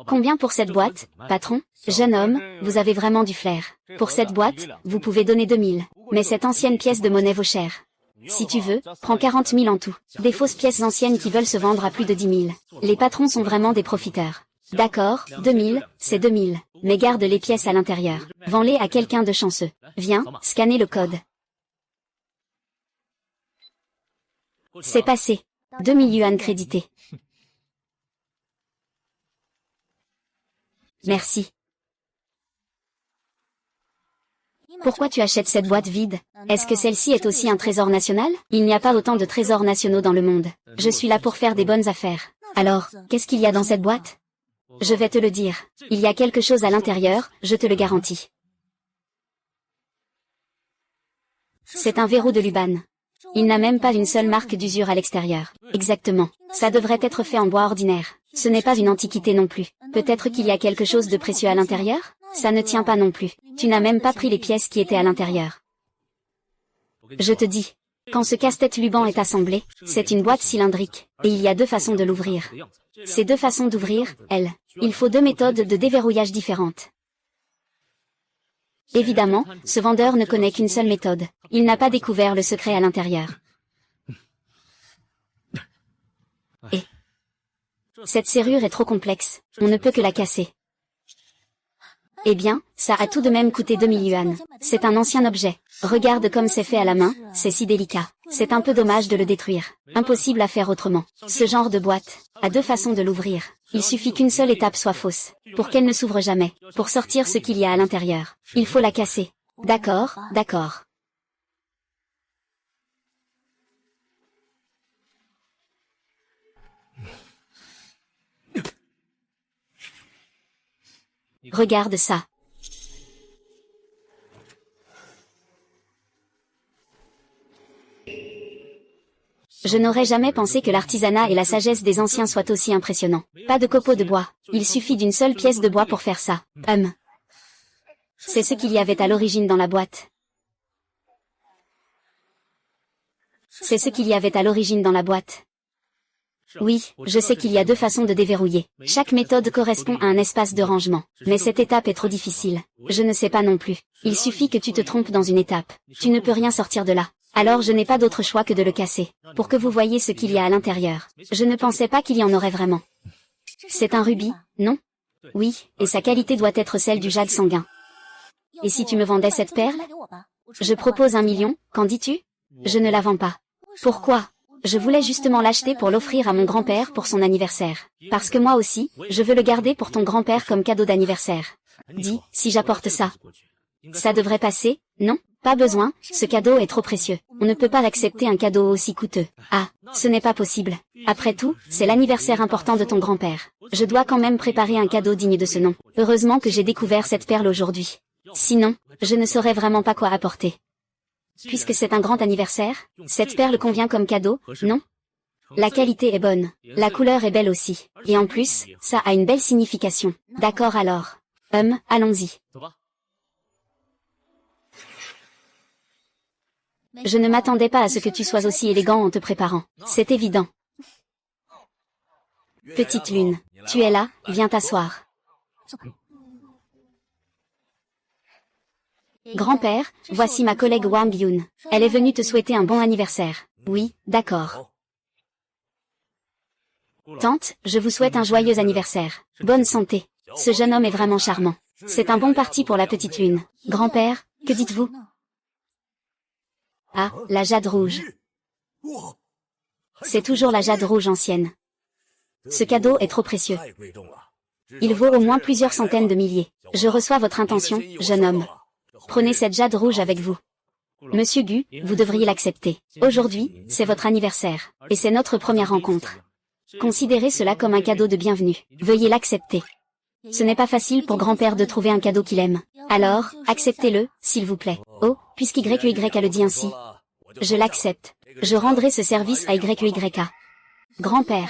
Combien pour cette boîte, patron? Jeune homme, vous avez vraiment du flair. Pour cette boîte, vous pouvez donner 2000. Mais cette ancienne pièce de monnaie vaut cher. Si tu veux, prends 40 000 en tout. Des fausses pièces anciennes qui veulent se vendre à plus de 10 000. Les patrons sont vraiment des profiteurs. D'accord, 2000, c'est 2000. Mais garde les pièces à l'intérieur. Vends-les à quelqu'un de chanceux. Viens, scanner le code. C'est passé. 2000 yuan crédités. Merci. Pourquoi tu achètes cette boîte vide? Est-ce que celle-ci est aussi un trésor national? Il n'y a pas autant de trésors nationaux dans le monde. Je suis là pour faire des bonnes affaires. Alors, qu'est-ce qu'il y a dans cette boîte? Je vais te le dire. Il y a quelque chose à l'intérieur, je te le garantis. C'est un verrou de Luban. Il n'a même pas une seule marque d'usure à l'extérieur. Exactement. Ça devrait être fait en bois ordinaire. Ce n'est pas une antiquité non plus. Peut-être qu'il y a quelque chose de précieux à l'intérieur? Ça ne tient pas non plus. Tu n'as même pas pris les pièces qui étaient à l'intérieur. Je te dis. Quand ce casse-tête Luban est assemblé, c'est une boîte cylindrique, et il y a 2 façons de l'ouvrir. Ces 2 façons d'ouvrir, il faut 2 méthodes de déverrouillage différentes. Évidemment, ce vendeur ne connaît qu'une seule méthode. Il n'a pas découvert le secret à l'intérieur. Et cette serrure est trop complexe, on ne peut que la casser. Eh bien, ça a tout de même coûté 2000 yuan. C'est un ancien objet. Regarde comme c'est fait à la main, c'est si délicat. C'est un peu dommage de le détruire. Impossible à faire autrement. Ce genre de boîte a 2 façons de l'ouvrir. Il suffit qu'une seule étape soit fausse, pour qu'elle ne s'ouvre jamais. Pour sortir ce qu'il y a à l'intérieur, il faut la casser. D'accord, d'accord. Regarde ça. Je n'aurais jamais pensé que l'artisanat et la sagesse des anciens soient aussi impressionnants. Pas de copeaux de bois. Il suffit d'une seule pièce de bois pour faire ça. C'est ce qu'il y avait à l'origine dans la boîte. C'est ce qu'il y avait à l'origine dans la boîte. Oui, je sais qu'il y a 2 façons de déverrouiller. Chaque méthode correspond à un espace de rangement. Mais cette étape est trop difficile. Je ne sais pas non plus. Il suffit que tu te trompes dans une étape. Tu ne peux rien sortir de là. Alors je n'ai pas d'autre choix que de le casser, pour que vous voyez ce qu'il y a à l'intérieur. Je ne pensais pas qu'il y en aurait vraiment. C'est un rubis, non? Oui, et sa qualité doit être celle du jade sanguin. Et si tu me vendais cette perle? Je propose 1 million, qu'en dis-tu? Je ne la vends pas. Pourquoi? Je voulais justement l'acheter pour l'offrir à mon grand-père pour son anniversaire. Parce que moi aussi, je veux le garder pour ton grand-père comme cadeau d'anniversaire. Dis, si j'apporte ça. Ça devrait passer, non? Pas besoin, ce cadeau est trop précieux. On ne peut pas accepter un cadeau aussi coûteux. Ah, ce n'est pas possible. Après tout, c'est l'anniversaire important de ton grand-père. Je dois quand même préparer un cadeau digne de ce nom. Heureusement que j'ai découvert cette perle aujourd'hui. Sinon, je ne saurais vraiment pas quoi apporter. Puisque c'est un grand anniversaire, cette perle convient comme cadeau, non? La qualité est bonne. La couleur est belle aussi. Et en plus, ça a une belle signification. D'accord alors. Allons-y. Je ne m'attendais pas à ce que tu sois aussi élégant en te préparant. C'est évident. Petite lune, tu es là, viens t'asseoir. Grand-père, voici ma collègue Wang Yun. Elle est venue te souhaiter un bon anniversaire. Oui, d'accord. Tante, je vous souhaite un joyeux anniversaire. Bonne santé. Ce jeune homme est vraiment charmant. C'est un bon parti pour la petite lune. Grand-père, que dites-vous? Ah, la jade rouge. C'est toujours la jade rouge ancienne. Ce cadeau est trop précieux. Il vaut au moins plusieurs centaines de milliers. Je reçois votre intention, jeune homme. Prenez cette jade rouge avec vous. Monsieur Gu, vous devriez l'accepter. Aujourd'hui, c'est votre anniversaire, et c'est notre première rencontre. Considérez cela comme un cadeau de bienvenue. Veuillez l'accepter. Ce n'est pas facile pour grand-père de trouver un cadeau qu'il aime. Alors, acceptez-le, s'il vous plaît. Oh, puisqu'YY a le dit ainsi. Je l'accepte. Je rendrai ce service à YYK. Grand-père.